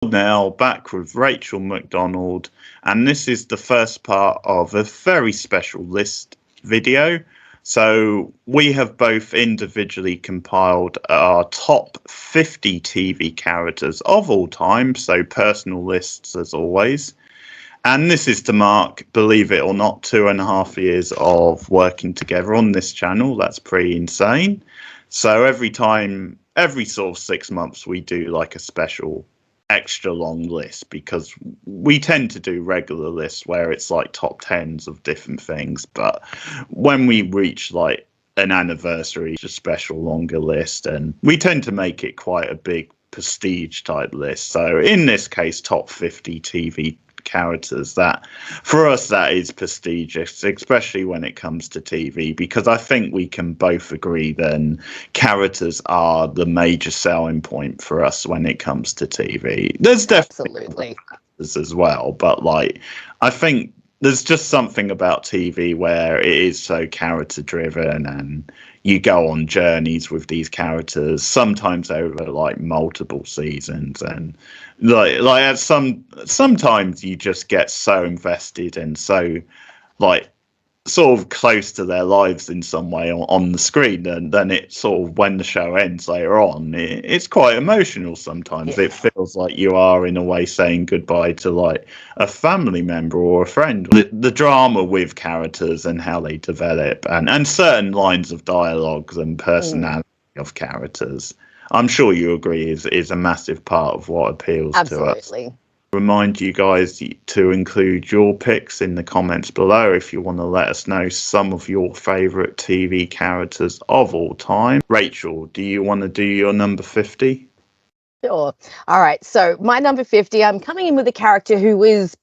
Now back with Rachel McDonald, and this is the first part of a very special list video. So we have both individually compiled our top 50 TV characters of all time, so personal lists as always. And this is to mark, believe it or not, 2.5 years of working together on this channel. That's pretty insane. So every sort of 6 months, we do like a special extra long list, because we tend to do regular lists where it's like top tens of different things. But when we reach like an anniversary, it's a special longer list, and we tend to make it quite a big prestige type list. So in this case, top 50 TV characters. That for us, that is prestigious, especially when it comes to TV, because I think we can both agree then characters are the major selling point for us when it comes to TV. There's definitely others as well, but like I think there's just something about TV where it is so character driven, and you go on journeys with these characters, sometimes over like multiple seasons, and like sometimes you just get so invested and so like sort of close to their lives in some way on the screen, and then it sort of, when the show ends later on, it's quite emotional sometimes. It feels like you are in a way saying goodbye to like a family member or a friend. The drama with characters and how they develop, and certain lines of dialogues and personality of characters, I'm sure you agree, is a massive part of what appeals to us. Remind you guys to include your picks in the comments below if you want to let us know some of your favourite TV characters of all time. Rachel, do you want to do your number 50? Sure. All right. So my number 50, I'm coming in with a character who is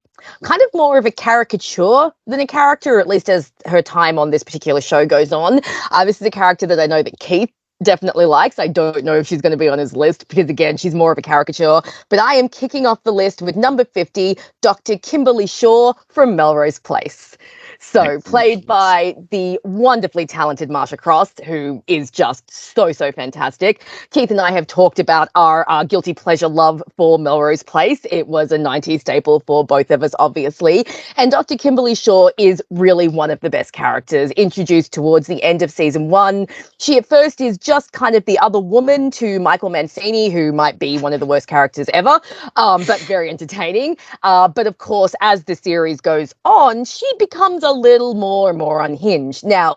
kind of more of a caricature than a character, or at least as her time on this particular show goes on. This is a character that I know that Keith definitely likes. I don't know if she's going to be on his list because, again, she's more of a caricature. But I am kicking off the list with number 50, Dr. Kimberly Shaw from Melrose Place. So played by the wonderfully talented Marsha Cross, who is just so fantastic. Keith and I have talked about our guilty pleasure love for Melrose Place. It was a 90s staple for both of us, obviously. And Dr. Kimberly Shaw is really one of the best characters, introduced towards the end of season 1. She at first is just kind of the other woman to Michael Mancini, who might be one of the worst characters ever, but very entertaining. But of course, as the series goes on, she becomes a little more and more unhinged. Now,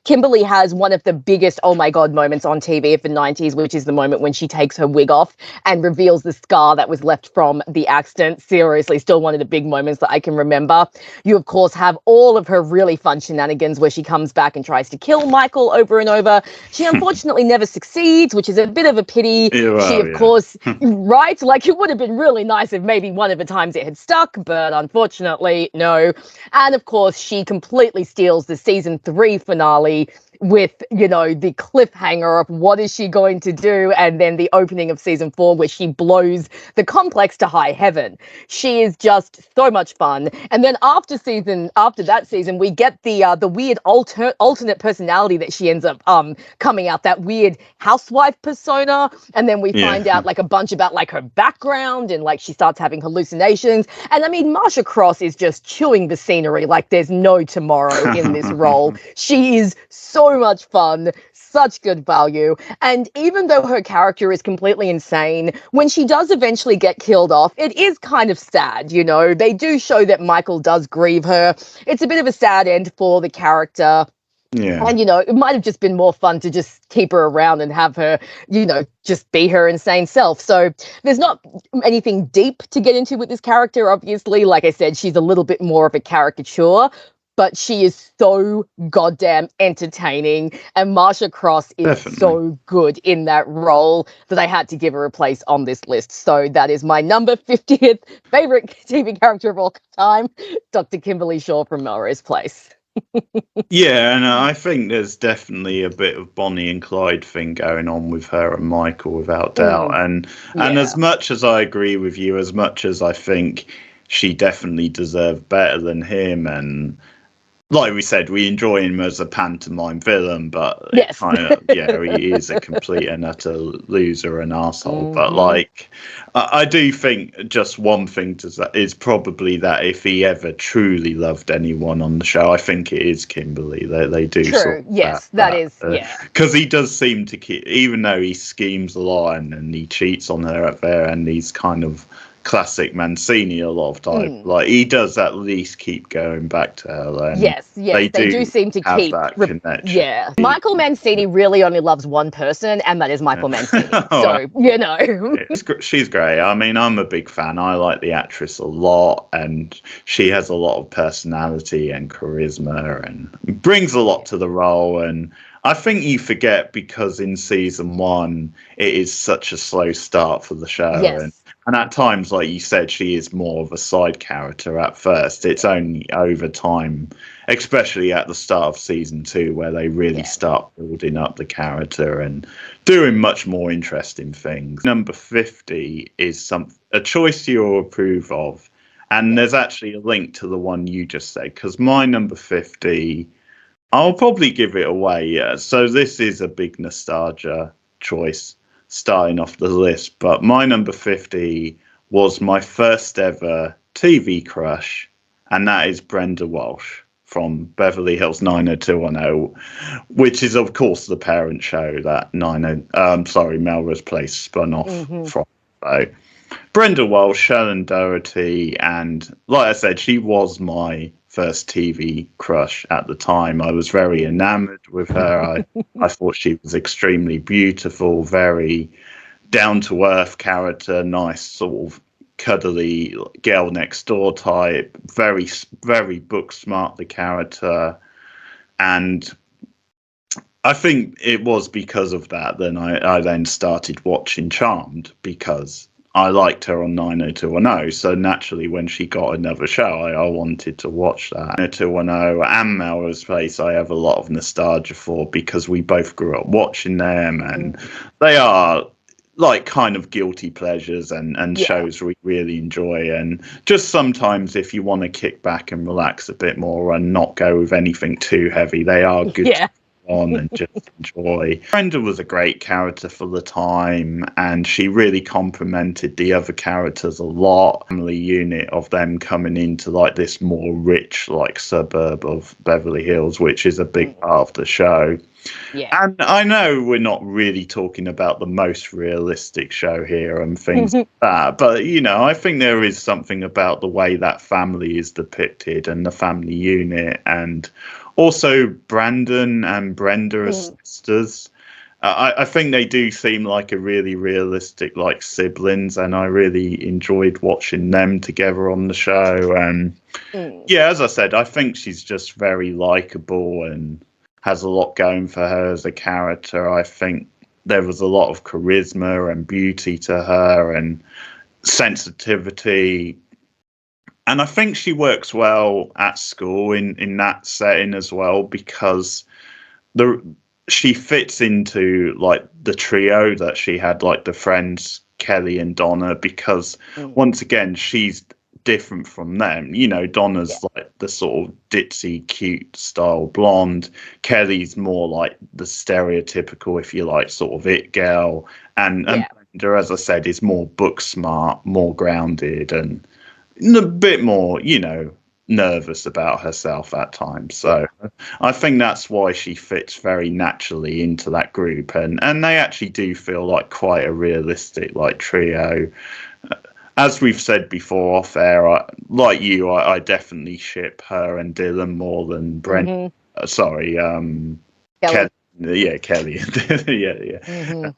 Kimberly has one of the biggest oh my god moments on TV of the 90s, which is the moment when she takes her wig off and reveals the scar that was left from the accident. Seriously, still one of the big moments that I can remember. You, of course, have all of her really fun shenanigans where she comes back and tries to kill Michael over and over. She unfortunately never succeeds, which is a bit of a pity. She, of course, right? Like, it would have been really nice if maybe one of the times it had stuck, but unfortunately, no. And of course, she completely steals the season 3 finale with, you know, the cliffhanger of what is she going to do, and then the opening of season 4 where she blows the complex to high heaven. She is just so much fun. And then after that season, we get the weird alternate personality that she ends up coming out, that weird housewife persona, and then we find out like a bunch about like her background, and like she starts having hallucinations. And I mean, Marsha Cross is just chewing the scenery like there's no tomorrow in this role. She is so much fun, such good value. And even though her character is completely insane, when she does eventually get killed off, it is kind of sad, you know. They do show that Michael does grieve her. It's a bit of a sad end for the character. Yeah. And, you know, it might have just been more fun to just keep her around and have her, you know, just be her insane self. So there's not anything deep to get into with this character, obviously. Like I said, she's a little bit more of a caricature, but she is so goddamn entertaining, and Marsha Cross is so good in that role that I had to give her a place on this list. So that is my number 50th favorite TV character of all time, Dr. Kimberly Shaw from Melrose Place. Yeah, and I think there's definitely a bit of Bonnie and Clyde thing going on with her and Michael, without doubt. And as much as I agree with you, as much as I think she definitely deserved better than him, and like we said, we enjoy him as a pantomime villain, but Yes. kind of, yeah, he is a complete and utter loser and asshole. But like, I do think just one thing is probably that if he ever truly loved anyone on the show, I think it is Kimberly. They do True. sort of Yes, that is. Yeah. because he does seem to keep, even though he schemes a lot and he cheats on her up there, and he's kind of classic Mancini a lot of time. Like he does at least keep going back to her. And yes, they do seem to have keep that connection. Yeah, Michael Mancini really only loves one person, and that is Michael Mancini. So she's great. I mean, I'm a big fan. I like the actress a lot, and she has a lot of personality and charisma, and brings a lot to the role. And I think you forget because in season 1 it is such a slow start for the show. Yes. And at times, like you said, she is more of a side character at first. It's only over time, especially at the start of season 2, where they really start building up the character and doing much more interesting things. Number 50 is a choice you'll approve of. And there's actually a link to the one you just said, because my number 50, I'll probably give it away. Yeah. So this is a big nostalgia choice starting off the list, but my number 50 was my first ever TV crush, and that is Brenda Walsh from Beverly Hills 90210, which is of course the parent show that Melrose Place spun off from. So Brenda Walsh, Sharon Doherty, and like I said, she was my first TV crush at the time. I was very enamored with her. I thought she was extremely beautiful, very down to earth character, nice sort of cuddly girl next door type, very, very book smart, the character. And I think it was because of that then I then started watching Charmed, because I liked her on 90210, so naturally when she got another show, I wanted to watch that. 90210 and Melrose Place I have a lot of nostalgia for, because we both grew up watching them, and they are like kind of guilty pleasures and shows we really enjoy. And just sometimes if you want to kick back and relax a bit more and not go with anything too heavy, they are good on and just enjoy. Brenda was a great character for the time, and she really complemented the other characters a lot. Family unit of them coming into like this more rich like suburb of Beverly Hills, which is a big part of the show. And I know we're not really talking about the most realistic show here and things like that, but you know, I think there is something about the way that family is depicted and the family unit, and also Brandon and Brenda as sisters. I think they do seem like a really realistic like siblings, and I really enjoyed watching them together on the show. And yeah, as I said, I think she's just very likable and has a lot going for her as a character. I think there was a lot of charisma and beauty to her and sensitivity. And I think she works well at school in that setting as well, because she fits into like the trio that she had, like the friends Kelly and Donna, because once again she's different from them. You know, Donna's like the sort of ditzy, cute style blonde. Kelly's more like the stereotypical, if you like, sort of it girl. And Brenda, as I said, is more book smart, more grounded, and a bit more, you know, nervous about herself at times. So I think that's why she fits very naturally into that group. And they actually do feel like quite a realistic like trio. As we've said before off air, I definitely ship her and Dylan more than Brent. Kelly. Kelly.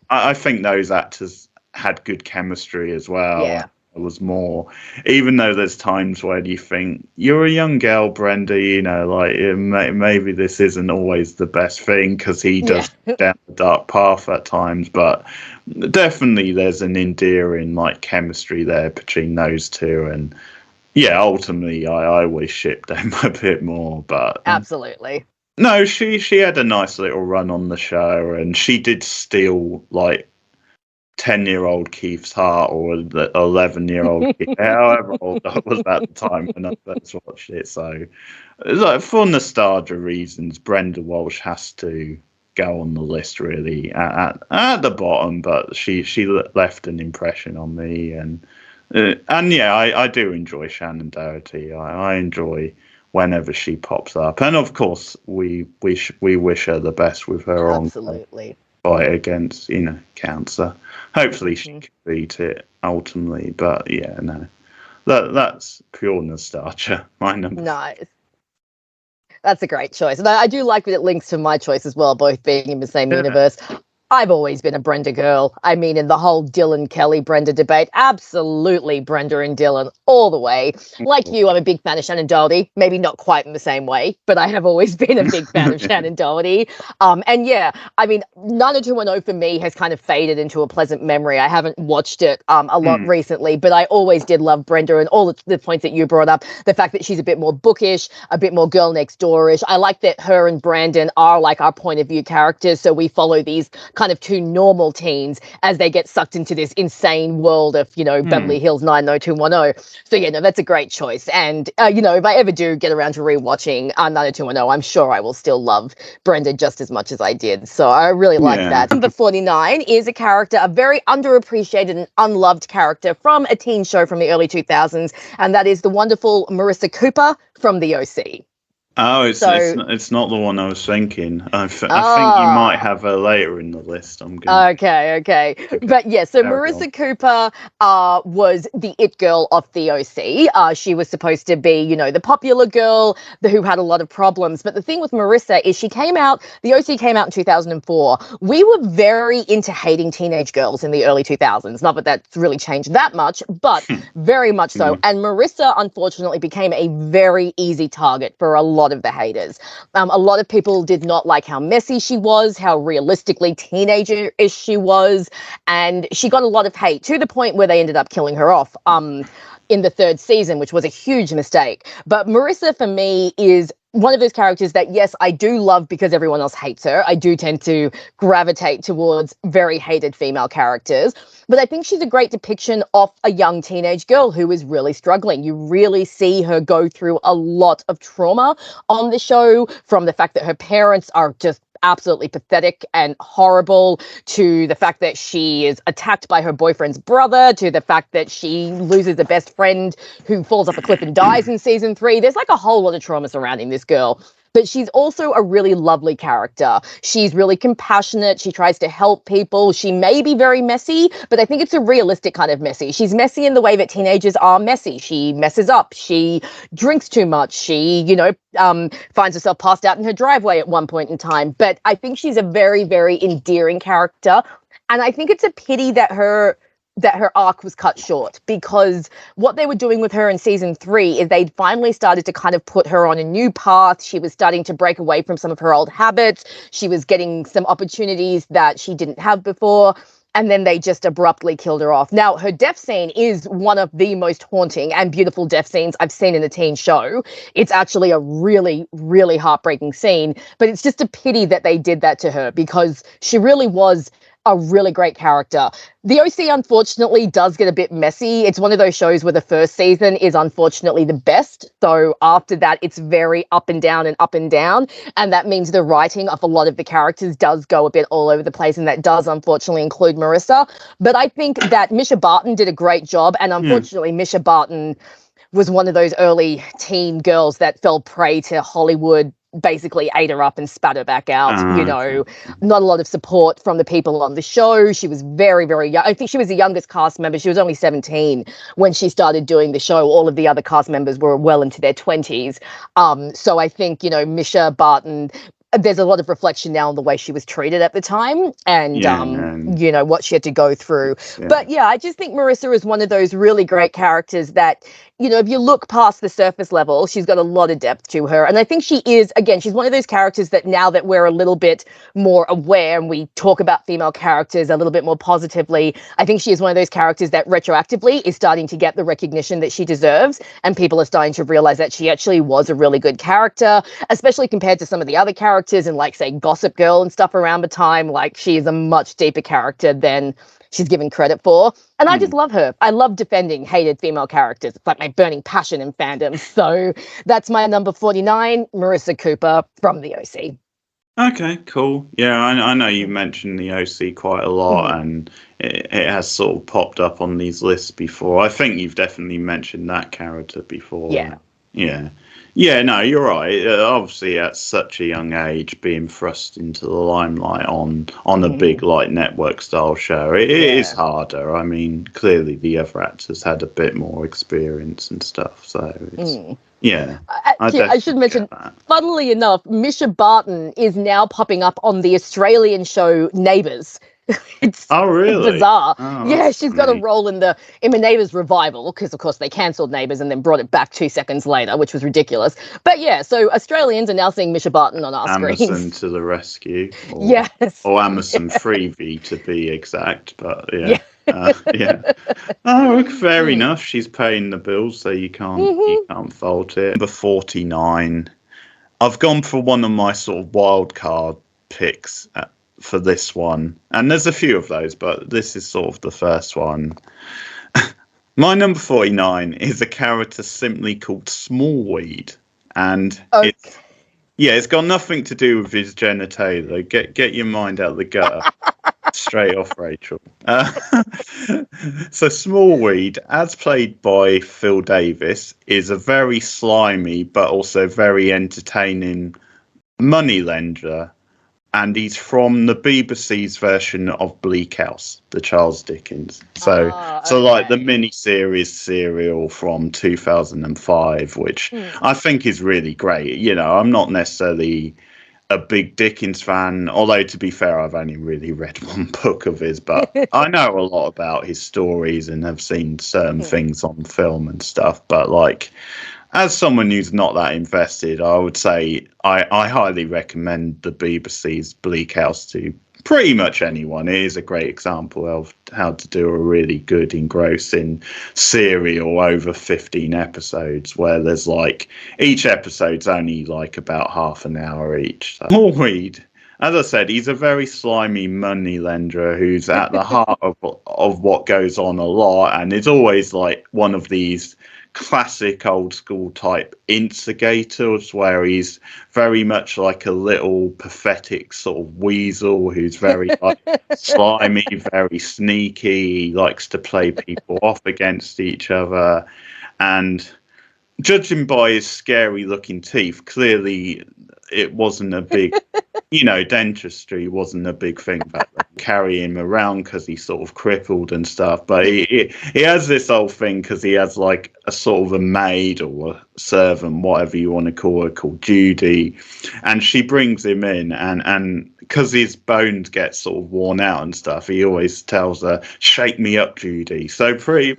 I think those actors had good chemistry as well. Yeah. It was more, even though there's times where you think you're a young girl, Brenda, you know, like maybe this isn't always the best thing, because he does go down the dark path at times, but definitely there's an endearing like chemistry there between those two. And yeah, ultimately I always ship them a bit more, but absolutely. No, she had a nice little run on the show, and she did steal like 10-year-old Keith's heart, or the 11-year-old Keith, however old I was at the time when I first watched it. So, like, for nostalgia reasons, Brenda Walsh has to go on the list really at the bottom, but she left an impression on me, and yeah, I do enjoy Shannon Doherty. I enjoy whenever she pops up, and of course we wish her the best with her Absolutely. fight against cancer. Hopefully she can beat it ultimately, but yeah, no, that's pure nostalgia. My number. Nice. That's a great choice. And I do like that it links to my choice as well, both being in the same universe. I've always been a Brenda girl. I mean, in the whole Dylan Kelly Brenda debate, absolutely Brenda and Dylan all the way. Like you, I'm a big fan of Shannon Doherty. Maybe not quite in the same way, but I have always been a big fan of Shannon Doherty. And yeah, I mean, 90210 for me has kind of faded into a pleasant memory. I haven't watched it a lot recently, but I always did love Brenda, and all the points that you brought up, the fact that she's a bit more bookish, a bit more girl next door-ish. I like that her and Brandon are like our point of view characters, so we follow these kind of two normal teens as they get sucked into this insane world of, Beverly Hills 90210. So yeah, no, that's a great choice. And, if I ever do get around to rewatching 90210, I'm sure I will still love Brenda just as much as I did. So I really like that. Number 49 is a very underappreciated and unloved character from a teen show from the early 2000s. And that is the wonderful Marissa Cooper from The OC. Oh, it's not the one I was thinking. I think you might have her later in the list. Okay. But yeah, so Marissa Cooper was the it girl of The OC. She was supposed to be, the popular girl who had a lot of problems. But the thing with Marissa is The OC came out in 2004. We were very into hating teenage girls in the early 2000s. Not that that's really changed that much, but very much so. And Marissa, unfortunately, became a very easy target for a lot of the haters. A lot of people did not like how messy she was, how realistically teenager-ish she was, and she got a lot of hate to the point where they ended up killing her off in the third season, which was a huge mistake. But Marissa, for me, is one of those characters that, yes, I do love because everyone else hates her. I do tend to gravitate towards very hated female characters. But I think she's a great depiction of a young teenage girl who is really struggling. You really see her go through a lot of trauma on the show, from the fact that her parents are just absolutely pathetic and horrible, to the fact that she is attacked by her boyfriend's brother, to the fact that she loses a best friend who falls off a cliff and dies in season 3. There's like a whole lot of trauma surrounding this girl. But she's also a really lovely character. She's really compassionate. She tries to help people. She may be very messy, but I think it's a realistic kind of messy. She's messy in the way that teenagers are messy. She messes up. She drinks too much. She, finds herself passed out in her driveway at one point in time. But I think she's a very, very endearing character. And I think it's a pity that her arc was cut short, because what they were doing with her in season 3 is they'd finally started to kind of put her on a new path. She was starting to break away from some of her old habits. She was getting some opportunities that she didn't have before. And then they just abruptly killed her off. Now, her death scene is one of the most haunting and beautiful death scenes I've seen in a teen show. It's actually a really, really heartbreaking scene. But it's just a pity that they did that to her, because she really was a really great character. The OC, unfortunately, does get a bit messy. It's one of those shows where the first season is unfortunately the best. So after that, it's very up and down and up and down. And that means the writing of a lot of the characters does go a bit all over the place. And that does unfortunately include Marissa. But I think that Misha Barton did a great job. And unfortunately, Misha Barton was one of those early teen girls that fell prey to Hollywood, basically ate her up and spat her back out. Not a lot of support from the people on the show. She was very, very young. I think she was the youngest cast member. She was only 17 when she started doing the show. All of the other cast members were well into their 20s. So I think, Misha Barton, there's a lot of reflection now on the way she was treated at the time, and what she had to go through. But yeah, I just think Marissa is one of those really great characters that, if you look past the surface level, she's got a lot of depth to her. And I think she is, again, she's one of those characters that, now that we're a little bit more aware and we talk about female characters a little bit more positively, I think she is one of those characters that retroactively is starting to get the recognition that she deserves. And people are starting to realize that she actually was a really good character, especially compared to some of the other characters in, like, say, Gossip Girl and stuff around the time. Like, she is a much deeper character than she's given credit for. And I just love her. I love defending hated female characters. It's like my burning passion in fandom. So that's my number 49, Marissa Cooper from The OC. Okay, cool. Yeah, I know you mentioned the OC quite a lot, and it has sort of popped up on these lists before. I think you've definitely mentioned that character before. Yeah. Yeah, no, you're right. Obviously, at such a young age, being thrust into the limelight on a big like network style show, it is harder. I mean, clearly the other actors had a bit more experience and stuff, so it's, yeah. I should mention, funnily enough, Misha Barton is now popping up on the Australian show Neighbours. It's really bizarre. Oh, yeah, she's got a neat. role in the Neighbours revival, because of course they cancelled Neighbours and then brought it back 2 seconds later, which was ridiculous. But yeah, so Australians are now seeing Misha Barton on our Amazon screens. to the rescue. Or, Yes. Or Amazon Freebie to be exact, but yeah. Oh, fair enough. She's paying the bills, so you can't fault it. Number 49. I've gone for one of my sort of wild card picks for this one, and there's a few of those, but this is sort of the first one. My number 49 is a character simply called Smallweed, and it's got nothing to do with his genitalia. Get your mind out the gutter. Straight off, Rachel. So Smallweed, as played by Phil Davis, is a very slimy but also very entertaining moneylender, and he's from the BBC's version of Bleak House, the Charles Dickens. So like the mini-series serial from 2005, which I think is really great. You know, I'm not necessarily a big Dickens fan, although to be fair, I've only really read one book of his, but I know a lot about his stories and have seen certain things on film and stuff. But like, as someone who's not that invested, I would say I highly recommend the BBC's Bleak House to pretty much anyone. It is a great example of how to do a really good engrossing serial over 15 episodes, where there's like each episode's only like about half an hour each. So, Smallweed, as I said, he's a very slimy moneylender who's at the heart of what goes on a lot, and is always like one of these classic old school type instigators, where he's very much like a little pathetic sort of weasel who's very like slimy, very sneaky. He likes to play people off against each other, and judging by his scary looking teeth, clearly it wasn't a big dentistry wasn't a big thing back then. Carry him around because he's sort of crippled and stuff, but he has this whole thing because he has like a sort of a maid or a servant, whatever you want to call her, called Judy, and she brings him in, and because his bones get sort of worn out and stuff, he always tells her, "Shake me up, Judy." So pretty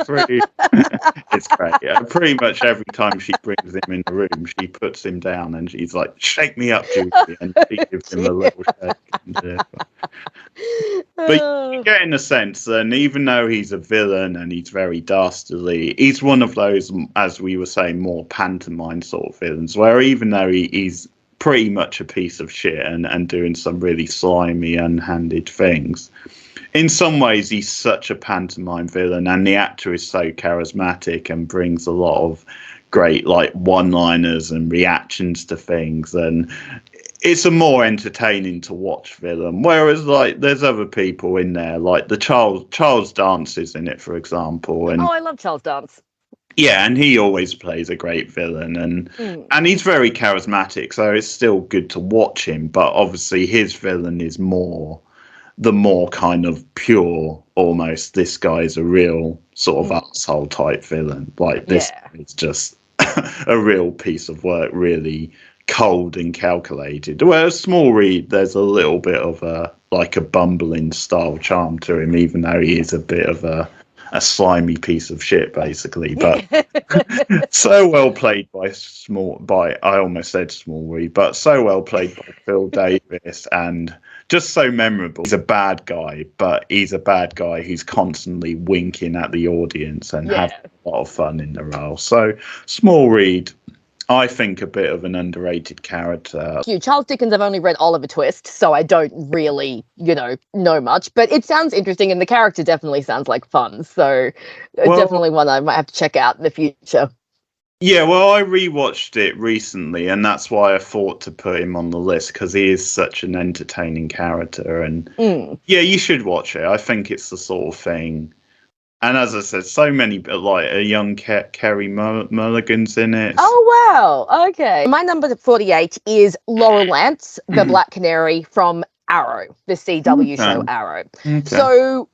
it's great. Yeah, pretty much every time she brings him in the room, she puts him down and she's like, "Shake me up, Judy," and she gives him a little shake. But you get in a sense, and even though he's a villain and he's very dastardly, he's one of those, as we were saying, more pantomime sort of villains, where even though he's pretty much a piece of shit and doing some really slimy, unhanded things, in some ways he's such a pantomime villain, and the actor is so charismatic and brings a lot of great like one-liners and reactions to things, and it's a more entertaining to watch villain. Whereas like there's other people in there, like the Charles Dance is in it, for example. And I love Charles Dance. Yeah, and he always plays a great villain, and he's very charismatic, so it's still good to watch him. But obviously his villain is the more kind of pure, almost, this guy's a real sort of asshole type villain. Like this is just a real piece of work, really cold and calculated. Whereas Smallweed, there's a little bit of a bumbling style charm to him, even though he is a bit of a slimy piece of shit, basically. But so well played by I almost said Smallweed, but so well played by Phil Davis, and just so memorable. He's a bad guy, but he's a bad guy who's constantly winking at the audience and having a lot of fun in the role. So Smallweed, I think a bit of an underrated character. Charles Dickens, I've only read Oliver Twist, so I don't really, know much. But it sounds interesting, and the character definitely sounds like fun. So definitely one I might have to check out in the future. Yeah, well, I rewatched it recently, and that's why I thought to put him on the list, because he is such an entertaining character. And yeah, you should watch it. I think it's the sort of thing. And as I said, so many, like a young Kerry Mulligan's in it. Oh, wow. Okay. My number 48 is Laurel Lance, the Black Canary from Arrow, the CW show Arrow. Okay. So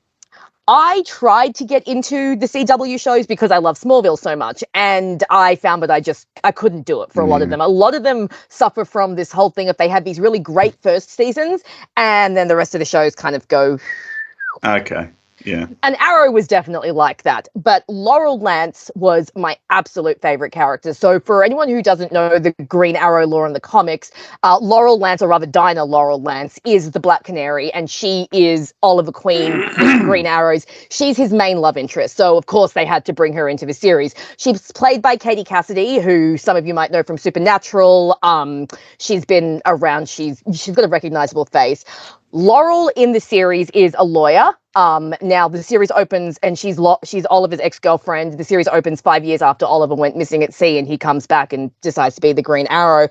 I tried to get into the CW shows because I love Smallville so much, and I found that I couldn't do it for a lot of them. A lot of them suffer from this whole thing if they have these really great first seasons, and then the rest of the shows kind of go. Okay. Yeah. And Arrow was definitely like that. But Laurel Lance was my absolute favorite character. So for anyone who doesn't know the Green Arrow lore in the comics, Laurel Lance, or rather Dinah Laurel Lance, is the Black Canary, and she is Oliver Queen with Green Arrows. She's his main love interest. So, of course, they had to bring her into the series. She's played by Katie Cassidy, who some of you might know from Supernatural. She's been around. She's got a recognizable face. Laurel in the series is a lawyer. Now the series opens and she's Oliver's ex-girlfriend. The series opens 5 years after Oliver went missing at sea, and he comes back and decides to be the Green Arrow.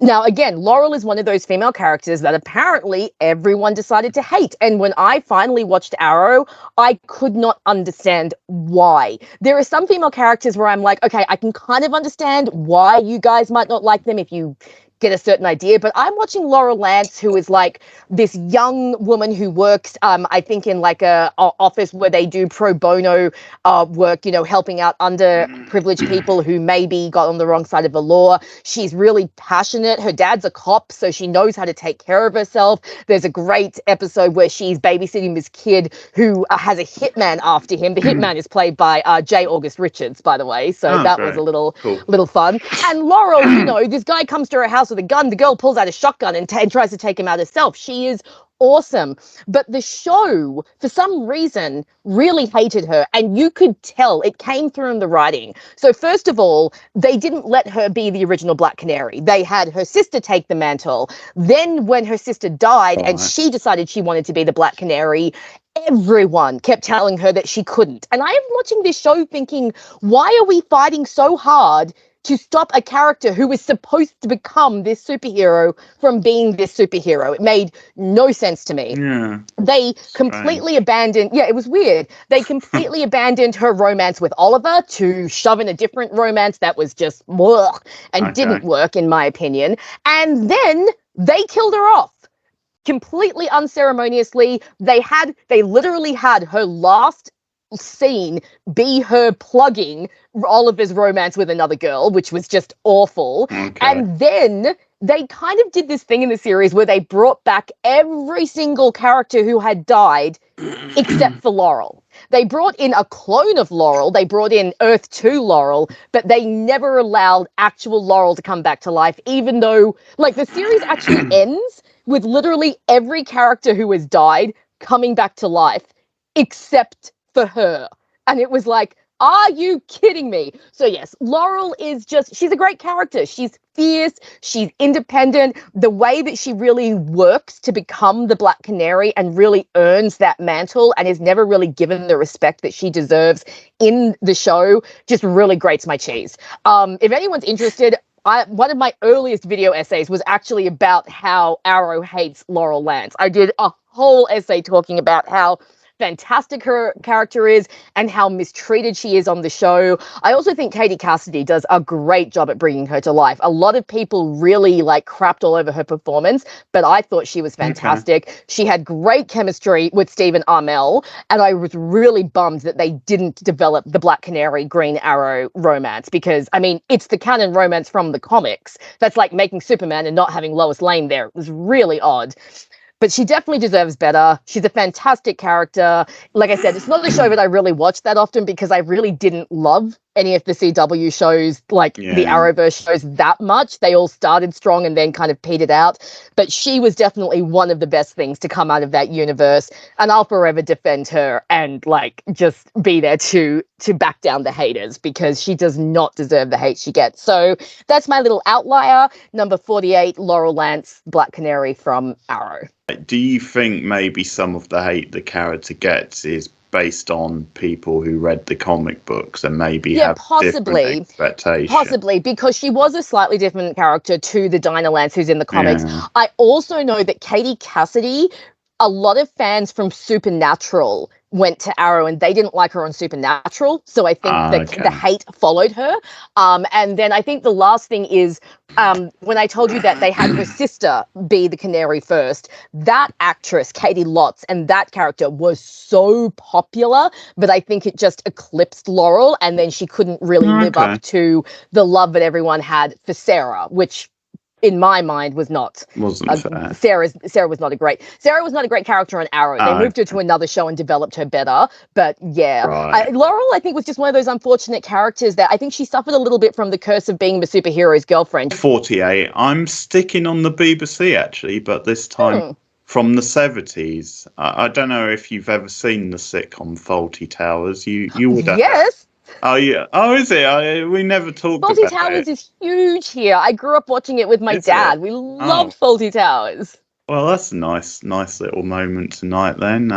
Now, again, Laurel is one of those female characters that apparently everyone decided to hate. And when I finally watched Arrow, I could not understand why. There are some female characters where I'm like, okay, I can kind of understand why you guys might not like them if you get a certain idea, but I'm watching Laurel Lance, who is like this young woman who works, I think, in like a office where they do pro bono work, helping out underprivileged people who maybe got on the wrong side of the law. She's really passionate. Her dad's a cop, so she knows how to take care of herself. There's a great episode where she's babysitting this kid who has a hitman after him. The hitman is played by J. August Richards, by the way, so that was a little fun. And Laurel, this guy comes to her house with a gun. The girl pulls out a shotgun and tries to take him out herself. She is awesome. But the show, for some reason, really hated her. And you could tell it came through in the writing. So first of all, they didn't let her be the original Black Canary. They had her sister take the mantle. Then when her sister died and she decided she wanted to be the Black Canary, everyone kept telling her that she couldn't. And I am watching this show thinking, why are we fighting so hard to stop a character who was supposed to become this superhero from being this superhero? It made no sense to me. Yeah. They completely abandoned, it was weird. They completely abandoned her romance with Oliver to shove in a different romance that was just didn't work, in my opinion. And then they killed her off. Completely unceremoniously. They literally had her last scene be her plugging Oliver's romance with another girl, which was just awful. Okay. And then they kind of did this thing in the series where they brought back every single character who had died except for Laurel. They brought in a clone of Laurel. They brought in Earth 2 Laurel, but they never allowed actual Laurel to come back to life, even though, like, the series actually ends with literally every character who has died coming back to life except for her. And it was like, are you kidding me? So yes, Laurel is she's a great character. She's fierce. She's independent. The way that she really works to become the Black Canary and really earns that mantle and is never really given the respect that she deserves in the show just really grates my cheese. If anyone's interested, one of my earliest video essays was actually about how Arrow hates Laurel Lance. I did a whole essay talking about how fantastic her character is and how mistreated she is on the show. I also think Katie Cassidy does a great job at bringing her to life. A lot of people really crapped all over her performance, but I thought she was fantastic. Okay. She had great chemistry with Stephen Amell, and I was really bummed that they didn't develop the Black Canary Green Arrow romance, because I mean, it's the canon romance from the comics. That's like making Superman and not having Lois Lane there. It was really odd. But she definitely deserves better. She's a fantastic character. Like I said, it's not a show that I really watch that often because I really didn't love any of the CW shows, like the Yeah. Arrowverse shows, that much. They all started strong and then kind of petered out. But she was definitely one of the best things to come out of that universe. And I'll forever defend her and like just be there to back down the haters, because she does not deserve the hate she gets. So that's my little outlier. Number 48, Laurel Lance, Black Canary from Arrow. Do you think maybe some of the hate the character gets is based on people who read the comic books and maybe have possibly different expectations? Possibly, because she was a slightly different character to the Dinah Lance who's in the comics. Yeah. I also know that Katie Cassidy, a lot of fans from Supernatural went to Arrow and they didn't like her on Supernatural. So I think the hate followed her. And then I think the last thing is when I told you that they had her sister be the Canary first, that actress, Katie Lotz, and that character was so popular, but I think it just eclipsed Laurel, and then she couldn't really live up to the love that everyone had for Sarah, which in my mind wasn't fair. Sarah was not a great character on Arrow. They moved her to another show and developed her better. But yeah, Laurel, I think, was just one of those unfortunate characters that I think she suffered a little bit from the curse of being the superhero's girlfriend. 48. I'm sticking on the BBC actually, but this time from the 70s. I don't know if you've ever seen the sitcom Fawlty Towers. You would have. Yes. Oh yeah. Oh, is it? We never talked Fawlty about Towers it. is huge here. I grew up watching it with my dad. We loved Fawlty Towers. Well, that's a nice little moment tonight then.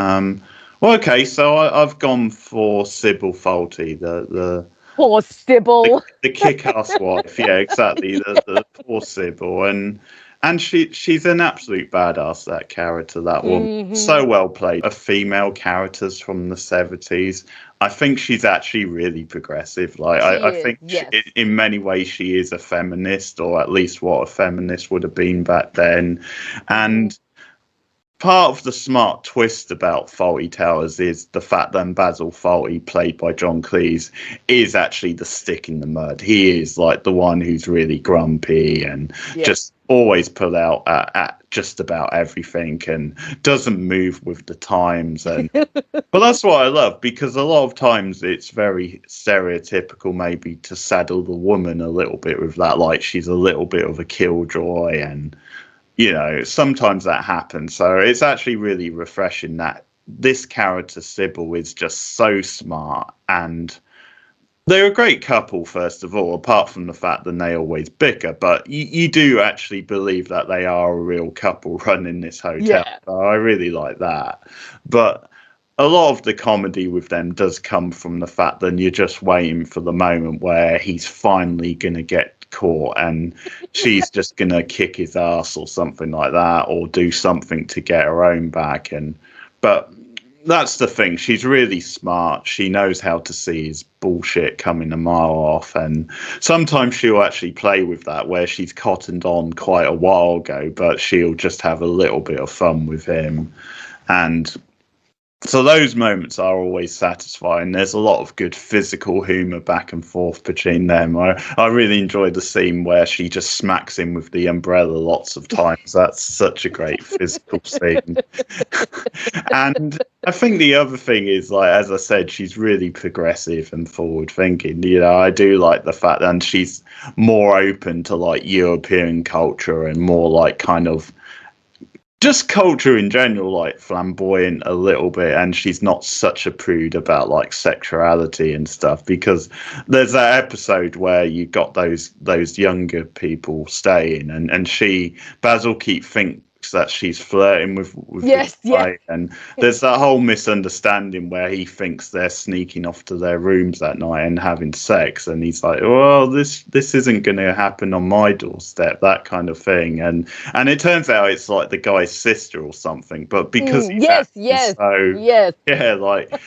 Well, okay, so I've gone for Sybil Fawlty, the poor Sybil, the kick-ass wife. Yeah, exactly. The poor Sybil, and she's an absolute badass, that character, that woman. So well played. Of female characters from the 70s, I think she's actually really progressive. Like I think in many ways she is a feminist, or at least what a feminist would have been back then. And part of the smart twist about Fawlty Towers is the fact that Basil Fawlty, played by John Cleese, is actually the stick in the mud. He is like the one who's really grumpy and just always pull out at just about everything and doesn't move with the times. And but that's what I love, because a lot of times it's very stereotypical maybe to saddle the woman a little bit with that, like she's a little bit of a killjoy, and you know, sometimes that happens. So it's actually really refreshing that this character, Sybil, is just so smart. And they're a great couple, first of all, apart from the fact that they always bicker. But you do actually believe that they are a real couple running this hotel. Yeah. So I really like that. But a lot of the comedy with them does come from the fact that you're just waiting for the moment where he's finally going to get caught and she's just gonna kick his ass or something like that, or do something to get her own back. But that's the thing, she's really smart. She knows how to see his bullshit coming a mile off, and sometimes she'll actually play with that, where she's cottoned on quite a while ago, but she'll just have a little bit of fun with him. And so those moments are always satisfying. There's a lot of good physical humour back and forth between them. I really enjoyed the scene where she just smacks him with the umbrella lots of times. That's such a great physical scene. And I think the other thing is, like, as I said, she's really progressive and forward thinking. You know, I do like the fact that she's more open to like European culture and more like kind of just culture in general, like flamboyant a little bit, and she's not such a prude about like sexuality and stuff, because there's that episode where you got those younger people staying, and Basil thinks that she's flirting with this guy, and there's that whole misunderstanding where he thinks they're sneaking off to their rooms that night and having sex, and he's like, well, this isn't going to happen on my doorstep, that kind of thing. And it turns out it's like the guy's sister or something, but because like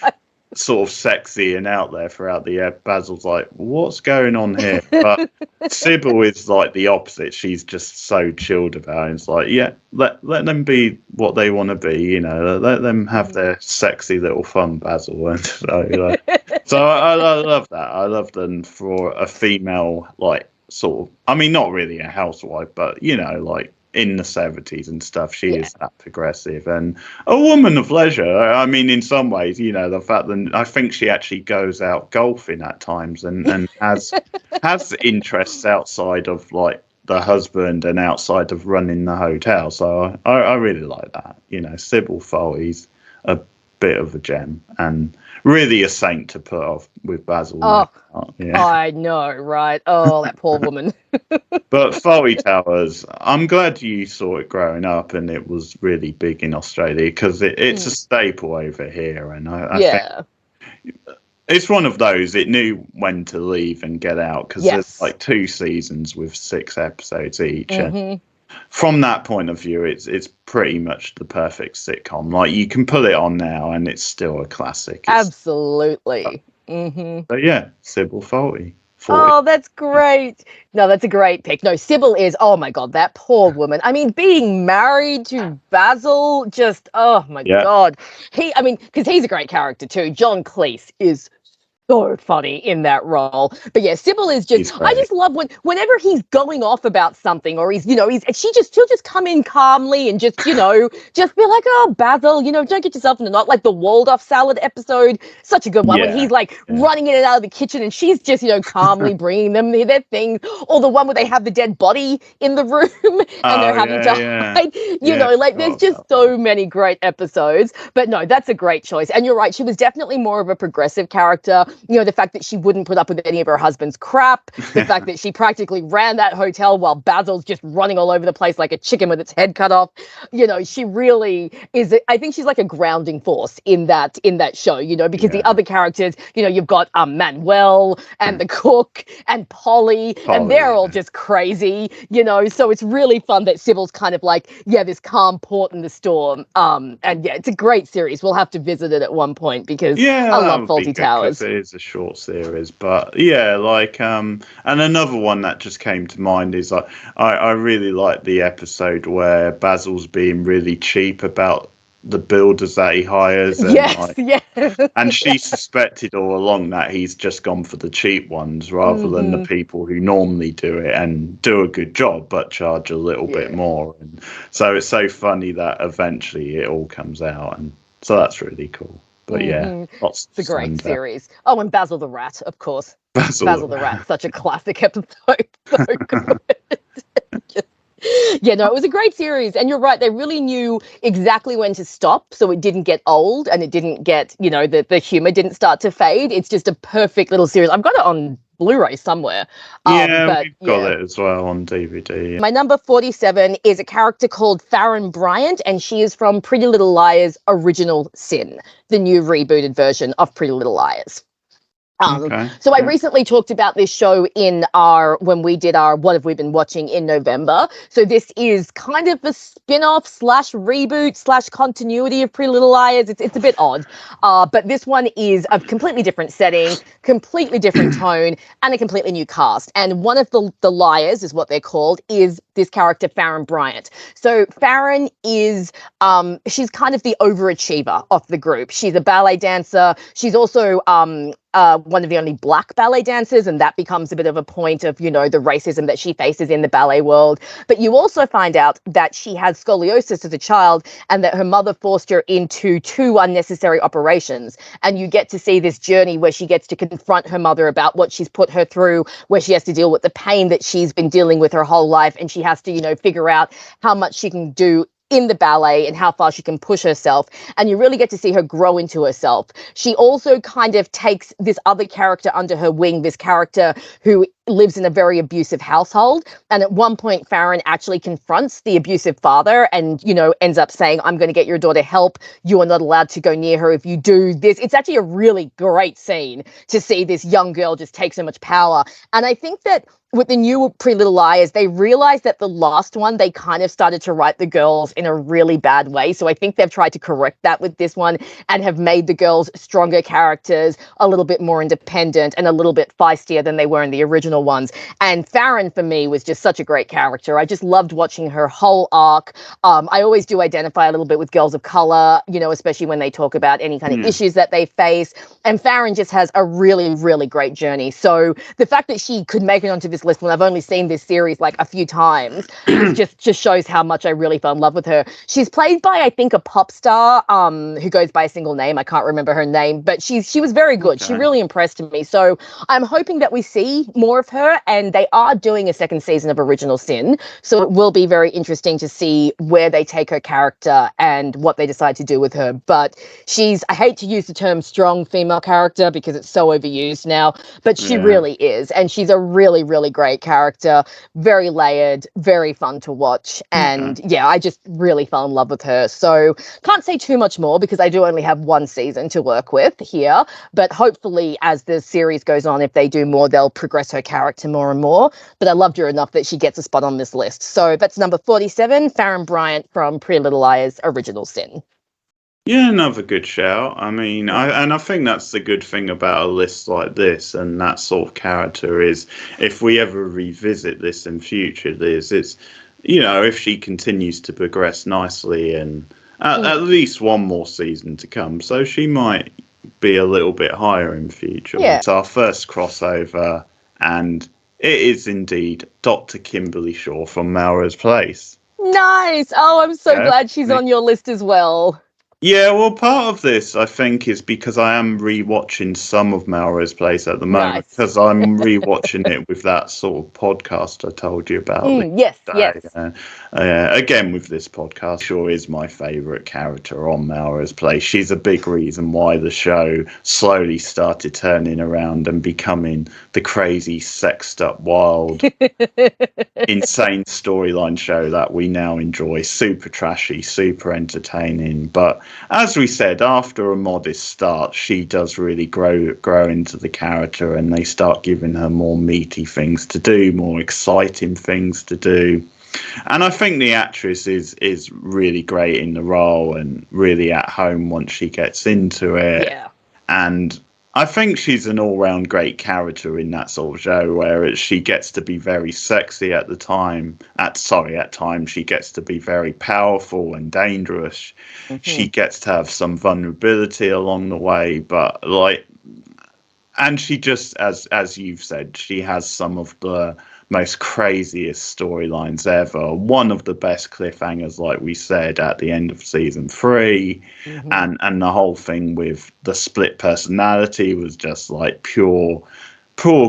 sort of sexy and out there throughout the air, Basil's like, what's going on here? But Sybil is like the opposite. She's just so chilled about it. It's like, yeah, let them be what they want to be, you know, let them have their sexy little fun, Basil. And so I love that. I love them for a female, like, sort of, I mean, not really a housewife, but, you know, like in the 70s and stuff. She is that progressive and a woman of leisure. I mean, in some ways, you know, the fact that I think she actually goes out golfing at times and has interests outside of like the husband and outside of running the hotel. So I really like that. You know, Sybil Foley's a bit of a gem and really a saint to put off with Basil. I know, right? Oh, that poor woman. But Foley Towers, I'm glad you saw it growing up and it was really big in Australia because it's a staple over here. And I think it's one of those, it knew when to leave and get out because there's like 2 seasons with 6 episodes each. And from that point of view, it's pretty much the perfect sitcom. Like you can put it on now and it's still a classic. Absolutely. But yeah, Sybil Foley. Oh, that's great. No, that's a great pick. No, Sybil is, oh my God, that poor woman. I mean, being married to Basil, just, oh my God. Because he's a great character too. John Cleese is so funny in that role. But yeah, Sybil is just, I just love whenever he's going off about something or she'll just come in calmly and just, just be like, oh, Basil, don't get yourself in a knot. Like the Waldorf salad episode, such a good one when he's like running in and out of the kitchen and she's just, calmly bringing them their things. Or the one where they have the dead body in the room and they're having to hide. There's just so many great episodes. But no, that's a great choice. And you're right, she was definitely more of a progressive character. The fact that she wouldn't put up with any of her husband's crap, the fact that she practically ran that hotel while Basil's just running all over the place like a chicken with its head cut off. She really is. I think she's like a grounding force in that show, because the other characters, you've got Manuel and the cook and Polly, and they're all just crazy, so it's really fun that Sybil's kind of like, this calm port in the storm. It's a great series. We'll have to visit it at one point because I love Fawlty Towers. A short series, but and another one that just came to mind is I really like the episode where Basil's being really cheap about the builders that he hires and and she suspected all along that he's just gone for the cheap ones rather than the people who normally do it and do a good job but charge a little bit more, and so it's so funny that eventually it all comes out, and so that's really cool. But it's a great series. Oh, and Basil the Rat, of course. Basil the Rat, such a classic episode. So good. It was a great series. And you're right, they really knew exactly when to stop so it didn't get old and it didn't get, the humor didn't start to fade. It's just a perfect little series. I've got it on Blu-ray somewhere. We've got it as well on DVD. My number 47 is a character called Farron Bryant, and she is from Pretty Little Liars Original Sin, the new rebooted version of Pretty Little Liars. So I recently talked about this show when we did our What Have We Been Watching in November. So this is kind of a spin-off / reboot / continuity of Pretty Little Liars. It's a bit odd. But this one is a completely different setting, completely different tone, and a completely new cast. And one of the liars is what they're called, is this character, Farron Bryant. So Farron is, she's kind of the overachiever of the group. She's a ballet dancer. She's also one of the only black ballet dancers, and that becomes a bit of a point of, the racism that she faces in the ballet world. But you also find out that she has scoliosis as a child and that her mother forced her into 2 unnecessary operations. And you get to see this journey where she gets to confront her mother about what she's put her through, where she has to deal with the pain that she's been dealing with her whole life. And she has to, figure out how much she can do in the ballet and how far she can push herself. And you really get to see her grow into herself. She also kind of takes this other character under her wing, this character who lives in a very abusive household. And at one point, Farron actually confronts the abusive father and, ends up saying, I'm going to get your daughter help. You are not allowed to go near her if you do this. It's actually a really great scene to see this young girl just take so much power. And I think that with the new Pretty Little Liars, they realized that the last one, they kind of started to write the girls in a really bad way. So I think they've tried to correct that with this one and have made the girls stronger characters, a little bit more independent and a little bit feistier than they were in the original original ones. And Farron, for me, was just such a great character. I just loved watching her whole arc. I always do identify a little bit with girls of color, you know, especially when they talk about any kind of issues that they face. And Farron just has a really, really great journey. So the fact that she could make it onto this list when I've only seen this series like a few times just shows how much I really fell in love with her. She's played by, I think, a pop star who goes by a single name. I can't remember her name, but she was very good. She really impressed me. So I'm hoping that we see more of her, and they are doing a second season of Original Sin. So it will be very interesting to see where they take her character and what they decide to do with her. But I hate to use the term strong female character because it's so overused now, but she really is. And she's a really, really great character, very layered, very fun to watch. And I just really fell in love with her. So can't say too much more because I do only have one season to work with here. But hopefully as the series goes on, if they do more, they'll progress her character more and more. But I loved her enough that she gets a spot on this list. So that's number 47, Farron Bryant from Pretty Little Liars, Original Sin. Yeah, another good shout. I mean, I think that's the good thing about a list like this and that sort of character is if we ever revisit this in future, it's, you know, if she continues to progress nicely and at least one more season to come. So she might be a little bit higher in future. Yeah. It's our first crossover, and it is indeed Dr. Kimberly Shaw from Melrose Place. Nice. Oh, I'm so glad she's on your list as well. Yeah, well, part of this, I think, is because I am rewatching some of Melrose Place at the moment because I'm rewatching it with that sort of podcast I told you about. Yes. Again, with this podcast, Shaw is my favourite character on Melrose Place. She's a big reason why the show slowly started turning around and becoming the crazy, sexed up, wild, insane storyline show that we now enjoy. Super trashy, super entertaining, but as we said, after a modest start, she does really grow into the character, and they start giving her more meaty things to do, more exciting things to do. And I think the actress is really great in the role and really at home once she gets into it. Yeah. And I think she's an all-round great character in that sort of show where she gets to be very sexy at times she gets to be very powerful and dangerous. She gets to have some vulnerability along the way, but and she just, as you've said, she has some of the most craziest storylines ever. One of the best cliffhangers, like we said, at the end of season 3, and the whole thing with the split personality was just like pure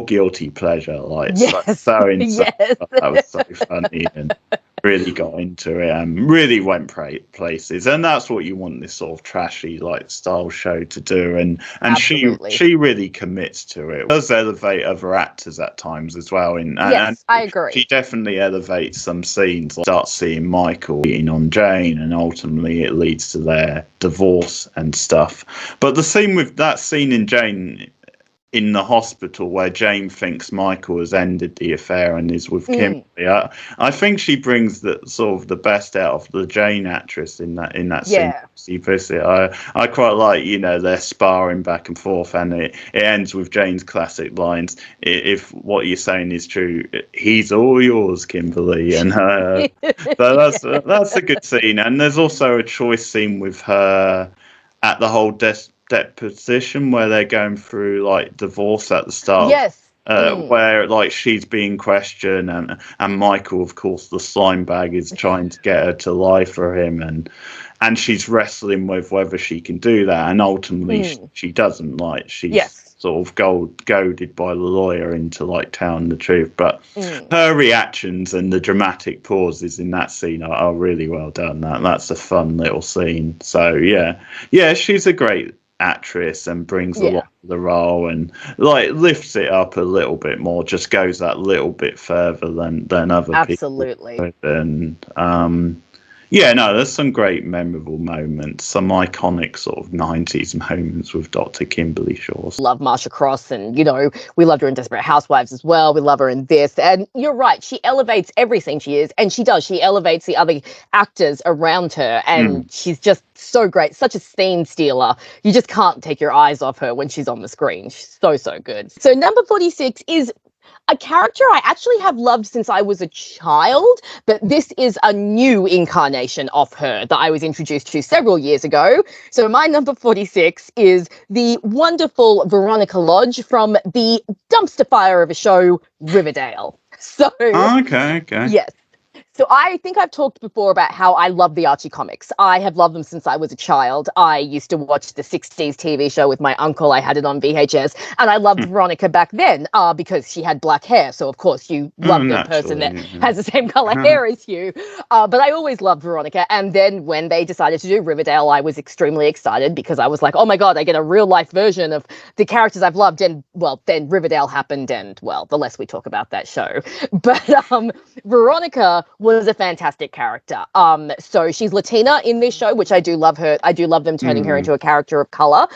guilty pleasure. Like so insane. That was so funny and really got into it and really went places. And that's what you want this sort of trashy like style show to do. And she really commits to it. Does elevate other actors at times as well. And I agree. She definitely elevates some scenes. Like start seeing Michael beating on Jane, and ultimately it leads to their divorce and stuff. But the scene with that scene in Jane in the hospital where Jane thinks Michael has ended the affair and is with Kimberly. I think she brings the sort of the best out of the Jane actress in that scene. I quite like, you know, they're sparring back and forth, and it ends with Jane's classic lines: "If what you're saying is true, he's all yours, Kimberly." And so that's a good scene. And there's also a choice scene with her at the whole deposition where they're going through like divorce at the start. Where like she's being questioned and Michael, of course, the slime bag, is trying to get her to lie for him, and she's wrestling with whether she can do that, and ultimately she doesn't. Like she's sort of goaded by the lawyer into like telling the truth, but her reactions and the dramatic pauses in that scene are really well done. That's a fun little scene. So yeah, she's a great actress and brings a lot to the role and like lifts it up a little bit more, just goes that little bit further than other people. And there's some great memorable moments, some iconic sort of 90s moments with Dr. Kimberly Shaw. Love Marsha Cross, and you know, we loved her in Desperate Housewives as well. We love her in this, and you're right, she elevates everything she is, and she elevates the other actors around her, and she's just so great, such a scene stealer. You just can't take your eyes off her when she's on the screen. She's so good. So number 46 is a character I actually have loved since I was a child, but this is a new incarnation of her that I was introduced to several years ago. So my number 46 is the wonderful Veronica Lodge from the dumpster fire of a show, Riverdale. So, Okay. yes. So I think I've talked before about how I love the Archie comics. I have loved them since I was a child. I used to watch the 60s TV show with my uncle. I had it on VHS, and I loved Veronica back then because she had black hair. So, of course, you love the person that has the same color hair as you. But I always loved Veronica. And then when they decided to do Riverdale, I was extremely excited because I was like, oh my God, I get a real life version of the characters I've loved. And, well, then Riverdale happened, and, well, the less we talk about that show. But Veronica was a fantastic character. So she's Latina in this show, which I do love her. I do love them turning her into a character of color.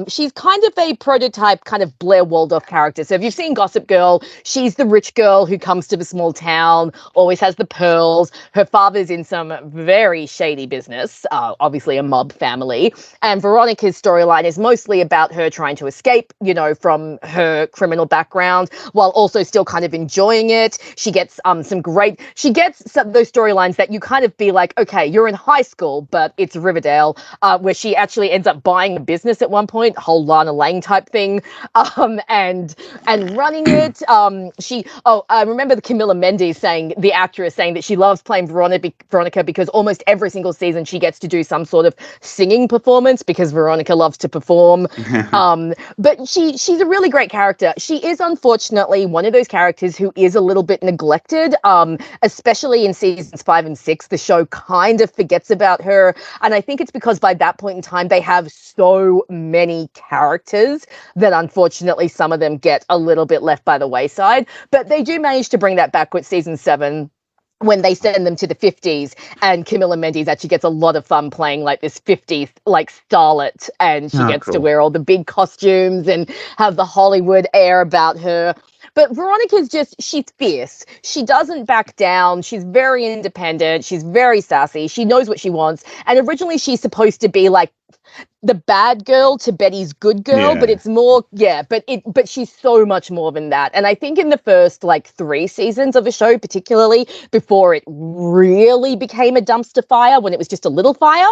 She's kind of a prototype kind of Blair Waldorf character. So if you've seen Gossip Girl, she's the rich girl who comes to the small town, always has the pearls. Her father's in some very shady business, obviously a mob family. And Veronica's storyline is mostly about her trying to escape, from her criminal background while also still kind of enjoying it. She gets those storylines that you kind of be like, okay, you're in high school, but it's Riverdale, where she actually ends up buying a business at one point, whole Lana Lang type thing, and running it. I remember the Camilla Mendes the actress saying that she loves playing Veronica because almost every single season she gets to do some sort of singing performance because Veronica loves to perform. But she's a really great character. She is unfortunately one of those characters who is a little bit neglected, especially in seasons 5 and 6. The show kind of forgets about her. And I think it's because by that point in time, they have so many characters that unfortunately some of them get a little bit left by the wayside. But they do manage to bring that back with season 7, when they send them to the 50s, and Camilla Mendes actually gets a lot of fun playing like this 50s like starlet, and she gets to wear all the big costumes and have the Hollywood air about her. But Veronica's she's fierce. She doesn't back down. She's very independent. She's very sassy. She knows what she wants. And originally she's supposed to be like the bad girl to Betty's good girl, but it's more, but she's so much more than that. And I think in the first 3 seasons of the show, particularly before it really became a dumpster fire, when it was just a little fire,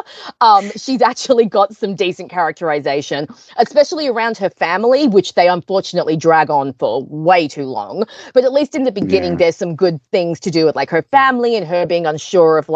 she's actually got some decent characterization, especially around her family, which they unfortunately drag on for way too long. But at least in the beginning, there's some good things to do with her family and her being unsure of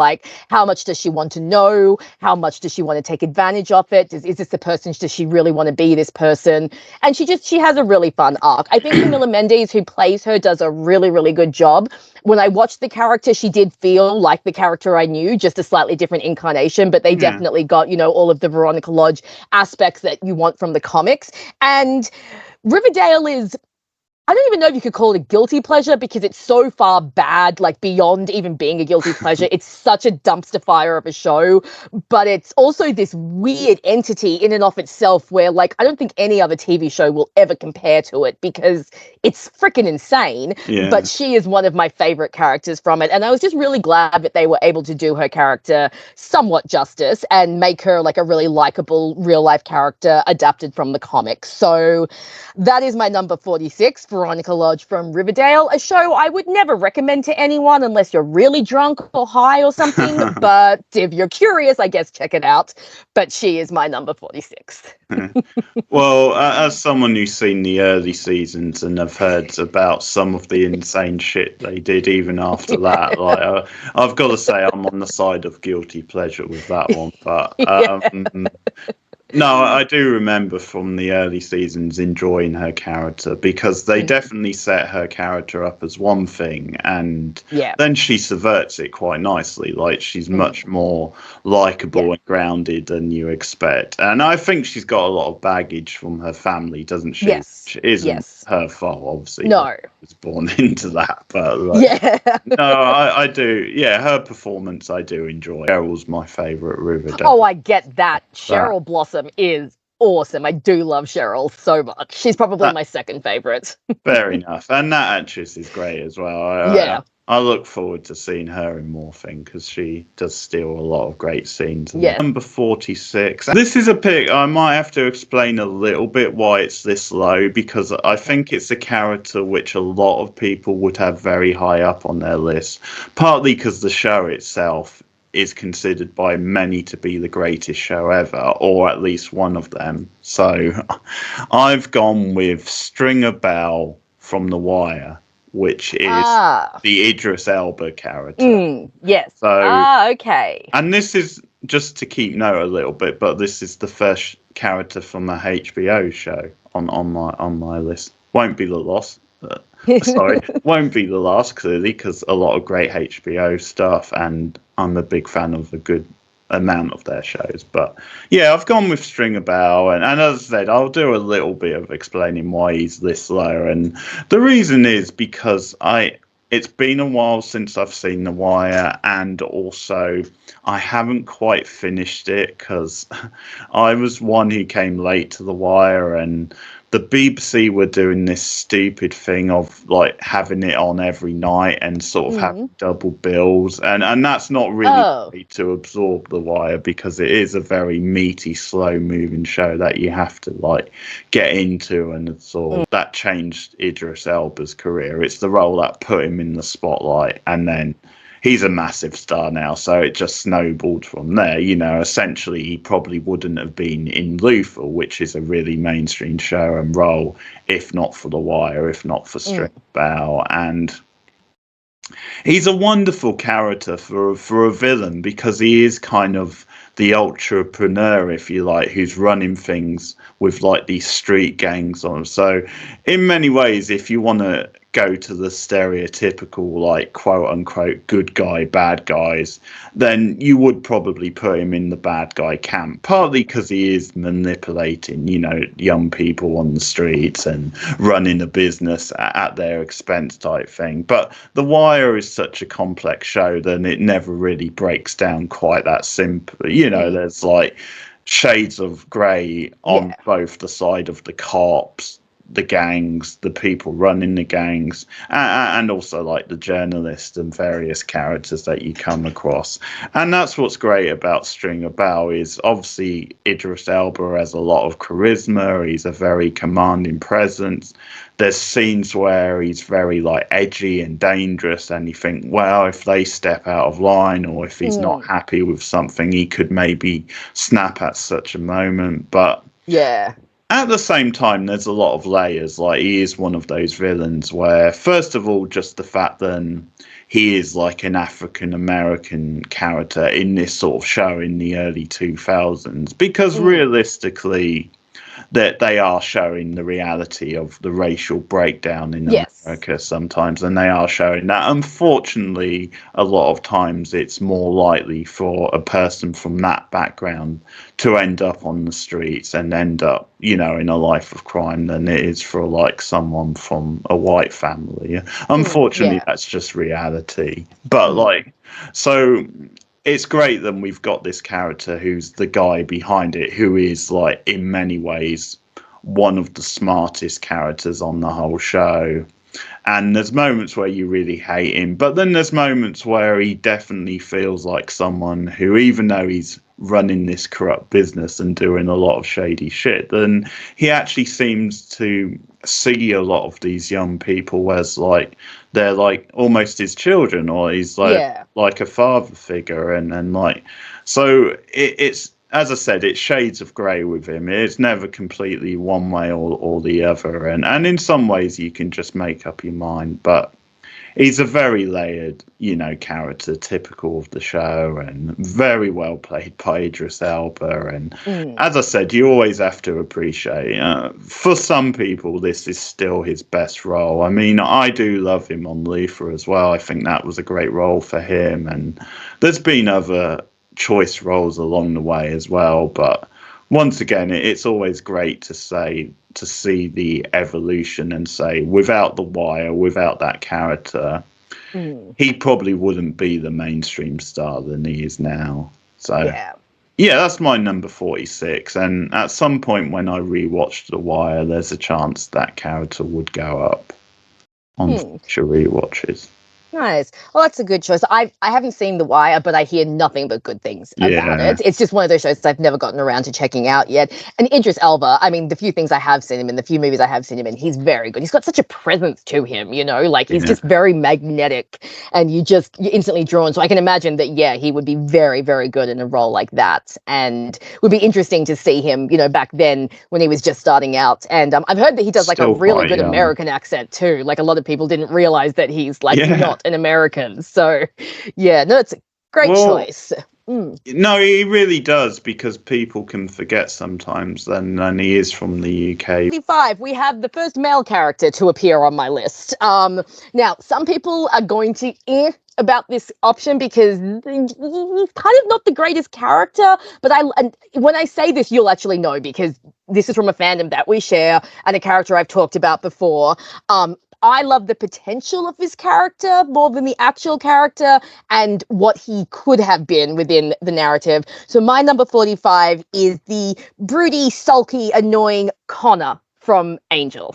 how much does she want to know? How much does she want to take advantage of it? Is this the person? Does she really want to be this person? And she has a really fun arc. I think Camilla Mendes, who plays her, does a really, really good job. When I watched the character, she did feel like the character I knew, just a slightly different incarnation, but they definitely got, all of the Veronica Lodge aspects that you want from the comics. And Riverdale is, I don't even know if you could call it a guilty pleasure because it's so far bad, beyond even being a guilty pleasure. It's such a dumpster fire of a show, but it's also this weird entity in and of itself where, I don't think any other TV show will ever compare to it because it's freaking insane. Yeah. But she is one of my favorite characters from it. And I was just really glad that they were able to do her character somewhat justice and make her a really likable real life character adapted from the comics. So that is my number 46. Veronica Lodge from Riverdale, a show I would never recommend to anyone unless you're really drunk or high or something. But if you're curious, I guess check it out. But she is my number 46. Well, as someone who's seen the early seasons and have heard about some of the insane shit they did even after that, I've got to say I'm on the side of guilty pleasure with that one. But no, I do remember from the early seasons enjoying her character because they definitely set her character up as one thing, and then she subverts it quite nicely. She's much more likable and grounded than you expect. And I think she's got a lot of baggage from her family, doesn't she? Yes. Which isn't her fault, obviously. No. Was born into that, but no, I do. Yeah, her performance I do enjoy. Cheryl's my favourite Riverdale. Oh, I get that. Cheryl Blossom is awesome. I do love Cheryl so much. She's probably my second favourite. Fair enough. And that actress is great as well. I look forward to seeing her in more things because she does steal a lot of great scenes. Yeah. Number 46. This is a pick. I might have to explain a little bit why it's this low, because I think it's a character which a lot of people would have very high up on their list, partly because the show itself is considered by many to be the greatest show ever, or at least one of them. So I've gone with Stringer Bell from The Wire, which is the Idris Elba character. Yes. So, okay. and this is just to keep note a little bit, but this is the first character from a HBO show on my list. Won't be the loss. Sorry, won't be the last, clearly, because a lot of great HBO stuff, and I'm a big fan of a good amount of their shows. But yeah, I've gone with Stringer Bell, and as I said, I'll do a little bit of explaining why he's this low, and the reason is because it's been a while since I've seen The Wire, and also I haven't quite finished it because I was one who came late to The Wire, and the BBC were doing this stupid thing of like having it on every night and sort of having double bills, and that's not really great to absorb The Wire, because it is a very meaty, slow moving show that you have to like get into and absorb. That changed Idris Elba's career. It's the role that put him in the spotlight, and then he's a massive star now, so it just snowballed from there. You know, essentially, he probably wouldn't have been in Luther, which is a really mainstream show and role, if not for The Wire, if not for Stringer Bell. And he's a wonderful character for a villain, because he is kind of the entrepreneur, if you like, who's running things with like these street gangs on. So in many ways, if you want to go to the stereotypical like quote unquote good guy bad guys, then you would probably put him in the bad guy camp, partly because he is manipulating, you know, young people on the streets and running a business at their expense type thing. But The Wire is such a complex show that it never really breaks down quite that simply. You know, there's like shades of grey on both the side of the cops, the gangs, the people running the gangs, and also like the journalists and various characters that you come across. And that's what's great about Stringer Bell, is obviously Idris Elba has a lot of charisma. He's a very commanding presence. There's scenes where he's very like edgy and dangerous, and you think, well, if they step out of line, or if he's not happy with something, he could maybe snap at such a moment. But at the same time, there's a lot of layers. Like, he is one of those villains where, first of all, just the fact that he is like an African American character in this sort of show in the early 2000s, because realistically, that they are showing the reality of the racial breakdown in America sometimes, and they are showing that. Unfortunately, a lot of times it's more likely for a person from that background to end up on the streets and end up, you know, in a life of crime than it is for like someone from a white family. Unfortunately, that's just reality. But like, so it's great that we've got this character who's the guy behind it, who is like in many ways one of the smartest characters on the whole show. And there's moments where you really hate him, but then there's moments where he definitely feels like someone who, even though he's running this corrupt business and doing a lot of shady shit, then he actually seems to see a lot of these young people as like they're like almost his children, or he's like a father figure, and like, so it's, as I said, it's shades of grey with him. It's never completely one way or the other, and in some ways you can just make up your mind. But he's a very layered, you know, character, typical of the show, and very well played by Idris Elba. And as I said, you always have to appreciate, for some people, this is still his best role. I mean, I do love him on Luther as well. I think that was a great role for him, and there's been other choice roles along the way as well. But once again, it's always great to see the evolution and say, without The Wire, without that character, he probably wouldn't be the mainstream star that he is now. So yeah, that's my number 46. And at some point when I rewatched The Wire, there's a chance that character would go up on future rewatches. Nice. Well, that's a good choice. I haven't seen The Wire, but I hear nothing but good things about Yeah. it. It's just one of those shows that I've never gotten around to checking out yet. And Idris Elba, I mean, the few things I have seen him in, the few movies I have seen him in, he's very good. He's got such a presence to him, you know, like he's Yeah. just very magnetic, and you're instantly drawn. So I can imagine that, yeah, he would be very, very good in a role like that. And would be interesting to see him, you know, back then when he was just starting out. And I've heard that he does like a Still really quite good young. American accent too. Like a lot of people didn't realize that he's like Yeah. not an American. So yeah, no, it's a great Well, choice. Mm. No, he really does, because people can forget sometimes. Then he is from the UK. 55, we have the first male character to appear on my list. Now, some people are going to about this option because he's kind of not the greatest character, but and when I say this, you'll actually know, because this is from a fandom that we share and a character I've talked about before. I love the potential of this character more than the actual character and what he could have been within the narrative. So my number 45 is the broody, sulky, annoying Connor from Angel.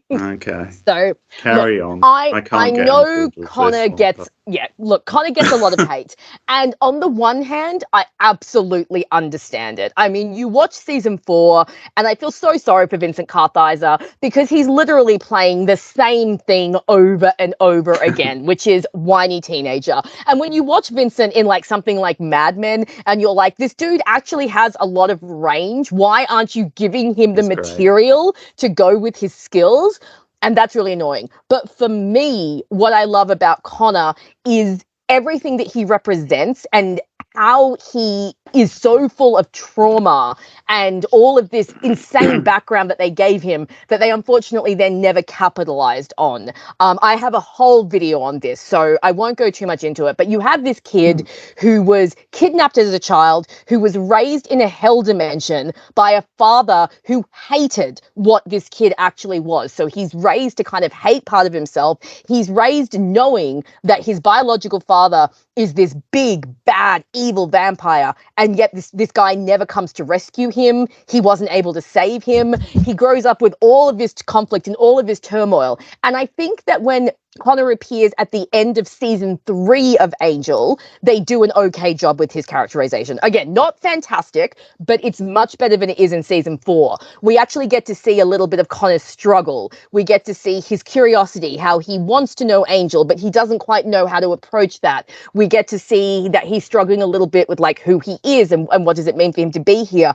Okay. So Carry on. I can't get know involved with Connor this one, gets but- Connor gets a lot of hate. And on the one hand, I absolutely understand it. I mean, you watch season 4 and I feel so sorry for Vincent Kartheiser, because he's literally playing the same thing over and over again, which is whiny teenager. And when you watch Vincent in like something like Mad Men and you're like, this dude actually has a lot of range. Why aren't you giving him the He's great. material to go with his skills? And that's really annoying. But for me, what I love about Connor is everything that he represents and how he is so full of trauma and all of this insane background that they gave him that they unfortunately then never capitalized on. I have a whole video on this, so I won't go too much into it, but you have this kid who was kidnapped as a child, who was raised in a hell dimension by a father who hated what this kid actually was. So he's raised to kind of hate part of himself. He's raised knowing that his biological father is this big, bad, evil vampire, and yet this guy never comes to rescue him. He wasn't able to save him. He grows up with all of this conflict and all of this turmoil. And I think that when Connor appears at the end of season 3 of Angel, they do an okay job with his characterization. Again, not fantastic, but it's much better than it is in season 4. We actually get to see a little bit of Connor's struggle. We get to see his curiosity, how he wants to know Angel, but he doesn't quite know how to approach that. We get to see that he's struggling a little bit with like who he is and what does it mean for him to be here.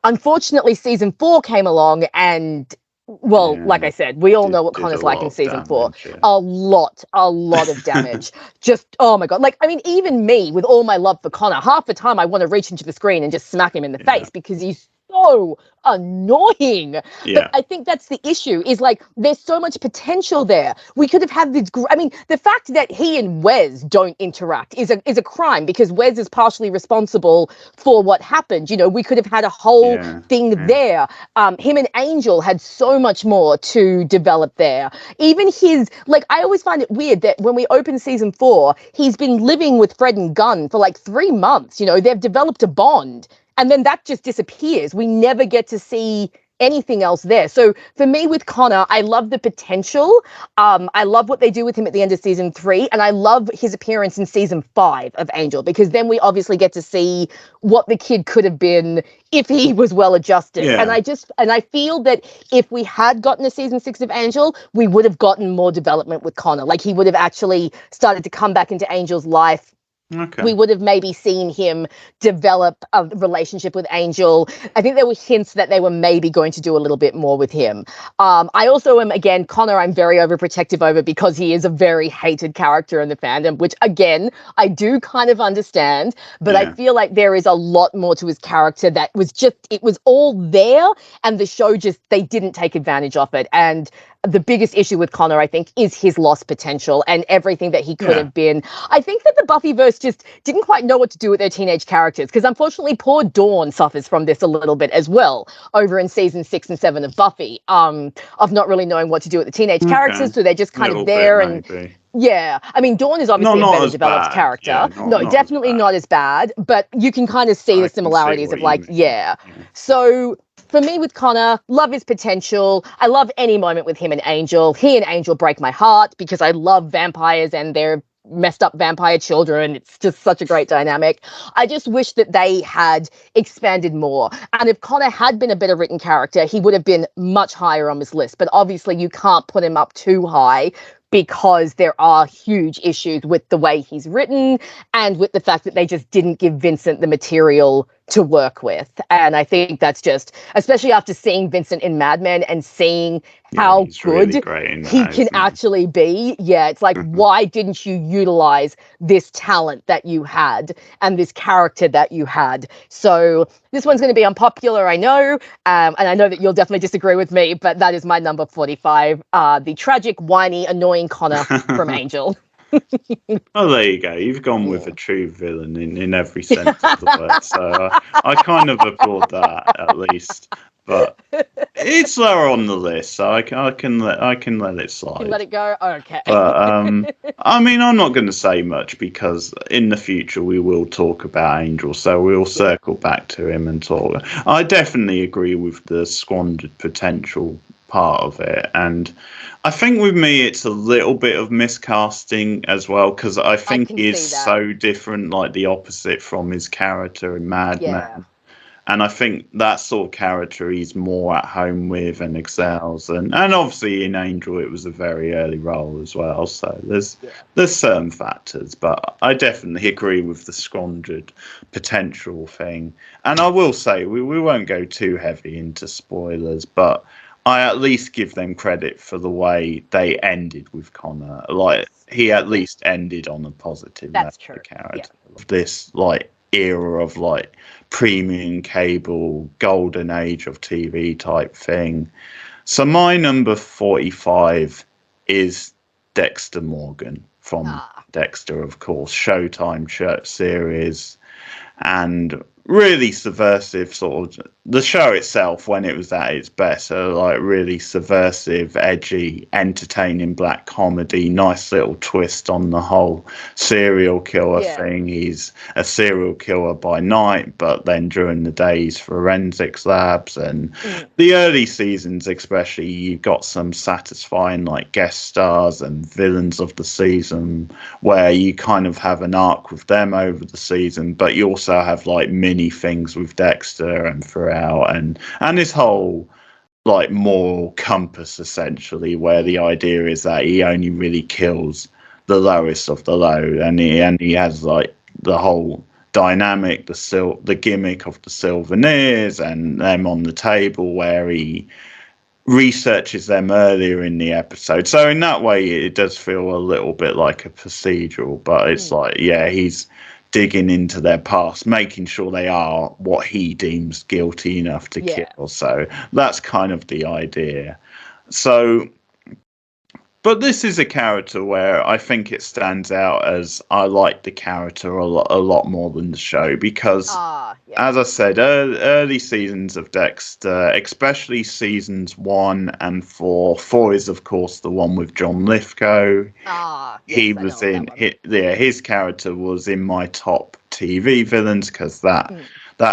Unfortunately, season 4 came along and like I said, we all know what Connor's like in season 4. Yeah. A lot of damage. Just, oh my God. Like, I mean, even me, with all my love for Connor, half the time I want to reach into the screen and just smack him in the face because he's so annoying. Yeah. But I think that's the issue, is like there's so much potential there. We could have had this I mean, the fact that he and Wes don't interact is a crime, because Wes is partially responsible for what happened. You know, we could have had a whole thing there. Him and Angel had so much more to develop there. Even his, like, I always find it weird that when we open season 4, he's been living with Fred and Gunn for like 3 months. You know, they've developed a bond. And then that just disappears. We never get to see anything else there. So for me with Connor, I love the potential. I love what they do with him at the end of season 3. And I love his appearance in season 5 of Angel, because then we obviously get to see what the kid could have been if he was well adjusted. Yeah. And I feel that if we had gotten a season 6 of Angel, we would have gotten more development with Connor. Like, he would have actually started to come back into Angel's life. Okay. We would have maybe seen him develop a relationship with Angel. I think there were hints that they were maybe going to do a little bit more with him. I also am, again, Connor, I'm very overprotective over, because he is a very hated character in the fandom, which, again, I do kind of understand. But I feel like there is a lot more to his character that was just, it was all there, and the show just, they didn't take advantage of it. And the biggest issue with Connor, I think, is his lost potential and everything that he could have been. I think that the Buffyverse just didn't quite know what to do with their teenage characters, because unfortunately poor Dawn suffers from this a little bit as well over in season 6 and 7 of Buffy, of not really knowing what to do with the teenage characters. So they're just kind of there, and Yeah, I mean, Dawn is obviously a Not better as developed bad. character. Yeah, No, not as definitely bad. not as bad, but you can kind of see I the can see similarities what of you like, mean. yeah. Yeah. So for me with Connor, love his potential. I love any moment with him and Angel. He and Angel break my heart because I love vampires and their messed up vampire children. It's just such a great dynamic. I just wish that they had expanded more. And if Connor had been a better written character, he would have been much higher on this list. But obviously, you can't put him up too high because there are huge issues with the way he's written and with the fact that they just didn't give Vincent the material to work with. And I think that's just, especially after seeing Vincent in Mad Men and seeing Yeah, how he's really good great in he that, can isn't he? actually be. Yeah, it's like, why didn't you utilize this talent that you had and this character that you had? So this one's going to be unpopular, I know. And I know that you'll definitely disagree with me, but that is my number 45, the tragic, whiny, annoying Connor from Angel. Oh, there you go. You've gone with a Yeah. true villain in every sense of the word. So I kind of applaud that at least. But it's lower on the list, so I can let it You slide. let it go? Okay. But I mean, I'm not going to say much because in the future we will talk about Angel, so we'll circle back to him and talk. I definitely agree with the squandered potential part of it, and I think with me it's a little bit of miscasting as well because I think can he is see that. so different, like the opposite from his character in Mad Yeah. Men. And I think that sort of character he's more at home with and excels. And obviously in Angel it was a very early role as well. So there's certain factors, but I definitely agree with the squandered potential thing. And I will say we won't go too heavy into spoilers, but I at least give them credit for the way they ended with Connor. Like he at least ended on a positive note. That's true. The character of this like era of like premium cable golden age of TV type thing. So my number 45 is Dexter Morgan from Dexter, of course, Showtime shirt series, and really subversive sort of the show itself when it was at its best. So like really subversive, edgy, entertaining black comedy, nice little twist on the whole serial killer thing. He's a serial killer by night, but then during the day he's forensics labs. And the early seasons especially, you've got some satisfying like guest stars and villains of the season where you kind of have an arc with them over the season, but you also have like mini things with Dexter and throughout, and his whole like moral compass essentially, where the idea is that he only really kills the lowest of the low, and he has like the whole dynamic, the gimmick of the souvenirs and them on the table where he researches them earlier in the episode. So in that way it does feel a little bit like a procedural, but it's like, yeah, he's digging into their past, making sure they are what he deems guilty enough to kill. So that's kind of the idea. So, but this is a character where I think it stands out as I like the character a lot more than the show because, as I said, early seasons of Dexter, especially seasons 1 and 4. 4 is, of course, the one with John Lithgow. He was in his character was in my top TV villains because that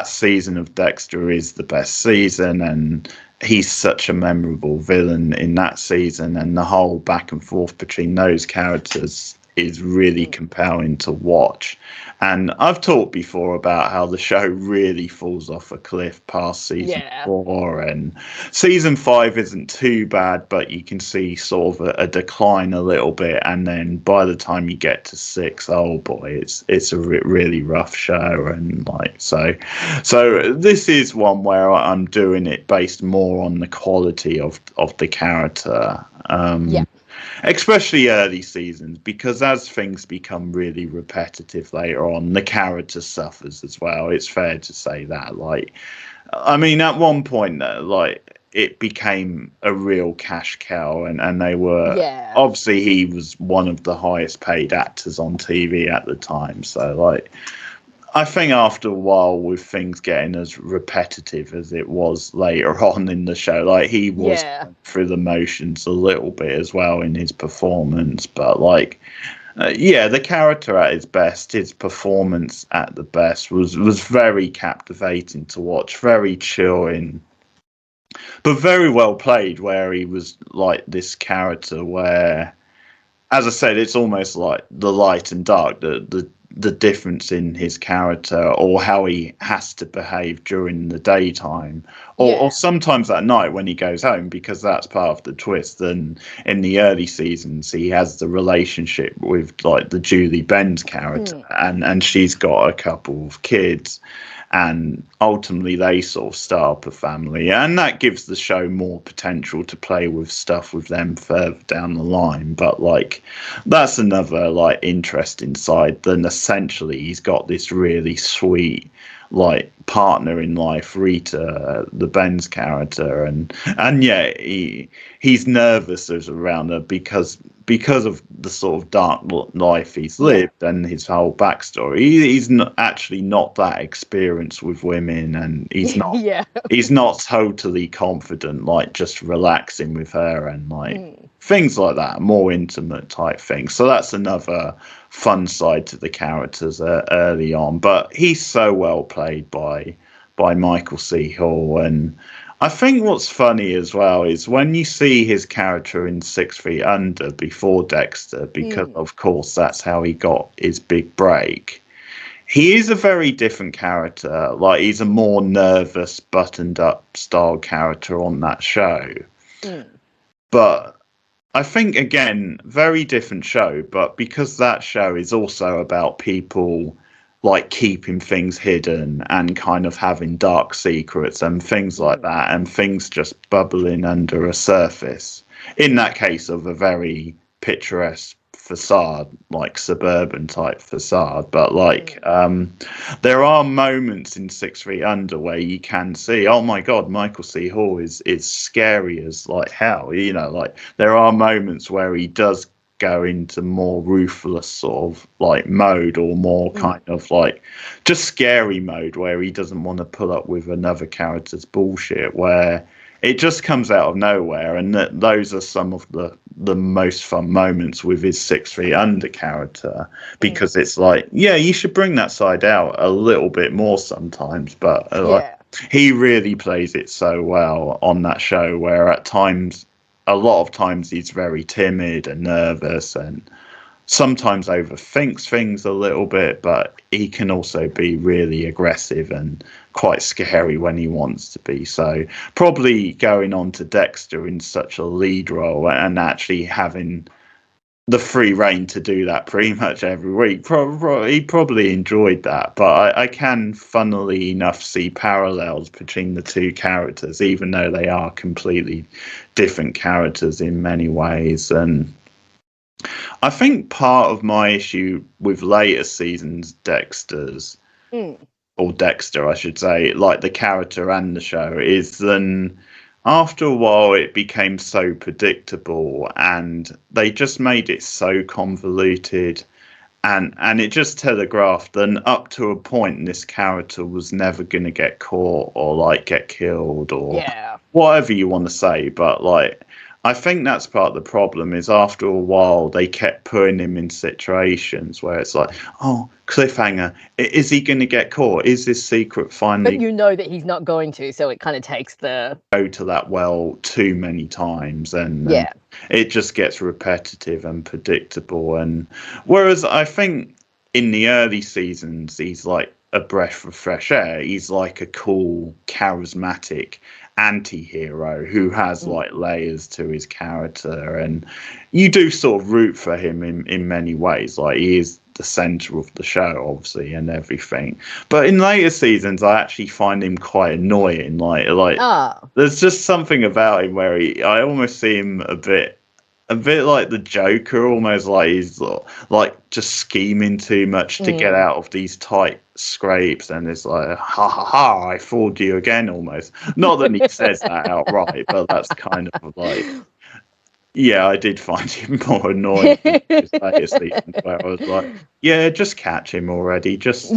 season of Dexter is the best season, and he's such a memorable villain in that season, and the whole back and forth between those characters is really compelling to watch. And I've talked before about how the show really falls off a cliff past season 4, and season 5 isn't too bad, but you can see sort of a decline a little bit, and then by the time you get to 6, oh boy, it's a really rough show. And like so this is one where I'm doing it based more on the quality of the character. Especially early seasons, because as things become really repetitive later on, the character suffers as well. It's fair to say that. Like, I mean, at one point, like it became a real cash cow, and they were obviously he was one of the highest paid actors on TV at the time. So like, I think after a while, with things getting as repetitive as it was later on in the show, like he was Yeah. through the motions a little bit as well in his performance. But like, yeah, the character at his best, his performance at the best was very captivating to watch, very chilling, but very well played. Where he was like this character where, as I said, it's almost like the light and dark, the difference in his character or how he has to behave during the daytime or sometimes at night when he goes home, because that's part of the twist. And in the early seasons, he has the relationship with like the Julie Benz character, and she's got a couple of kids. And ultimately, they sort of start up a family, and that gives the show more potential to play with stuff with them further down the line. But like, that's another like interesting side. Then essentially, he's got this really sweet like partner in life, Rita, the Ben's character, and yeah, he's nervous as around her because of the sort of dark life he's lived and his whole backstory. He's not, actually not that experienced with women, and he's not he's not totally confident, like just relaxing with her and like things like that, more intimate type things. So that's another fun side to the characters early on. But he's so well played by Michael C. Hall. And I think what's funny as well is when you see his character in 6 Feet Under before Dexter, because of course that's how he got his big break. He is a very different character. Like, he's a more nervous, buttoned up style character on that show. But I think, again, very different show, but because that show is also about people like keeping things hidden and kind of having dark secrets and things like that, and things just bubbling under a surface, in that case of a very picturesque facade, like suburban type facade. But like there are moments in 6 Feet Under where you can see, oh my god, Michael C. Hall is scary as like hell, you know. Like, there are moments where he does go into more ruthless sort of like mode, or more kind of like just scary mode, where he doesn't want to put up with another character's bullshit, where it just comes out of nowhere. And those are some of the most fun moments with his 6 Feet Under character, because it's like, yeah, you should bring that side out a little bit more sometimes. But like, he really plays it so well on that show, where at times, a lot of times, he's very timid and nervous and sometimes overthinks things a little bit, but he can also be really aggressive and quite scary when he wants to be. So probably going on to Dexter in such a lead role and actually having the free reign to do that pretty much every week, he probably enjoyed that. But I can, funnily enough, see parallels between the two characters, even though they are completely different characters in many ways. And I think part of my issue with later seasons Dexter's, or Dexter, I should say, like the character and the show, is then after a while it became so predictable, and they just made it so convoluted, and it just telegraphed that up to a point this character was never going to get caught or like get killed or whatever you want to say. But like, I think that's part of the problem, is after a while they kept putting him in situations where it's like, oh, cliffhanger, is he going to get caught? Is this secret finally? But you know that he's not going to, so it kind of takes the go to that well too many times, and it just gets repetitive and predictable. And whereas I think in the early seasons he's like a breath of fresh air. He's like a cool, charismatic anti-hero who has like layers to his character, and you do sort of root for him in many ways. Like, he is the center of the show, obviously, and everything. But in later seasons I actually find him quite annoying. Like there's just something about him where I almost see him a bit like the Joker, almost like he's like just scheming too much to get out of these tight scrapes, and it's like, ha ha ha, I fooled you again, almost. Not that he says that outright, but that's kind of like Yeah, I did find him more annoying in his later seasons, where I was like, yeah, just catch him already. Yeah. Just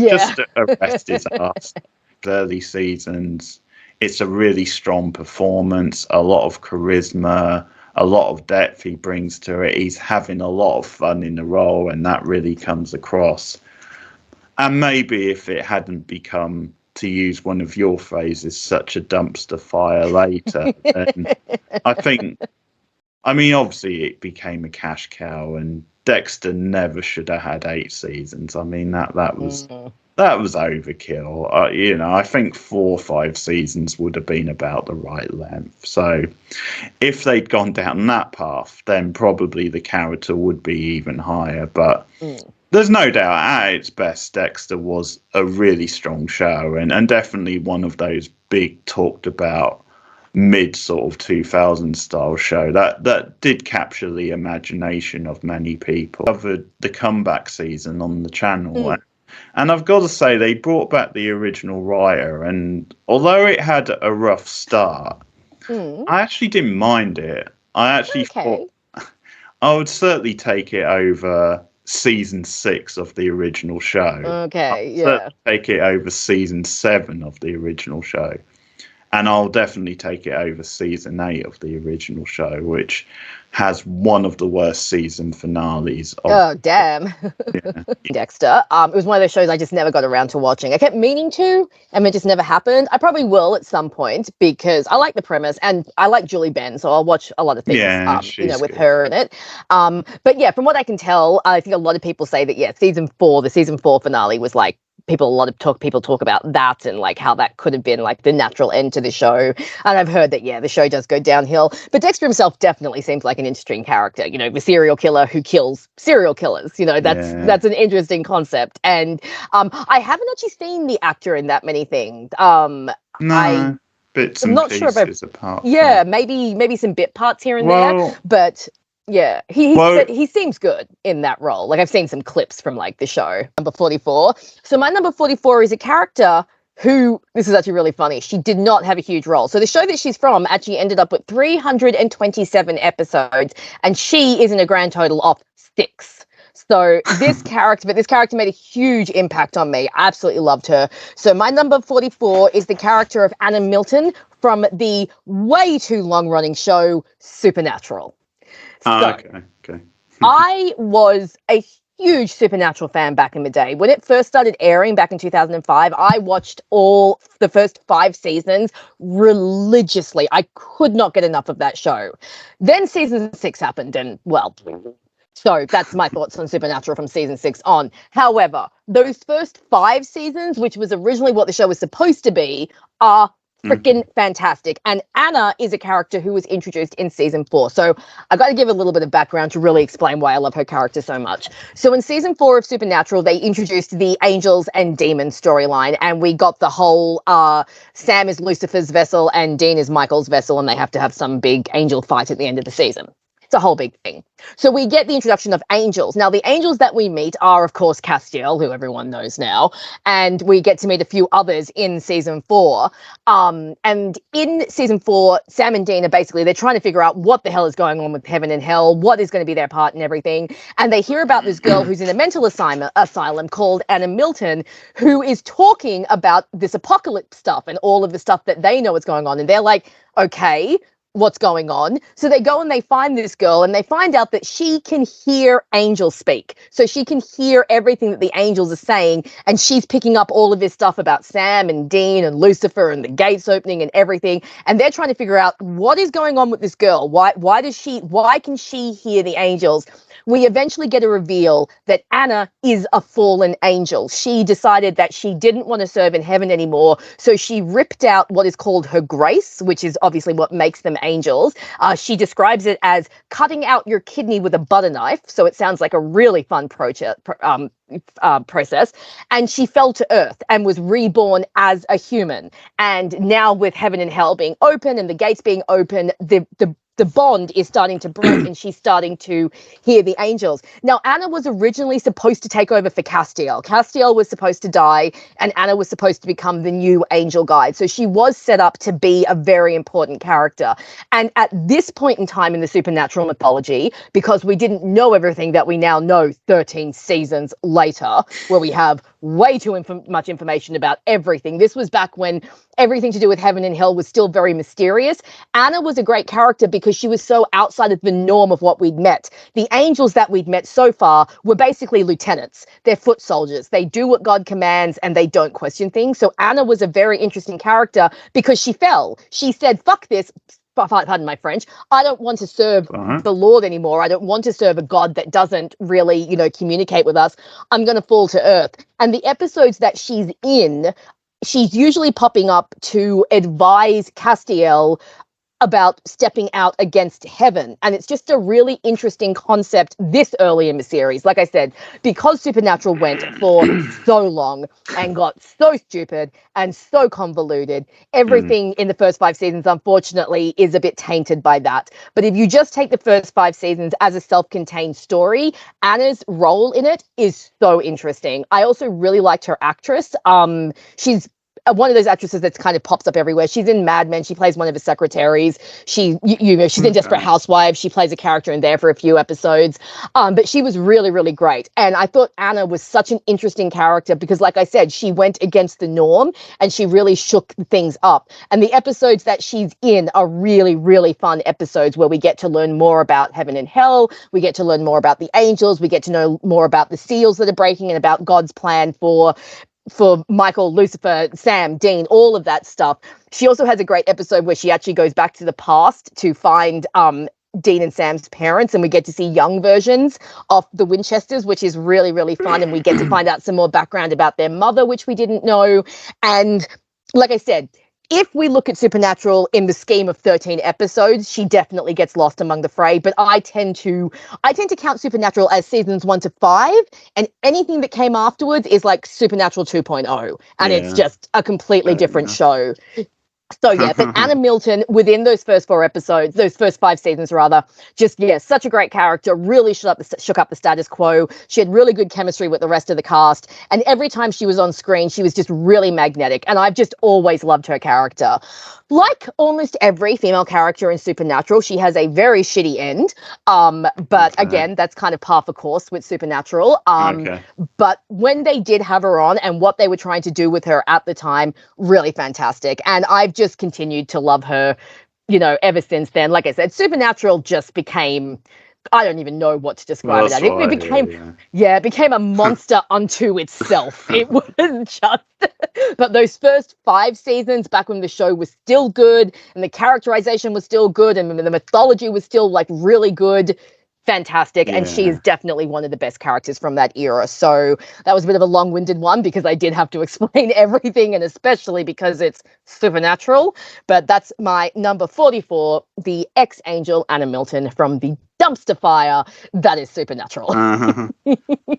arrest his ass. Early seasons, it's a really strong performance, a lot of charisma, a lot of depth he brings to it. He's having a lot of fun in the role, and that really comes across. And maybe if it hadn't become, to use one of your phrases, such a dumpster fire later, then I think, I mean, obviously it became a cash cow, and Dexter never should have had 8 seasons. I mean, that was overkill. I think 4 or 5 seasons would have been about the right length. So, if they'd gone down that path, then probably the character would be even higher. But there's no doubt, at its best, Dexter was a really strong show, and definitely one of those big talked about mid sort of 2000 style show that did capture the imagination of many people. Covered the comeback season on the channel, and I've got to say they brought back the original writer, and although it had a rough start, I actually didn't mind it. I actually thought I would certainly take it over season 6 of the original show. Okay, yeah. Take it over season 7 of the original show. And I'll definitely take it over season 8 of the original show, which has one of the worst season finales. Oh, damn. Yeah. Dexter. It was one of those shows I just never got around to watching. I kept meaning to, and it just never happened. I probably will at some point because I like the premise and I like Julie Benn, so I'll watch a lot of things, with good. her in it. But yeah, from what I can tell, I think a lot of people say that, the season 4 finale was like, people talk about that and like how that could have been like the natural end to the show. And I've heard that, the show does go downhill. But Dexter himself definitely seems like an interesting character, the serial killer who kills serial killers. That's an interesting concept. And I haven't actually seen the actor in that many things. No, bits and not pieces sure if apart. Maybe some bit parts here and there, but yeah, he seems good in that role. Like I've seen some clips from like the show. Number 44. So my number 44 is a character who, this is actually really funny. She did not have a huge role. So the show that she's from actually ended up with 327 episodes, and she is in a grand total of 6. So this character made a huge impact on me. I absolutely loved her. So my number 44 is the character of Anna Milton from the way too long-running show Supernatural. Okay. I was a huge Supernatural fan back in the day. When it first started airing back in 2005, I watched all the first 5 seasons religiously. I could not get enough of that show. Then season 6 happened, and so that's my thoughts on Supernatural from season 6 on. However, those first 5 seasons, which was originally what the show was supposed to be, are freaking fantastic. And Anna is a character who was introduced in season 4. So I got to give a little bit of background to really explain why I love her character so much. So in season 4 of Supernatural, they introduced the angels and demons storyline, and we got the whole Sam is Lucifer's vessel and Dean is Michael's vessel, and they have to have some big angel fight at the end of the season. It's a whole big thing. So we get the introduction of angels. Now, the angels that we meet are, of course, Castiel, who everyone knows now, and we get to meet a few others in season 4. And in season 4, Sam and Dean are they're trying to figure out what the hell is going on with heaven and hell, what is going to be their part and everything. And they hear about this girl who's in a mental asylum called Anna Milton, who is talking about this apocalypse stuff and all of the stuff that they know is going on. And they're like, okay, what's going on? So they go and they find this girl, and they find out that she can hear angels speak. So she can hear everything that the angels are saying, and she's picking up all of this stuff about Sam and Dean and Lucifer and the gates opening and everything. And they're trying to figure out what is going on with this girl. Why can she hear the angels? We eventually get a reveal that Anna is a fallen angel. She decided that she didn't want to serve in heaven anymore, so she ripped out what is called her grace, which is obviously what makes them angels. She describes it as cutting out your kidney with a butter knife, so it sounds like a really fun process. And she fell to earth and was reborn as a human. And now with heaven and hell being open and the gates being open, the the bond is starting to break and she's starting to hear the angels. Now, Anna was originally supposed to take over for Castiel. Castiel was supposed to die and Anna was supposed to become the new angel guide. So she was set up to be a very important character. And at this point in time in the supernatural mythology, because we didn't know everything that we now know 13 seasons later, where we have way too much information about everything. This was back when everything to do with heaven and hell was still very mysterious. Anna was a great character because she was so outside of the norm of what we'd met. The angels that we'd met so far were basically lieutenants. They're foot soldiers. They do what God commands and they don't question things. So Anna was a very interesting character because she fell. She said, fuck this. Pardon my French. I don't want to serve the Lord anymore. I don't want to serve a God that doesn't really, communicate with us. I'm going to fall to earth. And the episodes that she's in, she's usually popping up to advise Castiel about stepping out against heaven. And it's just a really interesting concept this early in the series. Like I said, because Supernatural went for so long and got so stupid and so convoluted, everything in the first 5 seasons, unfortunately, is a bit tainted by that. But if you just take the first 5 seasons as a self-contained story, Anna's role in it is so interesting. I also really liked her actress. She's one of those actresses that's kind of pops up everywhere. She's in Mad Men. She plays one of his secretaries. She's in Desperate Housewives. She plays a character in there for a few episodes. But she was really, really great. And I thought Anna was such an interesting character because, like I said, she went against the norm and she really shook things up. And the episodes that she's in are really, really fun episodes where we get to learn more about heaven and hell. We get to learn more about the angels. We get to know more about the seals that are breaking and about God's plan for Michael, Lucifer, Sam, Dean, all of that stuff. She also has a great episode where she actually goes back to the past to find Dean and Sam's parents, and we get to see young versions of the Winchesters, which is really, really fun. And we get to find out some more background about their mother, which we didn't know. And like I said, if we look at Supernatural in the scheme of 13 episodes, she definitely gets lost among the fray. But I tend to count Supernatural as seasons 1 to 5, and anything that came afterwards is like Supernatural 2.0, and it's just a completely different show. So yeah, but Anna Milton within those first 4 episodes, those first 5 seasons rather, just such a great character, really shook up the status quo. She had really good chemistry with the rest of the cast, and every time she was on screen, she was just really magnetic, and I've just always loved her character. Like almost every female character in Supernatural, she has a very shitty end. But again, that's kind of par for course with Supernatural. But when they did have her on and what they were trying to do with her at the time, really fantastic. And I've just continued to love her, ever since then. Like I said, Supernatural just became, I don't even know what to describe it as. It became, it became a monster unto itself. It was just, but those first 5 seasons, back when the show was still good and the characterization was still good and the mythology was still like really good, fantastic. And she is definitely one of the best characters from that era. So that was a bit of a long-winded one because I did have to explain everything, and especially because it's Supernatural. But that's my number 44, the ex-angel Anna Milton from the dumpster fire that is Supernatural.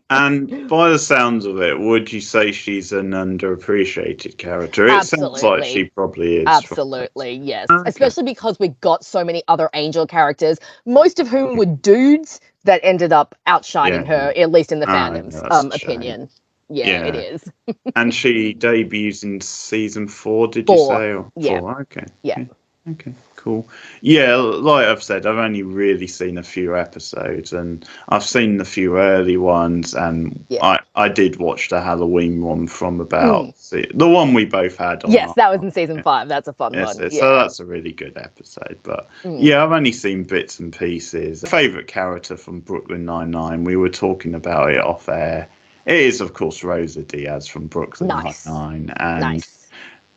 And by the sounds of it, would you say she's an underappreciated character? It sounds like she probably is. Absolutely, yes. Okay. Especially because we got so many other angel characters, most of whom were dudes that ended up outshining her, at least in the fandom's opinion. Yeah, it is. And she debuts in season 4, did you say? Or 4? Okay. Yeah. Okay, cool. Yeah, like I've said, I've only really seen a few episodes, and I've seen the few early ones, and I did watch the Halloween one from about the one we both had on. Yes, that was in season 5. That's a fun one. So that's a really good episode. But I've only seen bits and pieces. Favorite character from Brooklyn Nine-Nine, we were talking about it off air. It is, of course, Rosa Diaz from Brooklyn Nine-Nine. And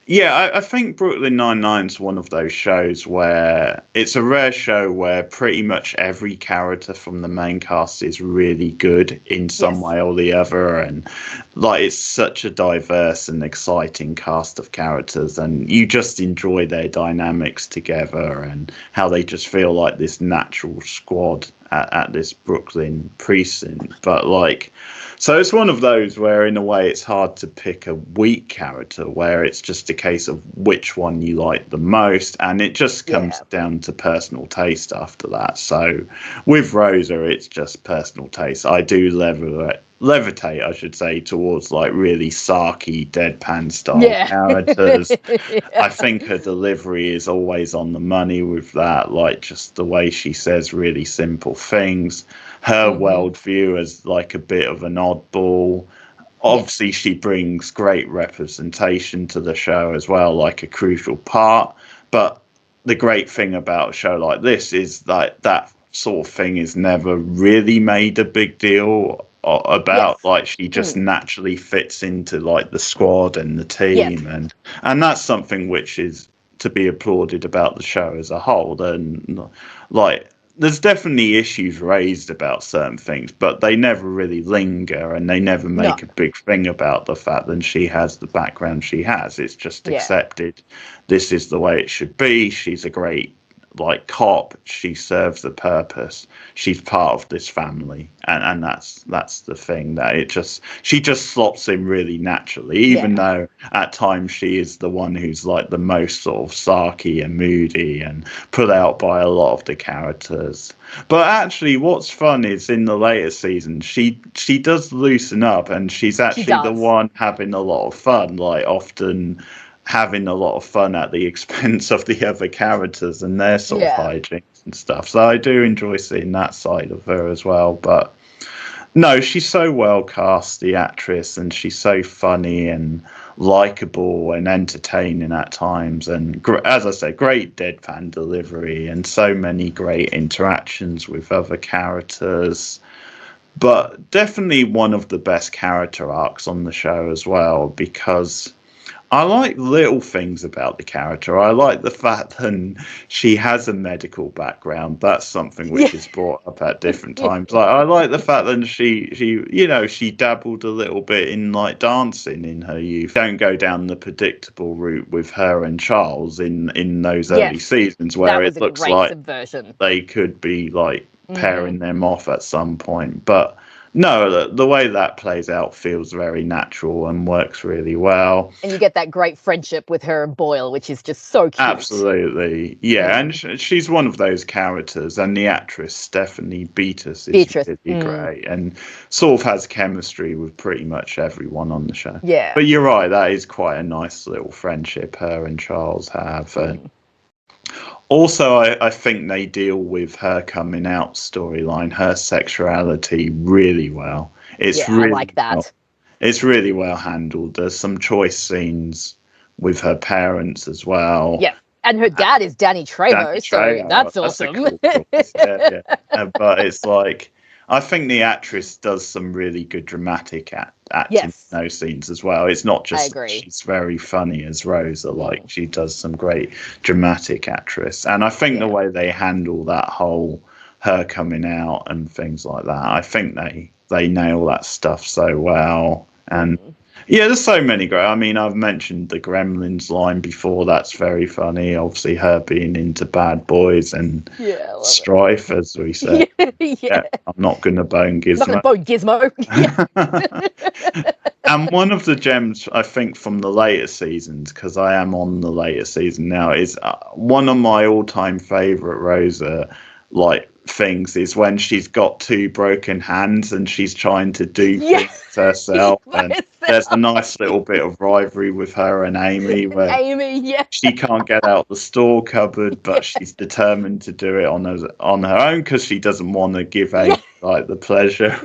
yeah, I think Brooklyn Nine-Nine's one of those shows where it's a rare show where pretty much every character from the main cast is really good in some way or the other. And like, it's such a diverse and exciting cast of characters, and you just enjoy their dynamics together and how they just feel like this natural squad. at this Brooklyn precinct. But like, so it's one of those where in a way it's hard to pick a weak character, where it's just a case of which one you like the most, and it just comes down to personal taste after that. So with Rosa, it's just personal taste. I do levitate, I should say, towards like really sarky, deadpan style characters. I think her delivery is always on the money with that, like just the way she says really simple things. Her worldview as like a bit of an oddball. Obviously, she brings great representation to the show as well, like a crucial part. But the great thing about a show like this is that sort of thing is never really made a big deal about. Like, she just naturally fits into like the squad and the team, and that's something which is to be applauded about the show as a whole. And like, there's definitely issues raised about certain things, but they never really linger, and they never make a big thing about the fact that she has the background she has. It's just accepted. This is the way it should be. She's a great like cop. She serves a purpose. She's part of this family, and that's the thing, that she just slots in really naturally, even though at times she is the one who's like the most sort of sarky and moody and put out by a lot of the characters. But actually what's fun is in the later seasons she does loosen up, and she's actually the one having a lot of fun, like often having a lot of fun at the expense of the other characters and their sort of hijinks and stuff. So I do enjoy seeing that side of her as well. But no, she's so well cast, the actress, and she's so funny and likable and entertaining at times. And as I say, great deadpan delivery and so many great interactions with other characters. But definitely one of the best character arcs on the show as well, because I like little things about the character. I like the fact that she has a medical background. That's something which is brought up at different times. Like, I like the fact that she dabbled a little bit in like dancing in her youth. Don't go down the predictable route with her and Charles in those early seasons, where it looks like they could be like pairing them off at some point. But no, the way that plays out feels very natural and works really well. And you get that great friendship with her and Boyle, which is just so cute. Absolutely. Yeah, and she's one of those characters, and the actress, Stephanie Beatrice, is really great and sort of has chemistry with pretty much everyone on the show. Yeah. But you're right, that is quite a nice little friendship her and Charles have. Also, I think they deal with her coming out storyline, her sexuality, really well. I like that. It's really well handled. There's some choice scenes with her parents as well. Yeah, and her dad is Danny Trejo, so that's awesome. Cool but it's like, I think the actress does some really good dramatic acting in those scenes as well. It's not just she's very funny as Rosa, like she does some great dramatic actress. And I think the way they handle that whole her coming out and things like that, I think they nail that stuff so well. And there's so many great. I mean, I've mentioned the Gremlins line before. That's very funny. Obviously, her being into Bad Boys and strife, as we said. I'm not going to bone Gizmo. And one of the gems, I think, from the later seasons, because I am on the later season now, is one of my all-time favourite Rosa things is when she's got two broken hands and she's trying to do things herself, and there's a nice little bit of rivalry with her and Amy where she can't get out the store cupboard, but she's determined to do it on her own because she doesn't want to give Amy the pleasure.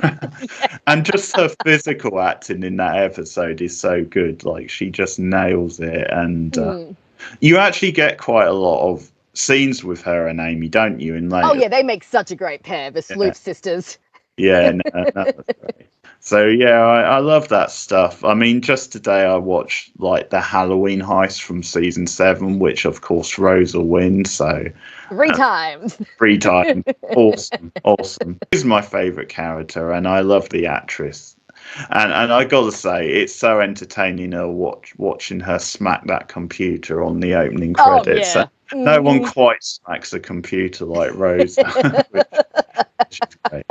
And just her physical acting in that episode is so good. Like, she just nails it, and you actually get quite a lot of scenes with her and Amy, don't you? They make such a great pair, the Sloop sisters. That's great. So I love that stuff. I mean, just today I watched the Halloween heist from season 7, which of course Rosa wins. So 3 times. 3 times. Awesome. She's my favorite character, and I love the actress. And I gotta say, it's so entertaining watching her smack that computer on the opening credits. Oh, yeah. No one quite smacks a computer like Rose, which is great.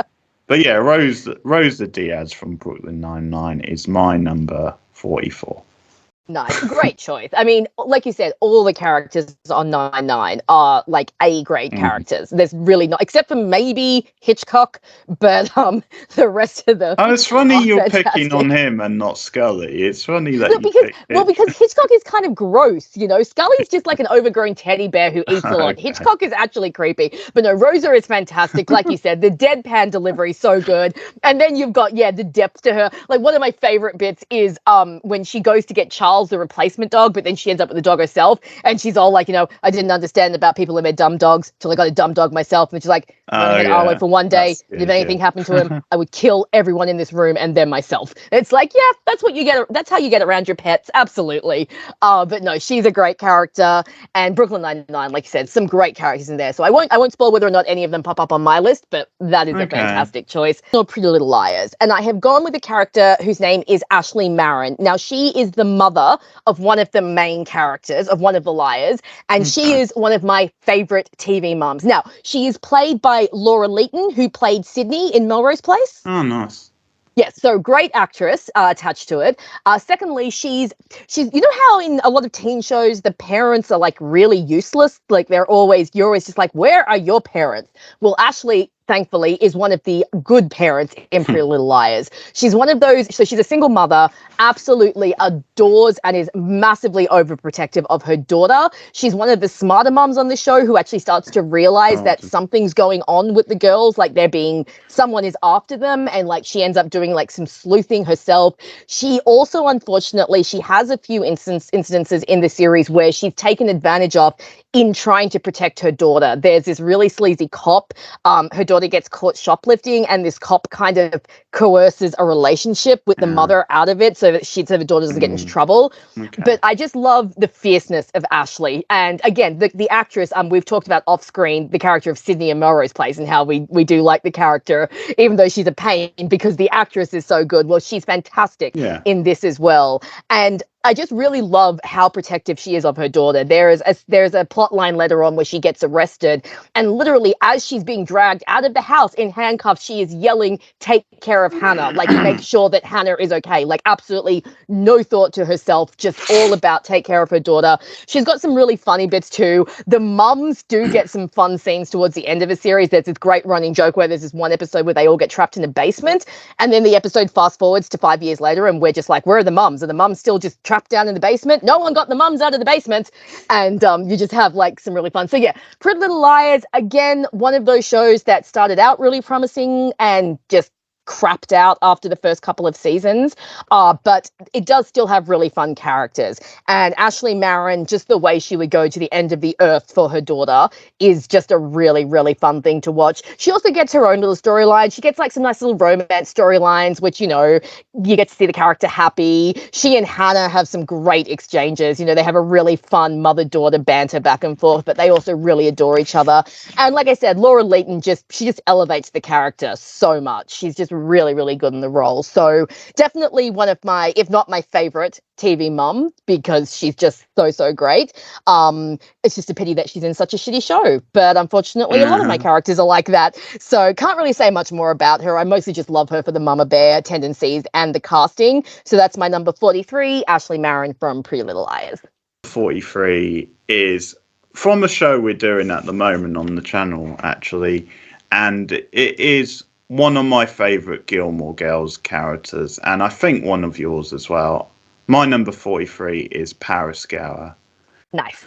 But yeah, Rosa Diaz from Brooklyn Nine-Nine is my number 44. Nice. Great choice. I mean, like you said, all the characters on 9-9 are like A-grade characters. There's really not, except for maybe Hitchcock, but the rest of them. Oh, it's funny you're fantastic. picking on him and not Scully. It's funny that because Hitchcock is kind of gross, you know. Scully's just like an overgrown teddy bear who eats a lot. Okay. Hitchcock is actually creepy. But no, Rosa is fantastic. Like you said, the deadpan delivery so good. And then you've got, the depth to her. Like one of my favorite bits is when she goes to get Charles, the replacement dog, but then she ends up with the dog herself, and she's all like, I didn't understand about people who made dumb dogs till I got a dumb dog myself. And she's like, Arwen for one day, and if anything happened to him, I would kill everyone in this room and then myself. It's like, that's what you get. That's how you get around your pets. Absolutely. But no, she's a great character, and Brooklyn Nine-Nine, like you said, some great characters in there. So I won't spoil whether or not any of them pop up on my list, but that is a fantastic choice. Or Pretty Little Liars, and I have gone with a character whose name is Ashley Marin. Now she is the mother of one of the main characters of one of the liars, and she is one of my favorite TV moms. Now she is played by Laura Leighton, who played Sydney in Melrose Place. Oh, nice. Yes, so great actress attached to it. Secondly, she's you know how in a lot of teen shows the parents are like really useless, like you're always just like, where are your parents? Well, Ashley, thankfully, is one of the good parents in Pretty Little Liars. She's one of those, so she's a single mother, absolutely adores and is massively overprotective of her daughter. She's one of the smarter moms on the show who actually starts to realize that something's going on with the girls, like someone is after them, and like she ends up doing like some sleuthing herself. She also, unfortunately, she has a few incidences in the series where she's taken advantage of in trying to protect her daughter. There's this really sleazy cop. Her daughter gets caught shoplifting, and this cop kind of coerces a relationship with the mother out of it so that the daughter doesn't get into trouble. Okay. But I just love the fierceness of Ashley. And again, the actress, we've talked about off screen, the character of Sydney in Melrose Place, and how we do like the character, even though she's a pain, because the actress is so good. Well, she's fantastic in this as well. And I just really love how protective she is of her daughter. There's a plot line later on where she gets arrested, and literally as she's being dragged out of the house in handcuffs, she is yelling, "Take care of Hannah," like make sure that Hannah is okay. Like absolutely no thought to herself, just all about take care of her daughter. She's got some really funny bits too. The mums do get some fun scenes towards the end of the series. There's this great running joke where there's this one episode where they all get trapped in a basement, and then the episode fast forwards to 5 years later, and we're just like, where are the mums? Are the mums still just trapped down in the basement? No one got the mums out of the basement. And you just have like some really fun. So yeah, Pretty Little Liars, again, one of those shows that started out really promising and just crapped out after the first couple of seasons, but it does still have really fun characters. And Ashley Marin, just the way she would go to the end of the earth for her daughter is just a really, really fun thing to watch. She also gets her own little storyline. She gets like some nice little romance storylines, which, you get to see the character happy. She and Hannah have some great exchanges. They have a really fun mother-daughter banter back and forth, but they also really adore each other. And like I said, Laura Leighton she just elevates the character so much. She's just really, really good in the role. So definitely one of my, if not my favorite TV mum, because she's just so great. It's just a pity that she's in such a shitty show, but unfortunately a lot of my characters are like that. So can't really say much more about her. I mostly just love her for the mama bear tendencies and the casting. So that's my number 43, Ashley Marin from Pretty Little Liars. 43 is from a show we're doing at the moment on the channel, actually, and it is one of my favourite Gilmore Girls characters, and I think one of yours as well. My number 43 is Paris Gower. Nice.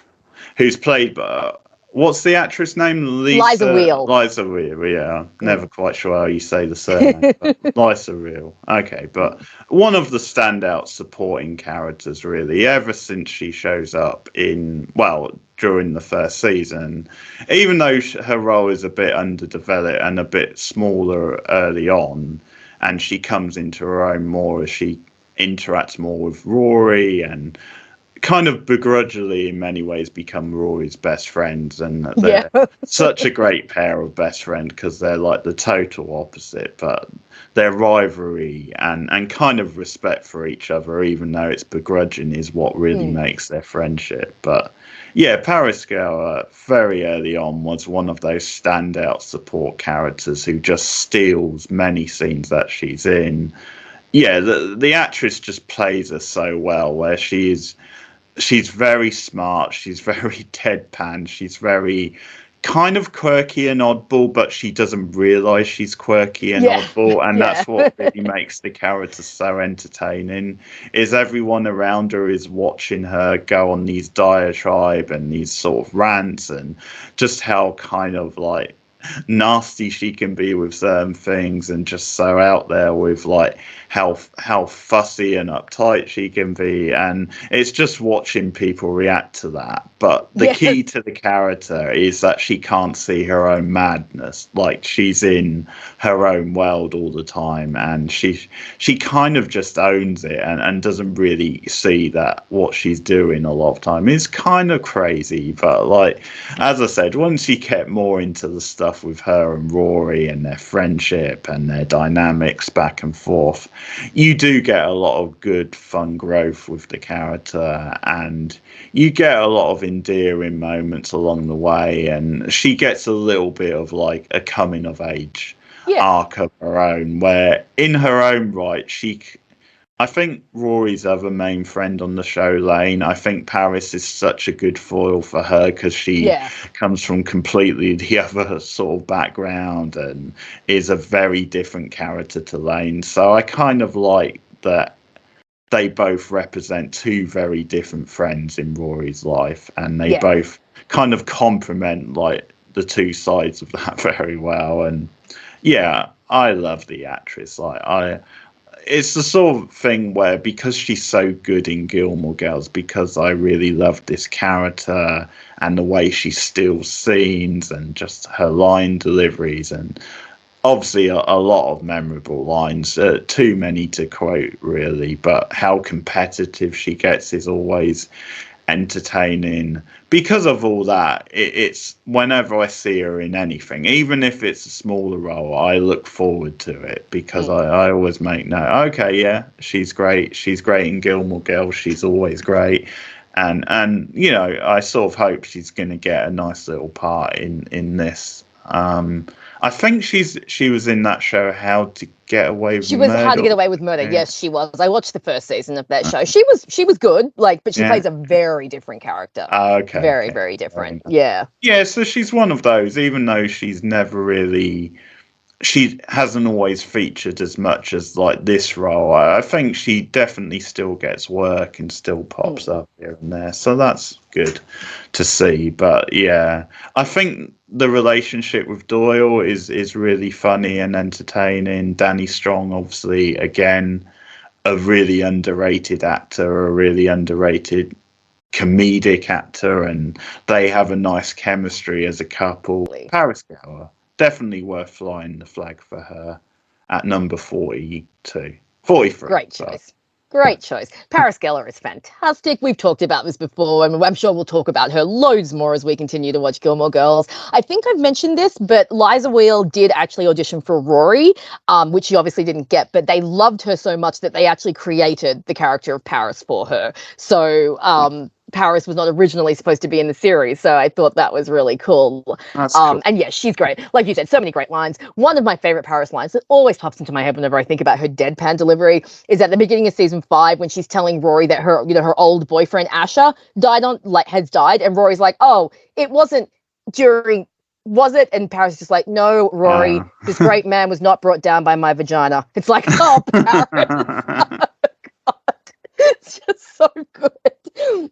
Who's played by, what's the actress name? Liza Wheel. Liza Wheel, yeah. Never quite sure how you say the surname. But Liza Wheel. Okay, but one of the standout supporting characters, really, ever since she shows up during the first season, even though her role is a bit underdeveloped and a bit smaller early on, and she comes into her own more as she interacts more with Rory and kind of begrudgingly in many ways become Rory's best friends, and they're Yeah. such a great pair of best friends because they're like the total opposite, but their rivalry and kind of respect for each other, even though it's begrudging, is what really makes their friendship. But yeah, Paris Gower very early on was one of those standout support characters who just steals many scenes that she's in. Yeah, the actress just plays her so well, where she's very smart, she's very deadpan, she's very kind of quirky and oddball, but she doesn't realize she's quirky and oddball, and that's what really makes the character so entertaining, is everyone around her is watching her go on these diatribe and these sort of rants, and just how kind of like nasty she can be with certain things, and just so out there with like how fussy and uptight she can be, and it's just watching people react to that. But the key to the character is that she can't see her own madness, like she's in her own world all the time, and she kind of just owns it, and doesn't really see that what she's doing a lot of time is kind of crazy. But like, as I said, once you get more into the stuff with her and Rory and their friendship and their dynamics back and forth, you do get a lot of good fun growth with the character, and you get a lot of endearing moments along the way, and she gets a little bit of like a coming of age arc of her own, where in her own right I think Rory's other main friend on the show, Lane, I think Paris is such a good foil for her because she comes from completely the other sort of background and is a very different character to Lane. So I kind of like that they both represent two very different friends in Rory's life, and they both kind of complement like the two sides of that very well. And yeah, I love the actress. It's the sort of thing where, because she's so good in Gilmore Girls, because I really love this character and the way she steals scenes and just her line deliveries, and obviously a lot of memorable lines, too many to quote really, but how competitive she gets is always entertaining. Because of all that, it's whenever I see her in anything, even if it's a smaller role, I look forward to it, because I always make note, okay, yeah, she's great in Gilmore Girls, she's always great, and you know, I sort of hope she's going to get a nice little part in this. I think she was in that show How to Get Away with Murder. She was How to Get Away with Murder. Yes, she was. I watched the first season of that show. She was good, like, but she plays a very different character. Okay. Very different. Yeah. Yeah, so she's one of those, even though she's never really, she hasn't always featured as much as like this role. I think she definitely still gets work and still pops up here and there. So that's good to see. But yeah, I think the relationship with Doyle is really funny and entertaining. Danny Strong, obviously, again, a really underrated actor, a really underrated comedic actor, and they have a nice chemistry as a couple. Paris Gower, definitely worth flying the flag for her at number 43. Great choice. Great choice. Paris Geller is fantastic. We've talked about this before, and I'm sure we'll talk about her loads more as we continue to watch Gilmore Girls. I think I've mentioned this, but Liza Wheel did actually audition for Rory, which she obviously didn't get, but they loved her so much that they actually created the character of Paris for her. So Paris was not originally supposed to be in the series, so I thought that was really cool. That's cool. And yeah, she's great. Like you said, so many great lines. One of my favorite Paris lines that always pops into my head whenever I think about her deadpan delivery is at the beginning of season 5 when she's telling Rory that her old boyfriend Asher has died, and Rory's like, "Oh, it wasn't during." Was it? And Paris is just like, "No, Rory, this great man was not brought down by my vagina." It's like, oh, Paris. It's just so good.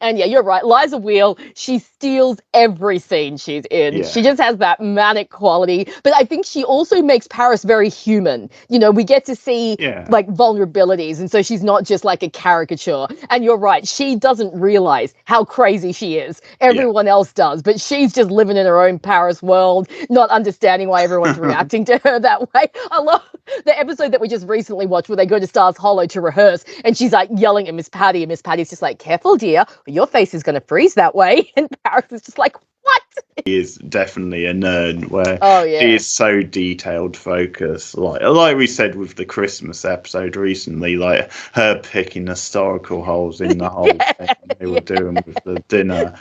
And yeah, you're right. Liza Wheel, she steals every scene she's in. Yeah. She just has that manic quality. But I think she also makes Paris very human. You know, we get to see like vulnerabilities. And so she's not just like a caricature. And you're right. She doesn't realize how crazy she is. Everyone else does. But she's just living in her own Paris world, not understanding why everyone's reacting to her that way. I love the episode that we just recently watched where they go to Stars Hollow to rehearse. And she's like yelling at Miss Patty. And Miss Patty's just like, "Careful, dear. your face is going to freeze that way. And Paris is just like, what? He is definitely a nerd where yeah. she is so detailed focused. Like we said with the Christmas episode recently, like her picking historical holes in the whole thing they were doing with the dinner.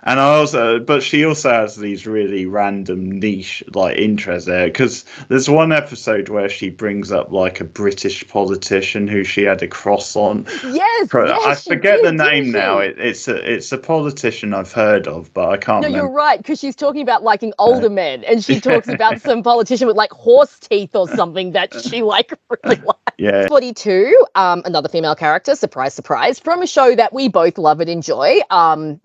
And I also, but she also has these really random niche like interests there, because there's one episode where she brings up like a British politician who she had a cross on. Yes, I forget the name now. It's a politician I've heard of, but I can't. No, remember. you're right, because she's talking about liking older men, and she talks about some politician with like horse teeth or something that she like really likes. Yeah. 42, another female character, surprise, surprise, from a show that we both love and enjoy.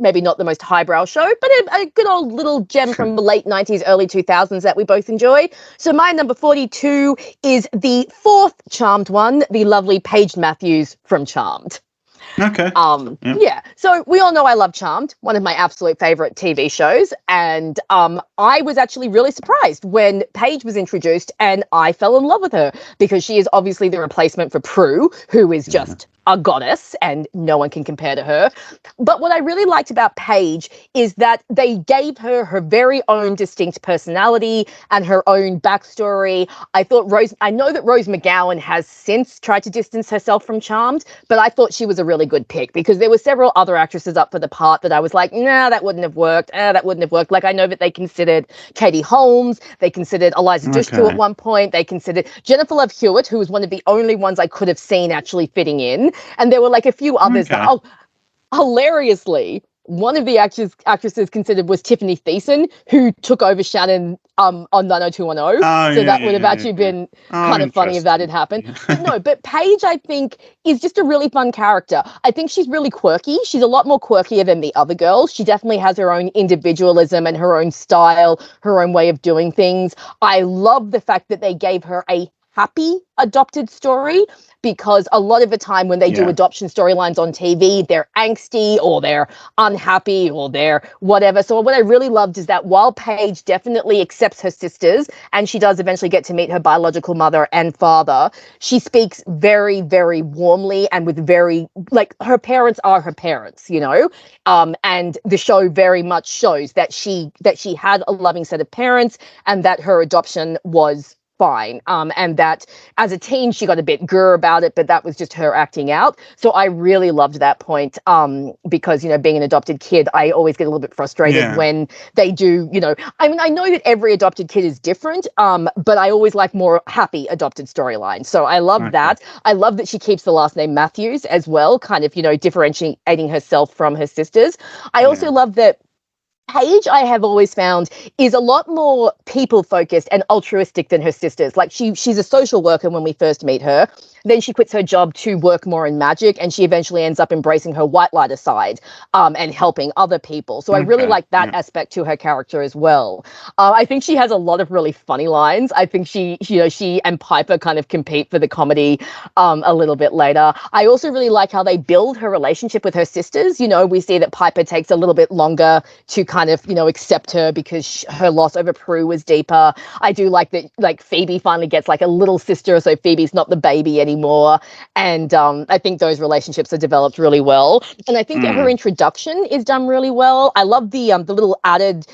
Maybe not the most highbrow show, but a good old little gem from the late 90s, early 2000s that we both enjoy. So my number 42 is the fourth Charmed one, the lovely Paige Matthews from Charmed. Okay. Yeah. So we all know I love Charmed, one of my absolute favorite TV shows. And I was actually really surprised when Paige was introduced, and I fell in love with her because she is obviously the replacement for Prue, who is just a goddess and no one can compare to her. But what I really liked about Paige is that they gave her her very own distinct personality and her own backstory. I know that Rose McGowan has since tried to distance herself from Charmed, but I thought she was a really good pick because there were several other actresses up for the part that I was like, nah, that wouldn't have worked. That wouldn't have worked. Like, I know that they considered Katie Holmes, they considered Eliza Dushku at one point, they considered Jennifer Love Hewitt, who was one of the only ones I could have seen actually fitting in. And there were like a few others that, hilariously, one of the actresses considered was Tiffany Thiessen, who took over Shannon on 90210. That would have actually been kind of funny if that had happened. But Paige, I think, is just a really fun character. I think she's really quirky. She's a lot more quirkier than the other girls. She definitely has her own individualism and her own style, her own way of doing things. I love the fact that they gave her a happy adopted story, because a lot of the time when they do adoption storylines on TV, they're angsty or they're unhappy or they're whatever. So what I really loved is that while Paige definitely accepts her sisters and she does eventually get to meet her biological mother and father, she speaks very, very warmly and with very, like, her parents are her parents, you know? And the show very much shows that she had a loving set of parents and that her adoption was fine. And that as a teen, she got a bit grr about it, but that was just her acting out. So I really loved that point because, you know, being an adopted kid, I always get a little bit frustrated when they do, you know, I mean, I know that every adopted kid is different, but I always like more happy adopted storylines. So I love that. I love that she keeps the last name Matthews as well, kind of, you know, differentiating herself from her sisters. I also love that Paige, I have always found, is a lot more people-focused and altruistic than her sisters. Like, she's a social worker when we first meet her. Then she quits her job to work more in magic, and she eventually ends up embracing her white lighter side and helping other people. So I really like that aspect to her character as well. I think she has a lot of really funny lines. I think she and Piper kind of compete for the comedy a little bit later. I also really like how they build her relationship with her sisters. You know, we see that Piper takes a little bit longer to kind of, you know, accept her because her loss over Prue was deeper. I do like that, like, Phoebe finally gets like a little sister, so Phoebe's not the baby anymore. And I think those relationships are developed really well. And I think that her introduction is done really well. I love the little added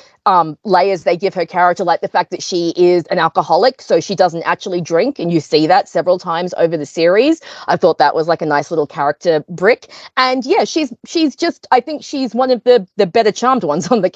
layers they give her character, like the fact that she is an alcoholic, so she doesn't actually drink, and you see that several times over the series. I thought that was like a nice little character brick. And yeah, she's just, I think she's one of the better Charmed ones on the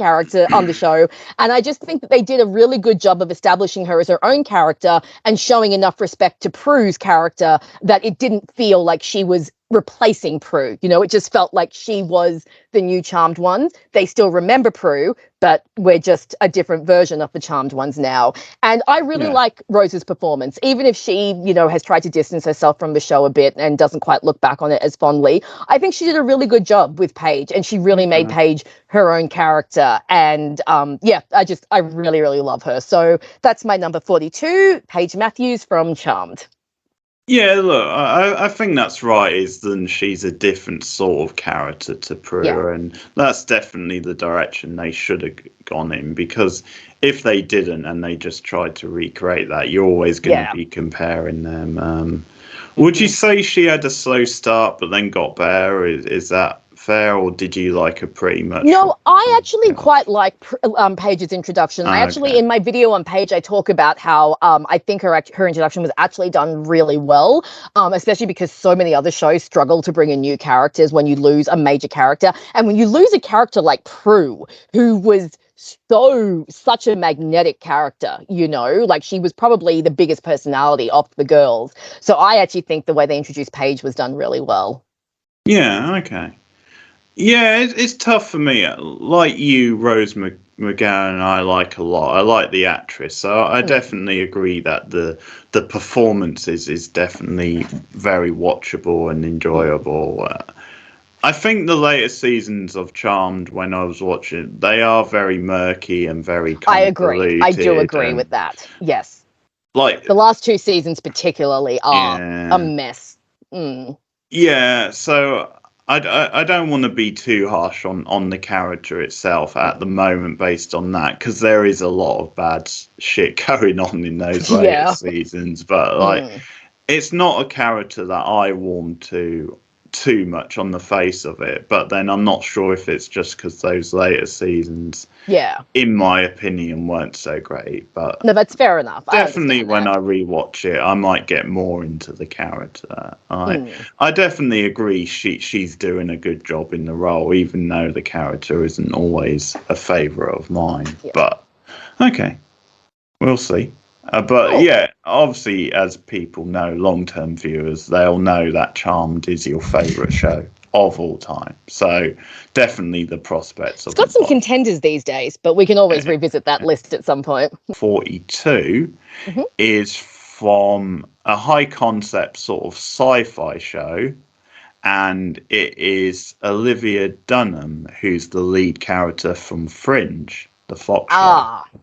show. And I just think that they did a really good job of establishing her as her own character and showing enough respect to Prue's character that it didn't feel like she was replacing Prue. You know, it just felt like she was the new Charmed ones. They still remember Prue, but we're just a different version of the Charmed ones now. And I really like Rose's performance, even if she, you know, has tried to distance herself from the show a bit and doesn't quite look back on it as fondly. I think she did a really good job with Paige, and she really made Paige her own character. And I really, really love her. So that's my number 42, Paige Matthews from Charmed. Yeah, look, I think that's right, is then she's a different sort of character to Prue, and that's definitely the direction they should have gone in, because if they didn't and they just tried to recreate that, you're always going to be comparing them. Would you say she had a slow start but then got better? Is that fair, or did you like her pretty much? No, I actually quite like Paige's introduction. I actually, Okay. in my video on Paige, I talk about how I think her introduction was actually done really well, especially because so many other shows struggle to bring in new characters when you lose a major character. And when you lose a character like Prue, who was such a magnetic character, you know, like she was probably the biggest personality of the girls. So I actually think the way they introduced Paige was done really well. Yeah, okay. Yeah, it's tough for me. Like you, Rose McGowan, I like a lot. I like the actress, so I definitely agree that the performance is definitely very watchable and enjoyable. I think the later seasons of Charmed, when I was watching, they are very murky and very I agree. I do agree and, with that. Yes. like, The last two seasons particularly are yeah. a mess. Yeah, so I don't want to be too harsh on the character itself at the moment based on that, because there is a lot of bad shit going on in those later Yeah. seasons. But like, it's not a character that I warm to too much on the face of it. But then I'm not sure if it's just because those later seasons, Yeah. in my opinion, weren't so great. But No, that's fair enough. definitely when I I rewatch it, I might get more into the character. I definitely agree she's doing a good job in the role, even though the character isn't always a favourite of mine. Yeah. But okay, we'll see. But Cool. yeah, obviously, as people know, long-term viewers, they'll know that Charmed is your favourite show of all time. So definitely the prospects of It's got some contenders these days, but we can always revisit that list at some point. 42 is from a high concept sort of sci-fi show, and it is Olivia Dunham, who's the lead character from Fringe, the Fox show.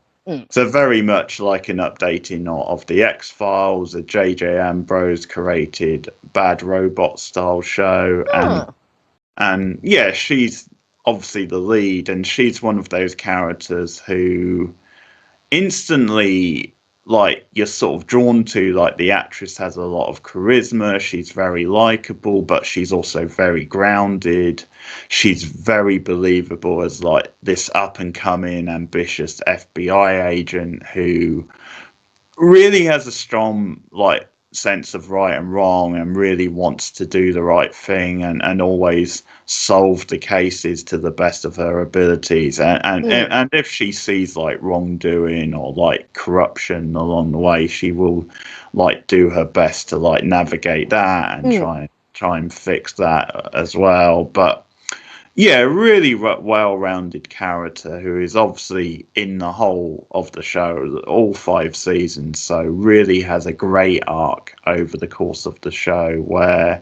So very much like an updating of the X-Files, a J.J. Ambrose created Bad Robot style show, and yeah, she's obviously the lead, and she's one of those characters who instantly, like, you're sort of drawn to. Like, the actress has a lot of charisma, she's very likable, but she's also very grounded. She's very believable as like this up and coming ambitious FBI agent who really has a strong like sense of right and wrong, and really wants to do the right thing, and always solve the cases to the best of her abilities, and if she sees like wrongdoing or like corruption along the way, she will like do her best to like navigate that and try and fix that as well. But yeah, really well-rounded character who is obviously in the whole of the show, all 5 seasons, so really has a great arc over the course of the show where,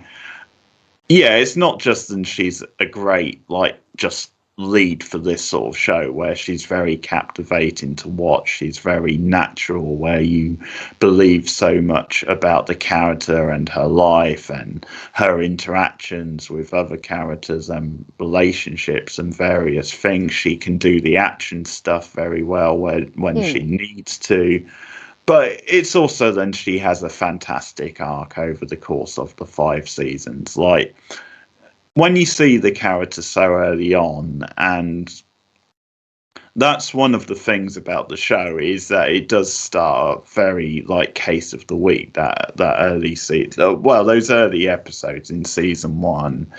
yeah, it's not just that she's a great, like, just lead for this sort of show where she's very captivating to watch. She's very natural, where you believe so much about the character and her life and her interactions with other characters and relationships and various things. She can do the action stuff very well when she needs to. But it's also then she has a fantastic arc over the course of the 5 seasons. Like, when you see the character so early on, and that's one of the things about the show, is that it does start very like case of the week, that early season, well, those early episodes in season 1,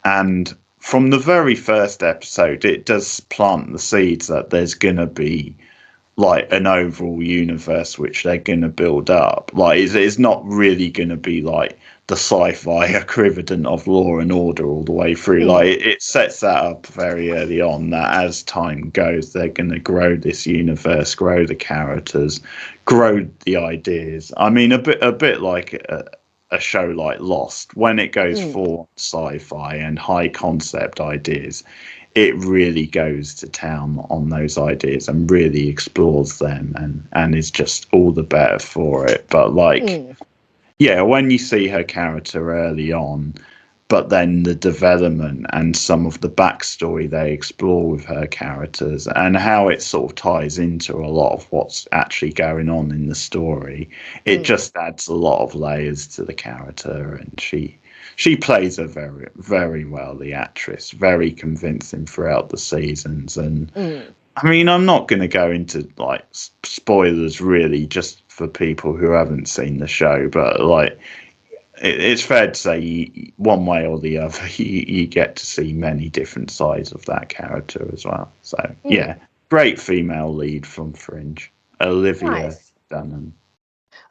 and from the very first episode it does plant the seeds that there's gonna be like an overall universe which they're going to build up. Like, it's not really going to be like the sci-fi equivalent of Law and Order all the way through. Like, it sets that up very early on, that as time goes, they're going to grow this universe, grow the characters, grow the ideas. I mean, a bit like a show like Lost, when it goes for sci-fi and high concept ideas, it really goes to town on those ideas and really explores them, and is just all the better for it. But like, yeah, when you see her character early on, but then the development and some of the backstory they explore with her characters and how it sort of ties into a lot of what's actually going on in the story, it just adds a lot of layers to the character, and she plays her very, very well, the actress, very convincing throughout the seasons. And I mean, I'm not going to go into like spoilers really, just for people who haven't seen the show, but like it's fair to say, one way or the other, you get to see many different sides of that character as well. So yeah, great female lead from Fringe, Olivia Dunham.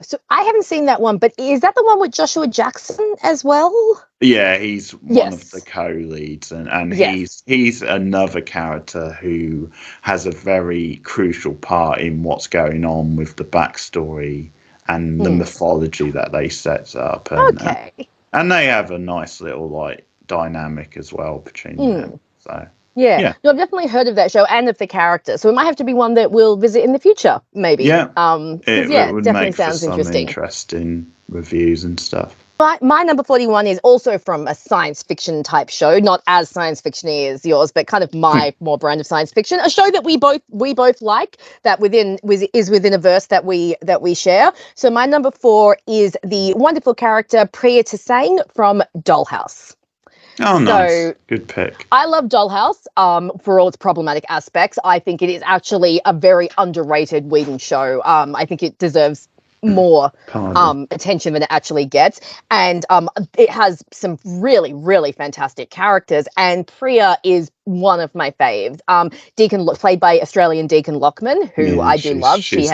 So I haven't seen that one, but is that the one with Joshua Jackson as well? Yeah, he's one of the co-leads, and he's another character who has a very crucial part in what's going on with the backstory and the mythology that they set up. And, and they have a nice little like dynamic as well between them. So yeah. No, I've definitely heard of that show and of the character. So it might have to be one that we'll visit in the future, maybe. Yeah. It would definitely make sounds for some interesting reviews and stuff. My number 41 is also from a science fiction type show, not as science fiction-y as yours, but kind of my more brand of science fiction. A show that we both like, that is within a verse that we share. So my number 4 is the wonderful character Priya Tasang from Dollhouse. Oh, nice. So, good pick. I love Dollhouse for all its problematic aspects. I think it is actually a very underrated Whedon show. I think it deserves more attention than it actually gets, and it has some really, really fantastic characters, and Priya is one of my faves. Deacon, played by Australian Deacon Lockman, who I do love. She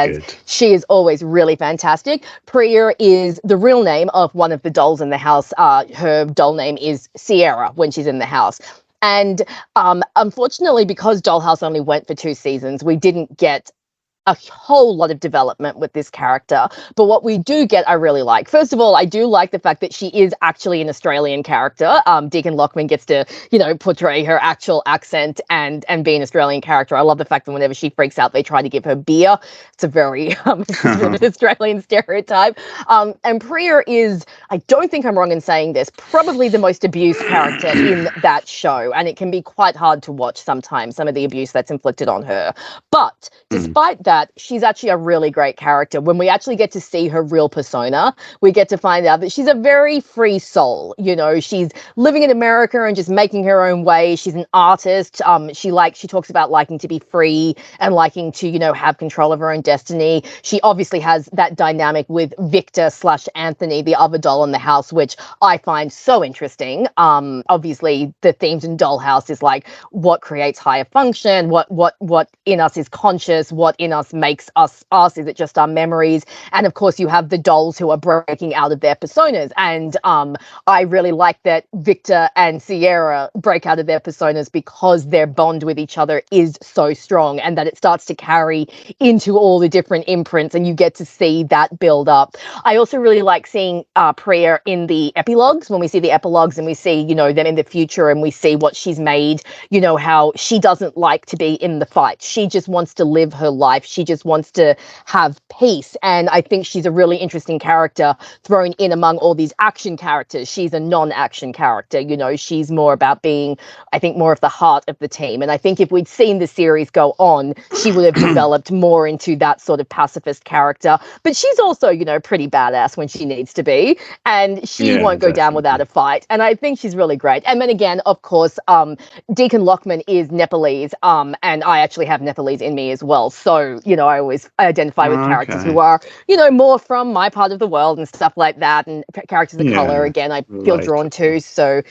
is always really fantastic. Priya is the real name of one of the dolls in the house. Her doll name is Sierra when she's in the house. And unfortunately, because Dollhouse only went for 2 seasons, we didn't get a whole lot of development with this character. But what we do get, I really like. First of all, I do like the fact that she is actually an Australian character. Deacon Lockman gets to, portray her actual accent and be an Australian character. I love the fact that whenever she freaks out, they try to give her beer. It's a very Australian stereotype. And Priya is, I don't think I'm wrong in saying this, probably the most abused character in that show. And it can be quite hard to watch sometimes, some of the abuse that's inflicted on her. But despite that, she's actually a really great character. When we actually get to see her real persona, we get to find out that she's a very free soul. She's living in America and just making her own way. She's an artist. She talks about liking to be free and liking to, have control of her own destiny. She obviously has that dynamic with Victor/Anthony, the other doll in the house, which I find so interesting. Obviously, the themes in Dollhouse is like what creates higher function, what in us is conscious, what in us makes us. Is it just our memories? And of course you have the dolls who are breaking out of their personas, and I really like that Victor and Sierra break out of their personas because their bond with each other is so strong, and that it starts to carry into all the different imprints, and you get to see that build up. I also really like seeing Priya in the epilogues, when we see the epilogues and we see them in the future, and we see what she's made, how she doesn't like to be in the fight. She just wants to live her life. She just wants to have peace. And I think she's a really interesting character thrown in among all these action characters. She's a non-action character. She's more about being, I think, more of the heart of the team. And I think if we'd seen the series go on, she would have developed more into that sort of pacifist character. But she's also, pretty badass when she needs to be. And she won't go down without a fight. And I think she's really great. And then again, of course, Deacon Lockman is Nepalese. And I actually have Nepalese in me as well. So, I always identify with characters who are, more from my part of the world and stuff like that. And characters of color, again, I feel drawn to. So,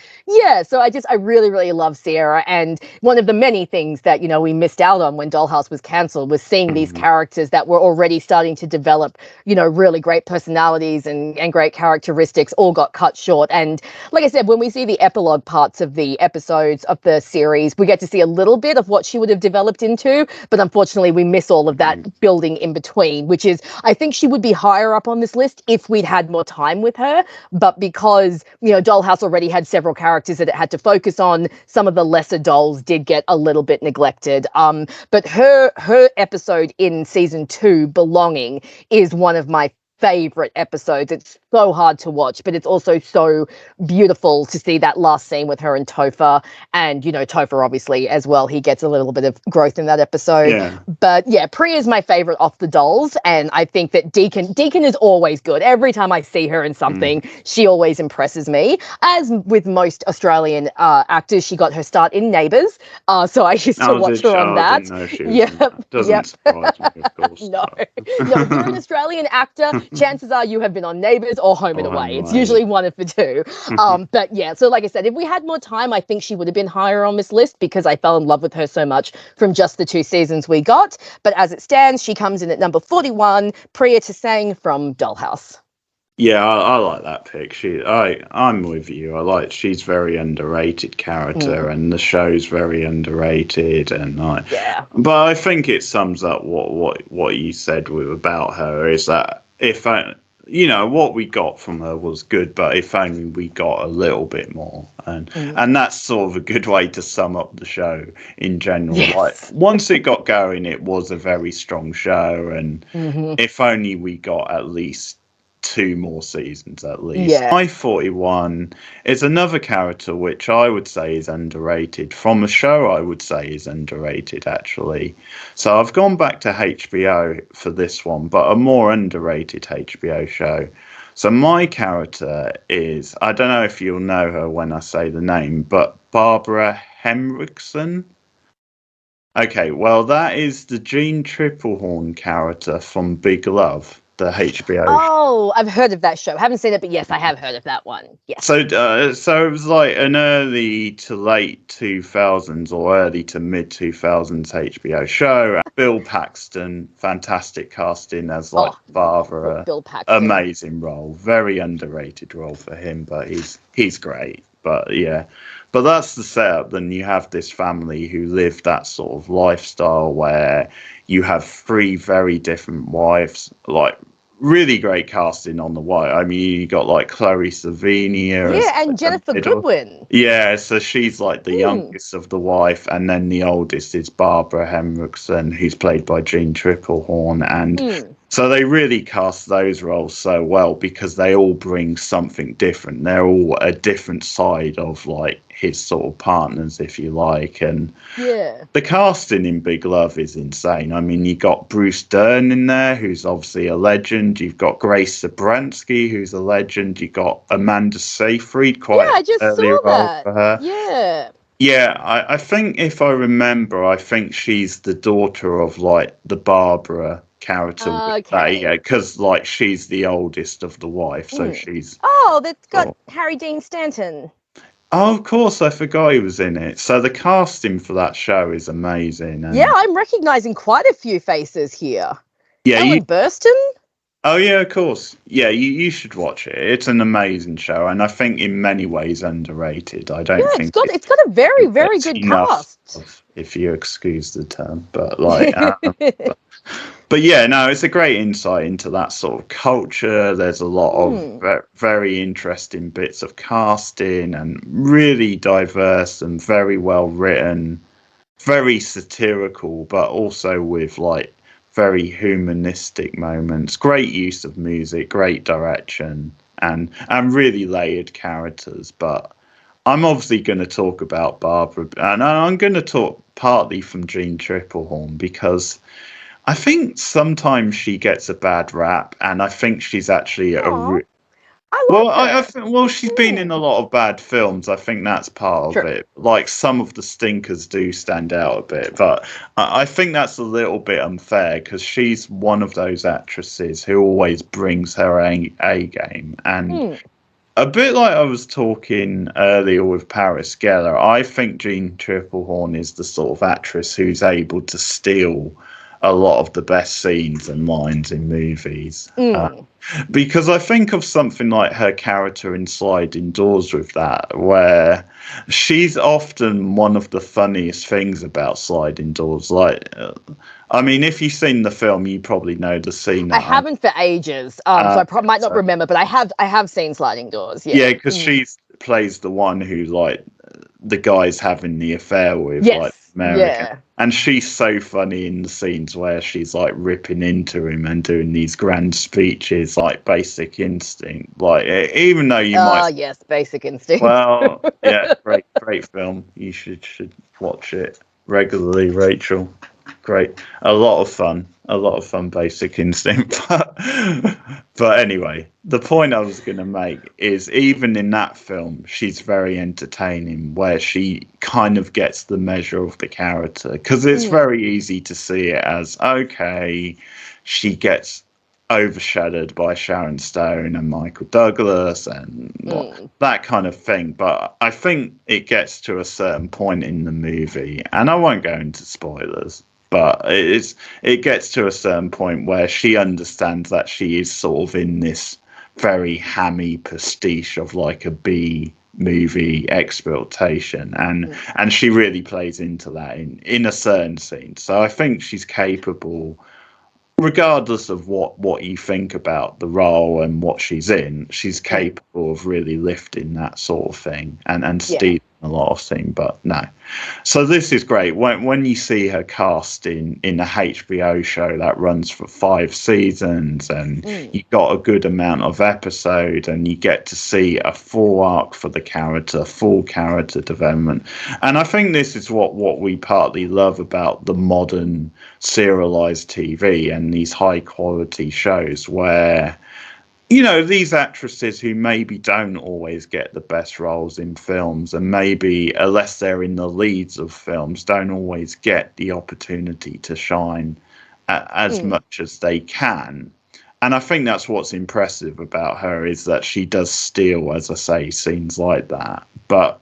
so I really, really love Sierra. And one of the many things that, we missed out on when Dollhouse was cancelled was seeing these characters that were already starting to develop, really great personalities and great characteristics all got cut short. And like I said, when we see the epilogue parts of the episodes of the series, we get to see a little bit of what she would have developed into. But unfortunately, we miss all of that building in between, which is, I think she would be higher up on this list if we'd had more time with her. But because, Dollhouse already had several characters that it had to focus on, some of the lesser dolls did get a little bit neglected. But her episode in season 2, Belonging, is one of my favorite episodes. It's so hard to watch, but it's also so beautiful to see that last scene with her and Topher. And, Topher, obviously, as well, he gets a little bit of growth in that episode. Yeah. But yeah, Priya is my favorite off the dolls. And I think that Deacon is always good. Every time I see her in something, she always impresses me. As with most Australian actors, she got her start in Neighbours. So I used to watch her on that. I didn't know she was in that. Doesn't surprise me, of course. No, if you're an Australian actor, chances are you have been on Neighbours or Home and Away. It's usually one of the two. But yeah, so like I said, if we had more time, I think she would have been higher on this list because I fell in love with her so much from just the 2 seasons we got. But as it stands, she comes in at number 41, Priya Tasang from Dollhouse. Yeah, I like that pick. I'm with you. She's very underrated character, and the show's very underrated, and yeah. But I think it sums up what you said about her is that if what we got from her was good, but if only we got a little bit more, and that's sort of a good way to sum up the show in general. Yes. Like once it got going, it was a very strong show, and if only we got at least 2 more seasons at least. Yeah. My 41 is another character which I would say is underrated. From a show I would say is underrated actually. So I've gone back to HBO for this one, but a more underrated HBO show. So my character is, I don't know if you'll know her when I say the name, but Barbara Henriksen. Okay, well that is the Jean Triplehorn character from Big Love. The HBO. Oh, I've heard of that show. Haven't seen it, but yes, I have heard of that one. Yes. So it was like an early to late 2000s or early to mid 2000s HBO show. Bill Paxton, fantastic casting as Barbara. Bill Paxton. Amazing role, very underrated role for him, but he's great. But yeah, but that's the setup. Then you have this family who live that sort of lifestyle where you have 3 very different wives, like really great casting on the wife. I mean, you got like Chloe Sevigny. Yeah, and Jennifer Goodwin. Yeah, so she's like the youngest of the wife, and then the oldest is Barbara Henriksen, who's played by Jean Triplehorn, and so they really cast those roles so well because they all bring something different. They're all a different side of like his sort of partners, if you like. And the casting in Big Love is insane. I mean, you got Bruce Dern in there, who's obviously a legend. You've got Grace Zabransky, who's a legend. You got Amanda Seyfried, I just saw that. For her. Yeah, I think if I remember, I think she's the daughter of like the Barbara character. Okay. Because like she's the oldest of the wife, so she's. Oh, that's got Harry Dean Stanton. Oh, of course, I forgot he was in it. So the casting for that show is amazing. And I'm recognizing quite a few faces here. Yeah, Ellen Burstyn? Oh, yeah, of course. Yeah, you should watch it. It's an amazing show, and I think in many ways underrated. I don't think it's got a very, very good cast. If you excuse the term, but like... But yeah, no, it's a great insight into that sort of culture. There's a lot of very interesting bits of casting and really diverse and very well written, very satirical, but also with like very humanistic moments. Great use of music, great direction, and really layered characters. But I'm obviously going to talk about Barbara, and I'm going to talk partly from Jean Triplehorn because I think sometimes she gets a bad rap, and I think she's actually she's been in a lot of bad films. I think that's part of it. Like some of the stinkers do stand out a bit, but I think that's a little bit unfair because she's one of those actresses who always brings her A game. And a bit like I was talking earlier with Paris Geller, I think Jean Triplehorn is the sort of actress who's able to steal a lot of the best scenes and lines in movies. Because I think of something like her character in Sliding Doors with that, where she's often one of the funniest things about Sliding Doors. Like, I mean, if you've seen the film, you probably know the scene. I haven't for ages, so I might not remember, but I have seen Sliding Doors. Yeah, because she plays the one who like the guy's having the affair with, Yes. like, American. Yeah. And she's so funny in the scenes where she's like ripping into him and doing these grand speeches, like Basic Instinct. Like, even though you might, Yes, Basic Instinct. well, yeah, great film. You should watch it regularly, Rachel. Great, a lot of fun, Basic Instinct. But anyway, the point I was going to make is, even in that film, she's very entertaining, where she kind of gets the measure of the character, because it's very easy to see it as, okay, she gets overshadowed by Sharon Stone and Michael Douglas and that kind of thing. But I think it gets to a certain point in the movie, and I won't go into spoilers, but it gets to a certain point where she understands that she is sort of in this very hammy pastiche of like a B movie exploitation, and she really plays into that in a certain scene. So I think she's capable, regardless of what you think about the role and what she's in, she's capable of really lifting that sort of thing and stealing a lot of things. But no, so this is great when you see her cast in a HBO show that runs for 5 seasons, and you got a good amount of episode, and you get to see a full arc for the character, full character development. And I think this is what we partly love about the modern serialized TV and these high quality shows, where, you know, these actresses who maybe don't always get the best roles in films, and maybe, unless they're in the leads of films, don't always get the opportunity to shine as much as they can. And I think that's what's impressive about her, is that she does steal, as I say, scenes like that. But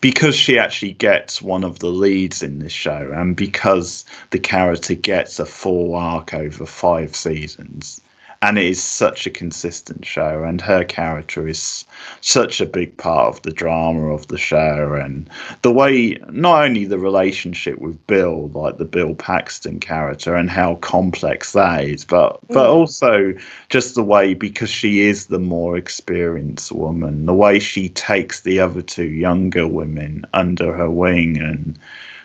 because she actually gets one of the leads in this show, and because the character gets a full arc over 5 seasons, and it is such a consistent show, and her character is such a big part of the drama of the show, and the way, not only the relationship with Bill, like the Bill Paxton character, and how complex that is, but also just the way, because she is the more experienced woman, the way she takes the other 2 younger women under her wing. And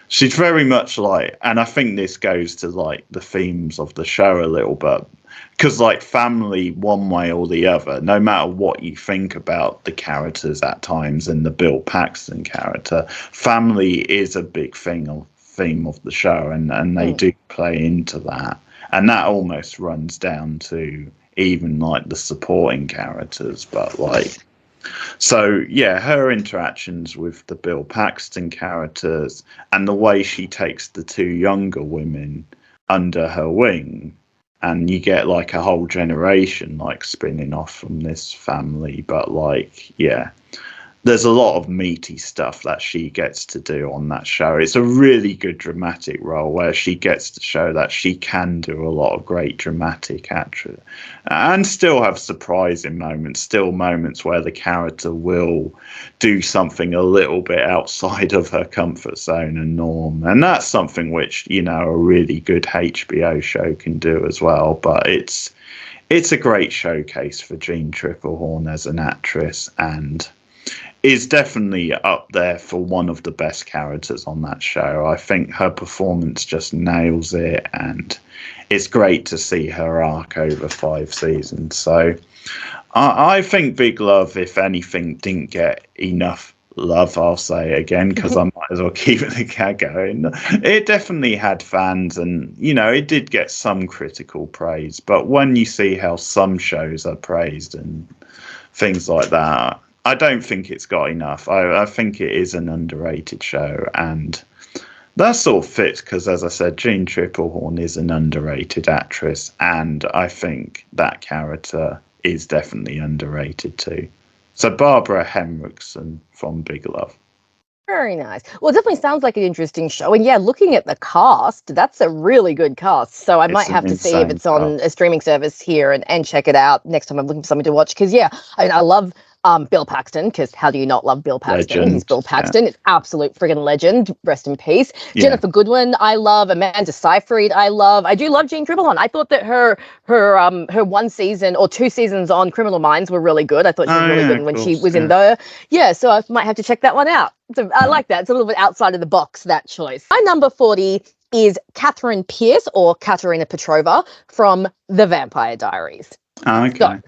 she's very much like, and I think this goes to like the themes of the show a little bit, because like family, one way or the other, no matter what you think about the characters at times, and the Bill Paxton character, family is a big theme of the show, and they do play into that, and that almost runs down to even like the supporting characters. But like, so yeah, her interactions with the Bill Paxton characters, and the way she takes the 2 younger women under her wing, and you get like a whole generation like spinning off from this family. But like, yeah, there's a lot of meaty stuff that she gets to do on that show. It's a really good dramatic role, where she gets to show that she can do a lot of great dramatic action, and still have surprising moments, still moments where the character will do something a little bit outside of her comfort zone and norm. And that's something which, you know, a really good HBO show can do as well. But it's a great showcase for Jeanne Tripplehorn as an actress, and is definitely up there for one of the best characters on that show. I think her performance just nails it, and it's great to see her arc over 5 seasons. So I think Big Love, if anything, didn't get enough love, I'll say again, because I might as well keep the gag going. It definitely had fans, and, you know, it did get some critical praise. But when you see how some shows are praised and things like that, I don't think it's got enough. I think it is an underrated show, and that sort of fits because, as I said, Jeanne Tripplehorn is an underrated actress, and I think that character is definitely underrated too. So Barbara Henriksen from Big Love. Very nice. Well, it definitely sounds like an interesting show. And yeah, looking at the cast, that's a really good cast. So I might have to see if it's on a streaming service here and check it out next time I'm looking for something to watch. Because yeah, I mean, I love Bill Paxton, because how do you not love Bill Paxton? Legend, He's Bill Paxton. It's absolute friggin' legend. Rest in peace. Yeah. Jennifer Goodwin, I love. Amanda Seyfried, I love. I do love Jean Tribblon. I thought that her one season or 2 seasons on Criminal Minds were really good. I thought she was really good when she was in there. Yeah, so I might have to check that one out. So I like that. It's a little bit outside of the box, that choice. My number 40 is Catherine Pierce, or Katerina Petrova, from The Vampire Diaries. Okay. So,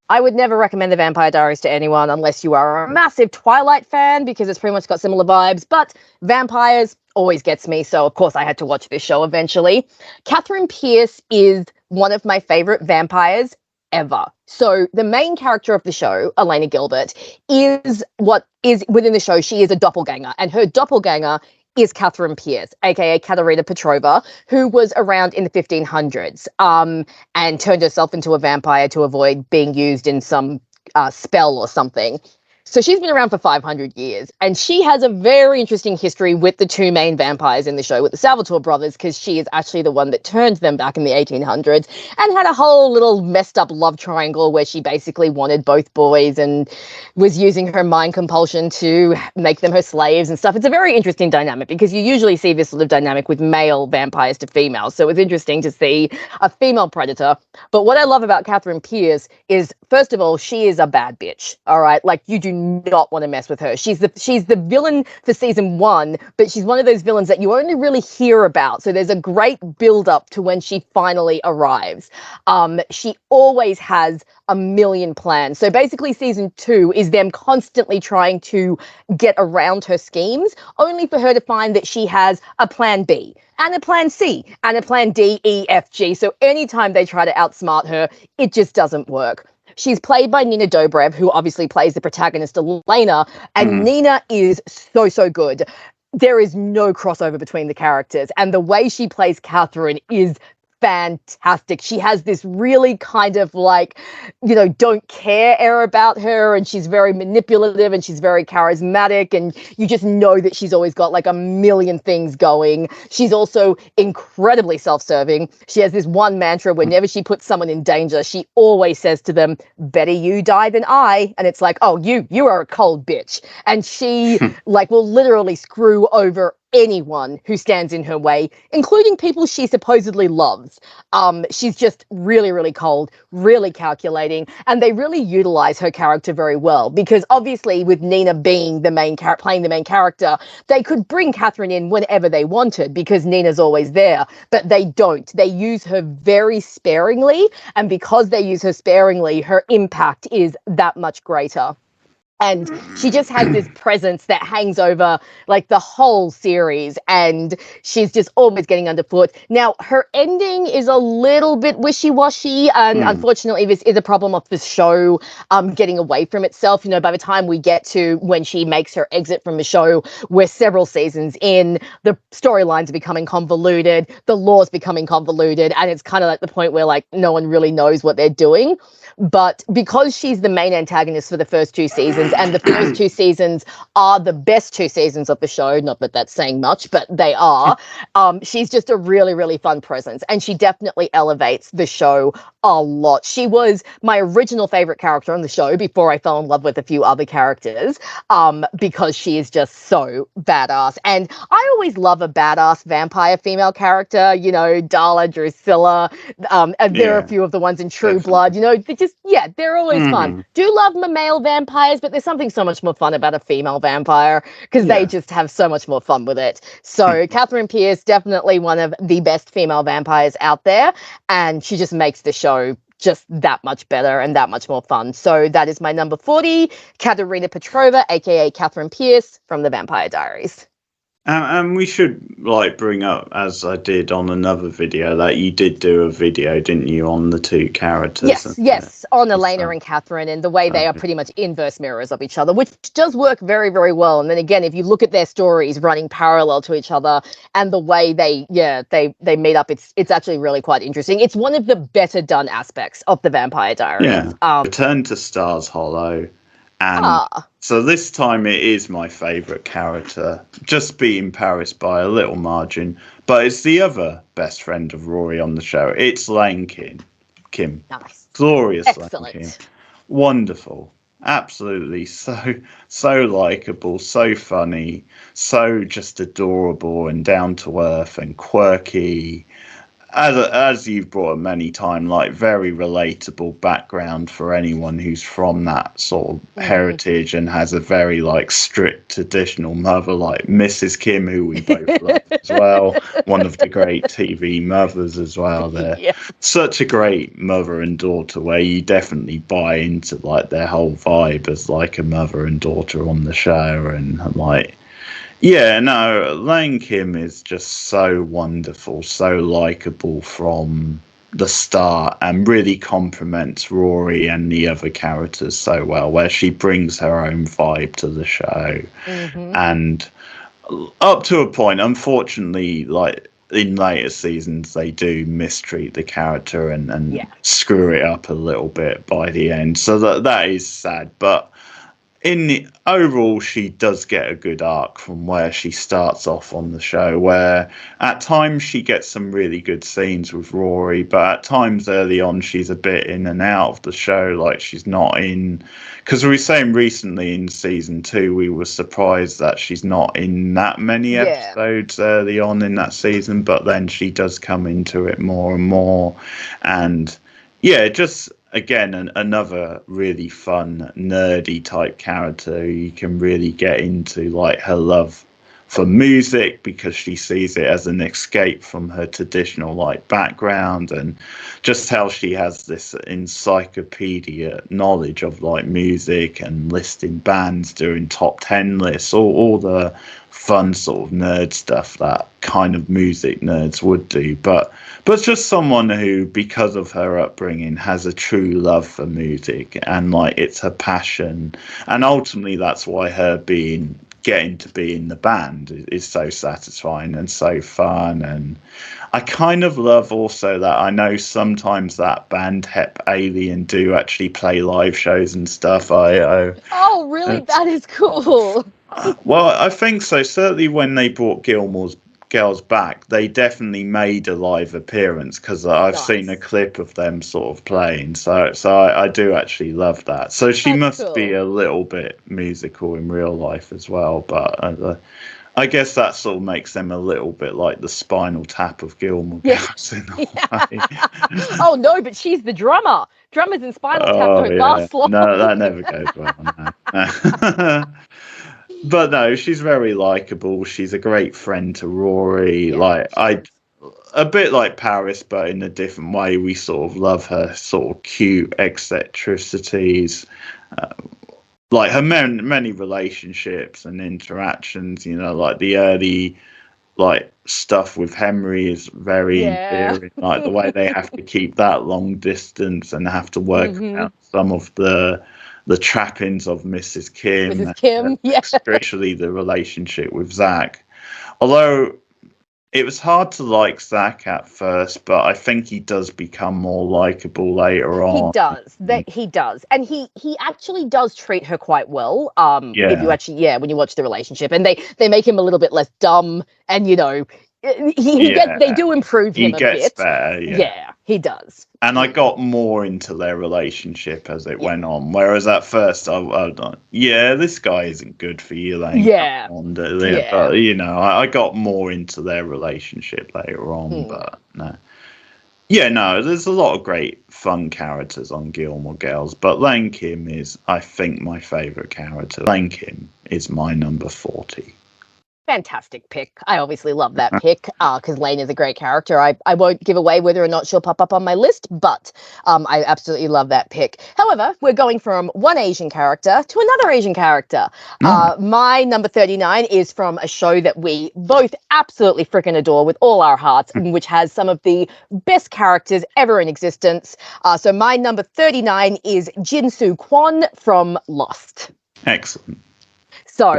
I would never recommend The Vampire Diaries to anyone unless you are a massive Twilight fan, because it's pretty much got similar vibes, but vampires always gets me, so of course I had to watch this show eventually. Catherine Pierce is one of my favorite vampires ever. So the main character of the show, Elena Gilbert, is what is within the show. She is a doppelganger, and her doppelganger is Catherine Pierce, aka Katerina Petrova, who was around in the 1500s and turned herself into a vampire to avoid being used in some spell or something. So she's been around for 500 years, and she has a very interesting history with the 2 main vampires in the show, with the Salvatore brothers, because she is actually the one that turned them back in the 1800s and had a whole little messed up love triangle where she basically wanted both boys and was using her mind compulsion to make them her slaves and stuff. It's a very interesting dynamic, because you usually see this sort of dynamic with male vampires to females. So it's interesting to see a female predator. But what I love about Catherine Pierce is, first of all, she is a bad bitch. All right. Like, you do not want to mess with her. She's the villain for season 1, but she's one of those villains that you only really hear about. So there's a great build up to when she finally arrives. She always has a million plans. So basically season 2 is them constantly trying to get around her schemes, only for her to find that she has a plan B and a plan C and a plan D, E, F, G. So anytime they try to outsmart her, it just doesn't work. She's played by Nina Dobrev, who obviously plays the protagonist, Elena, and Nina is so good. There is no crossover between the characters, and the way she plays Catherine is fantastic. She has this really kind of like, don't care air about her, and she's very manipulative and she's very charismatic, and you just know that she's always got like a million things going. She's also incredibly self-serving. She has this one mantra: whenever she puts someone in danger, she always says to them, "Better you die than I." And it's like, oh, you are a cold bitch. And she like will literally screw over anyone who stands in her way, including people she supposedly loves. She's just really, really cold, really calculating, and they really utilize her character very well, because obviously with Nina being the main playing the main character, they could bring Catherine in whenever they wanted, because Nina's always there, but they don't. They use her very sparingly, and because they use her sparingly, her impact is that much greater. And she just has this presence that hangs over like the whole series, and she's just always getting underfoot. Now, her ending is a little bit wishy-washy, and unfortunately this is a problem of the show getting away from itself. By the time we get to when she makes her exit from the show, we're several seasons in, the storylines are becoming convoluted, the lore's becoming convoluted, and it's kind of like the point where like no one really knows what they're doing. But because she's the main antagonist for the first 2 seasons, and the first 2 seasons are the best 2 seasons of the show, not that that's saying much, but they are, she's just a really, really fun presence. And she definitely elevates the show a lot. She was my original favorite character on the show before I fell in love with a few other characters, because she is just so badass. And I always love a badass vampire female character, Darla, Drusilla, and there are a few of the ones in True Blood, they're always fun. Do love my male vampires, but there's something so much more fun about a female vampire, because they just have so much more fun with it. So Catherine Pierce, definitely one of the best female vampires out there, and she just makes the show just that much better and that much more fun. So that is my number 40, Katerina Petrova, aka Catherine Pierce, from The Vampire Diaries. And we should bring up, as I did on another video, that you did do a video, didn't you, on the 2 characters? Yes, on Elena and Catherine, and the way they are pretty much inverse mirrors of each other, which does work very, very well. And then again, if you look at their stories running parallel to each other and the way they meet up, it's actually really quite interesting. It's one of the better done aspects of The Vampire Diaries. Return to Stars Hollow. And so this time it is my favourite character, just beating Paris by a little margin. But it's the other best friend of Rory on the show. It's Lane Kim. Nice. Glorious. Excellent. Lane Kim. Wonderful. Absolutely, so likable, so funny, so just adorable and down to earth and quirky. As you've brought up many times, like very relatable background for anyone who's from that sort of heritage and has a very like strict traditional mother, like Mrs. Kim, who we both love as well. One of the great TV mothers as well. They're Yeah. such a great mother and daughter, where you definitely buy into like their whole vibe as like a mother and daughter on the show, and like. Yeah, no, Lane Kim is just so wonderful, so likable from the start, and really complements Rory and the other characters so well, where she brings her own vibe to the show. And up to a point, unfortunately, like in later seasons, they do mistreat the character and screw it up a little bit by the end. So that is sad, but in the overall, she does get a good arc from where she starts off on the show, where at times she gets some really good scenes with Rory, but at times early on she's a bit in and out of the show, like she's not in, because we were saying recently in season 2 we were surprised that she's not in that many episodes early on in that season, but then she does come into it more and more. And yeah, just again, another really fun, nerdy type character. You can really get into like her love for music because she sees it as an escape from her traditional like background, and just how she has this encyclopedia knowledge of like music and listing bands, doing top 10 lists, all the fun sort of nerd stuff that kind of music nerds would do, but just someone who, because of her upbringing, has a true love for music, and like it's her passion, and ultimately that's why her getting to be in the band is so satisfying and so fun. And I kind of love also that I know sometimes that band Hep Alien do actually play live shows and stuff. Oh, really? That is cool. Well, I think so. Certainly when they brought Gilmore's Girls back, they definitely made a live appearance, because I've seen a clip of them sort of playing. So I do actually love that. So she must be a little bit musical in real life as well. But I guess that sort of makes them a little bit like the Spinal Tap of Gilmore Girls in a way. Oh no, but she's the drummer. Drummers in Spinal Tap don't last long. No, that never goes well. No. But no, she's very likable. She's a great friend to Rory. A bit like Paris, but in a different way. We sort of love her sort of cute eccentricities, like her many relationships and interactions. You know, like the early like stuff with Henry is very endearing. Like the way they have to keep that long distance and have to work out some of the trappings of Mrs. Kim, especially the relationship with Zach. Although it was hard to like Zach at first, but I think he does become more likable later on. He does. And he actually does treat her quite well. If you actually, when you watch the relationship, and they make him a little bit less dumb, and you know, they do improve him a bit. He gets better, yeah, he does. And I got more into their relationship as it went on. Whereas at first, I was like, this guy isn't good for you. Like, But, you know, I got more into their relationship later on. But no. Yeah, no, there's a lot of great fun characters on Gilmore Girls. But Lane Kim is, I think, my favourite character. Lane Kim is my number 40. Fantastic pick. I obviously love that pick because Lane is a great character. I won't give away whether or not she'll pop up on my list, but I absolutely love that pick. However, we're going from one Asian character to another Asian character. My number 39 is from a show that we both absolutely freaking adore with all our hearts, which has some of the best characters ever in existence. So my number 39 is Jin Soo Kwon from Lost. Excellent. So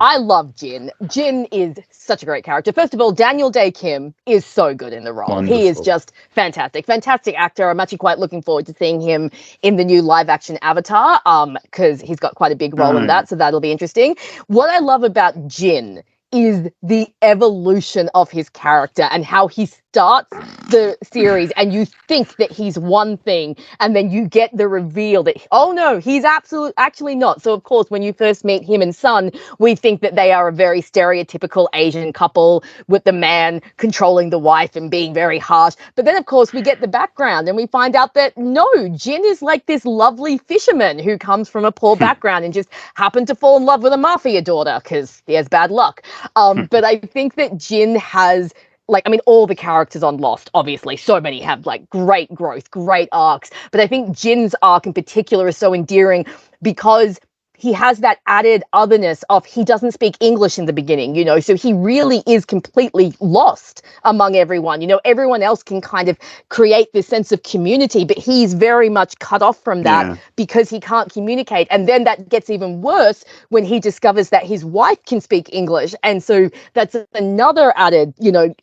I love Jin. Jin is such a great character. First of all, Daniel Day Kim is so good in the role. Wonderful. He is just fantastic. Fantastic actor. I'm actually quite looking forward to seeing him in the new live action Avatar because he's got quite a big role in that. So that'll be interesting. What I love about Jin is the evolution of his character and how he starts the series and you think that he's one thing, and then you get the reveal that, oh no, he's actually not. So of course, when you first meet him and Sun, we think that they are a very stereotypical Asian couple with the man controlling the wife and being very harsh. But then of course we get the background and we find out that no, Jin is like this lovely fisherman who comes from a poor background and just happened to fall in love with a mafia daughter because he has bad luck. But I think that Jin has, like, I mean, all the characters on Lost, obviously, so many have like great growth, great arcs. But I think Jin's arc in particular is so endearing because he has that added otherness of he doesn't speak English in the beginning, you know, so he really is completely lost among everyone. You know, everyone else can kind of create this sense of community, but he's very much cut off from that because he can't communicate. And then that gets even worse when he discovers that his wife can speak English. And so that's another added, you know,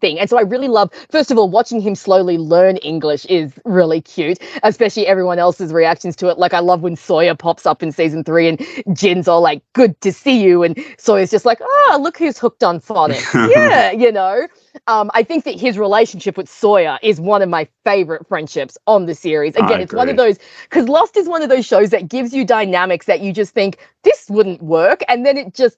thing. And so I really love, first of all, watching him slowly learn English is really cute, especially everyone else's reactions to it. Like, I love when Sawyer pops up in season 3 and Jin's all like, good to see you. And Sawyer's just like, look who's hooked on phonics. Yeah, you know. I think that his relationship with Sawyer is one of my favorite friendships on the series. Again, it's one of those, because Lost is one of those shows that gives you dynamics that you just think, this wouldn't work. And then it just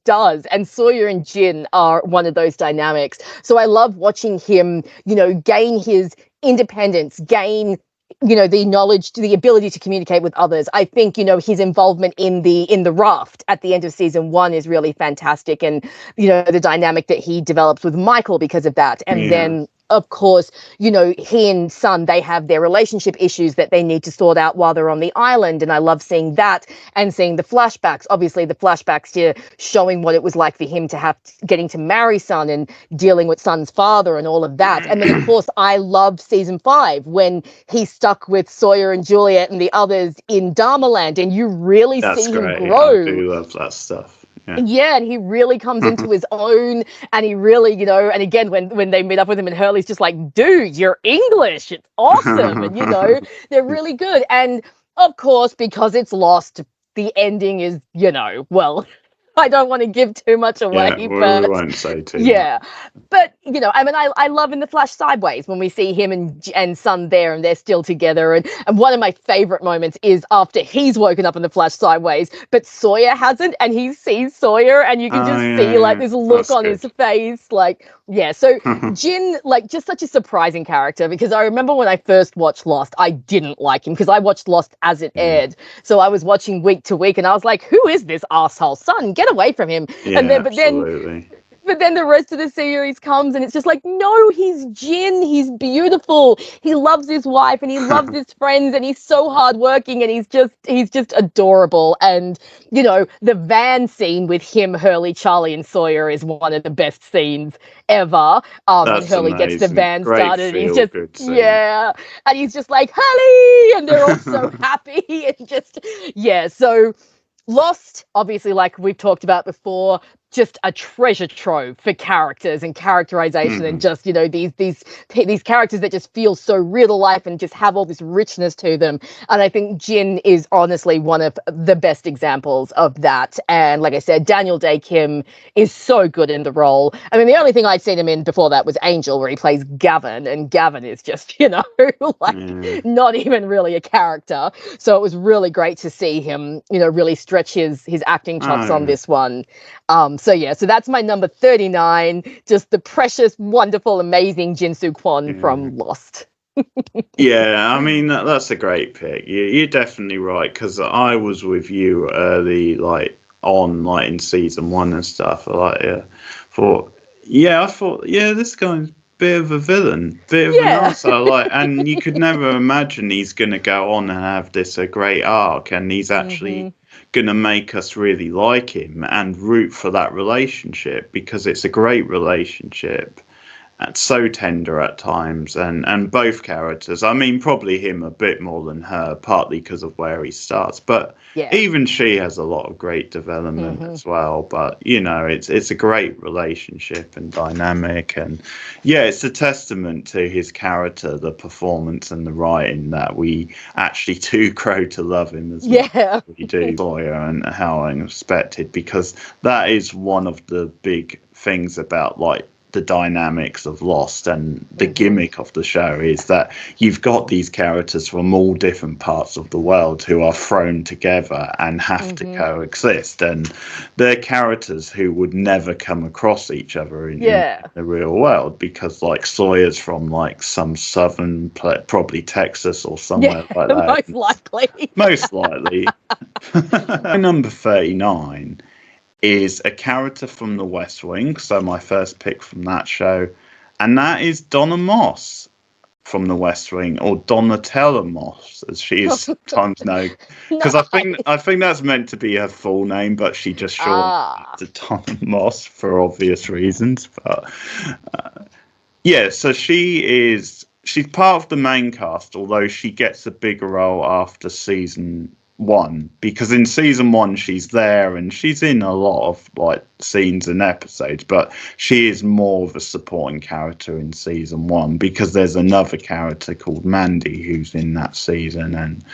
does. And Sawyer and Jin are one of those dynamics. So I love watching him, you know, gain his independence, gain, you know, the knowledge, the ability to communicate with others. I think, you know, his involvement in the raft at the end of season 1 is really fantastic. And, you know, the dynamic that he develops with Michael because of that. And then, of course, you know, he and Sun, they have their relationship issues that they need to sort out while they're on the island. And I love seeing that and seeing the flashbacks. Obviously, the flashbacks here showing what it was like for him to have getting to marry Sun and dealing with Sun's father and all of that. And then, of course, I loved season 5 when he's stuck with Sawyer and Juliet and the others in Dharmaland, and you really see him grow. I do love that stuff. Yeah, and he really comes into his own, and he really, you know, and again, when they meet up with him and Hurley's just like, dude, you're English, it's awesome. And, you know, they're really good. And of course, because it's Lost, the ending is, you know, well, I don't want to give too much away, but we won't say too much. But, you know, I mean, I love in The Flash Sideways when we see him and Sun there and they're still together. And one of my favorite moments is after he's woken up in The Flash Sideways, but Sawyer hasn't, and he sees Sawyer, and you can just see like this look on his face. Like, yeah, so Jin, like, just such a surprising character, because I remember when I first watched Lost, I didn't like him because I watched Lost as it aired. So I was watching week to week and I was like, who is this asshole? Sun, get away from him. But then the rest of the series comes and it's just like, no, he's Jin. He's beautiful. He loves his wife and he loves his friends and he's so hardworking and he's just adorable. And, you know, the van scene with him, Hurley, Charlie and Sawyer is one of the best scenes ever. Hurley gets the van started. And he's just, and he's just like, Hurley! And they're all so happy and just, so Lost, obviously, like we've talked about before, just a treasure trove for characters and characterization and just, you know, these characters that just feel so real to life and just have all this richness to them. And I think Jin is honestly one of the best examples of that. And like I said, Daniel Day Kim is so good in the role. I mean, the only thing I'd seen him in before that was Angel, where he plays Gavin, and Gavin is just, you know, like not even really a character. So it was really great to see him, you know, really stretch his acting chops on this one. So that's my number 39, just the precious, wonderful, amazing Jin Soo Kwon from Lost. I mean, that's a great pick. You're definitely right, because I was with you early, like in season 1 and stuff. I thought, this guy's a bit of a villain, bit of an arsehole, and you could never imagine he's going to go on and have a great arc, and he's actually going to make us really like him and root for that relationship, because it's a great relationship and so tender at times, and both characters, I mean, probably him a bit more than her, partly because of where he starts, but even she has a lot of great development as well. But, you know, it's a great relationship and dynamic, and it's a testament to his character, the performance and the writing, that we actually do grow to love him as much as we do Sawyer, and how unexpected, because that is one of the big things about, like, the dynamics of Lost, and the gimmick of the show is that you've got these characters from all different parts of the world who are thrown together and have to coexist, and they're characters who would never come across each other in the real world, because like Sawyer's from like some southern probably Texas or somewhere like that. Most likely. Number 39 is a character from The West Wing, so my first pick from that show, and that is Donna Moss from The West Wing, or Donatella Moss, as she is sometimes known, because I think that's meant to be her full name, but she just shortened it to Donna Moss for obvious reasons. But so she's part of the main cast, although she gets a bigger role after season 1, because in season 1 she's there and she's in a lot of like scenes and episodes, but she is more of a supporting character in season 1 because there's another character called Mandy who's in that season, and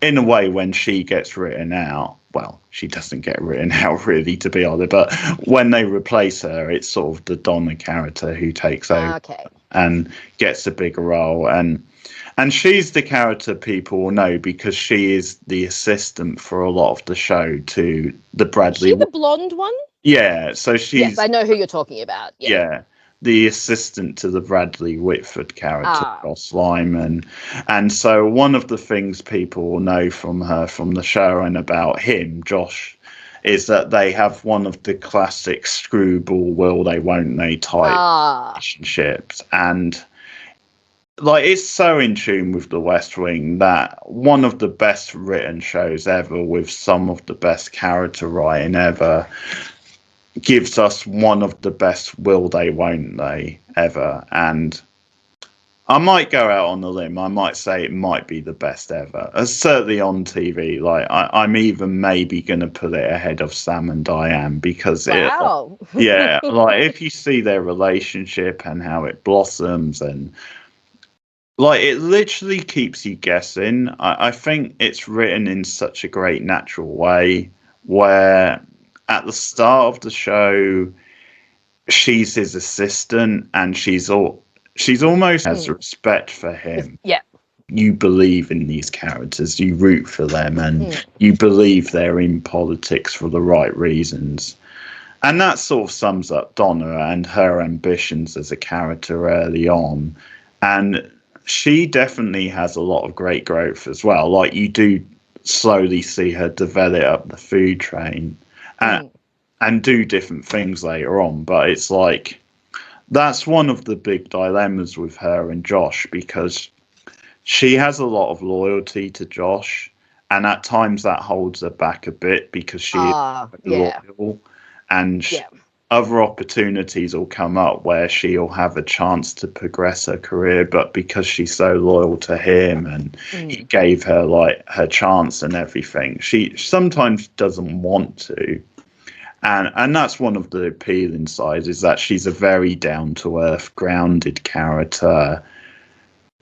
in a way when she gets written out, well, she doesn't get written out really, to be honest, but when they replace her, it's sort of the Donna character who takes over and gets a bigger role. And she's the character people will know because she is the assistant for a lot of the show to the Bradley. Is she the blonde one? Yeah, so she's... Yes, I know who you're talking about. Yeah, the assistant to the Bradley Whitford character, Josh Lyman. And so one of the things people will know from her, from the show, and about him, Josh, is that they have one of the classic screwball will they, won't they type relationships. And... like, it's so in tune with The West Wing that one of the best written shows ever, with some of the best character writing ever, gives us one of the best will they, won't they ever. And I might go out on a limb. I might say it might be the best ever. Certainly on TV. Like, I'm even maybe going to put it ahead of Sam and Diane, because like if you see their relationship and how it blossoms, and like, it literally keeps you guessing. I think it's written in such a great natural way where at the start of the show, she's his assistant and she's almost has respect for him. Yeah. You believe in these characters, you root for them, and you believe they're in politics for the right reasons. And that sort of sums up Donna and her ambitions as a character early on. And she definitely has a lot of great growth as well. Like, you do slowly see her develop up the food train and do different things later on. But it's like, that's one of the big dilemmas with her and Josh, because she has a lot of loyalty to Josh, and at times that holds her back a bit because she is loyal, and other opportunities will come up where she'll have a chance to progress her career, but because she's so loyal to him and he gave her like her chance and everything, she sometimes doesn't want to. And that's one of the appealing sides, is that she's a very down-to-earth, grounded character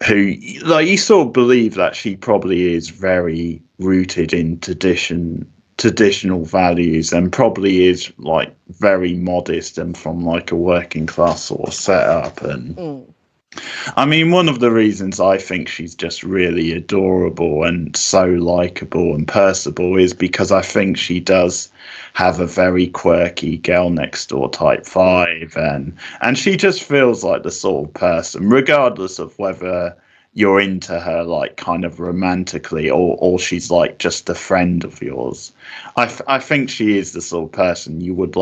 who, like, you sort of believe that she probably is very rooted in traditional values, and probably is like very modest and from like a working class sort of setup. And I mean, one of the reasons I think she's just really adorable and so likable and personable is because I think she does have a very quirky girl next door type vibe, and she just feels like the sort of person, regardless of whether you're into her like kind of romantically or she's like just a friend of yours. I think she is the sort of person you would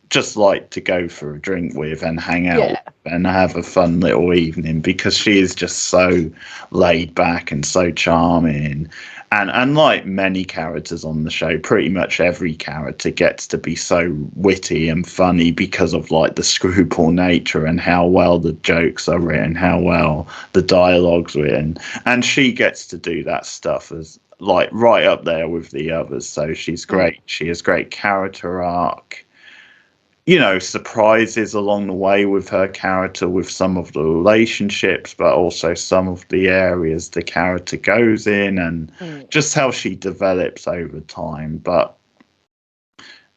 just like to go for a drink with and hang out with and have a fun little evening, because she is just so laid back and so charming. And like many characters on the show, pretty much every character gets to be so witty and funny because of like the screwball nature and how well the jokes are written, how well the dialogue's written. And she gets to do that stuff as like right up there with the others. So she's great. She has great character arc. You know, surprises along the way with her character, with some of the relationships, but also some of the areas the character goes in, and just how she develops over time. But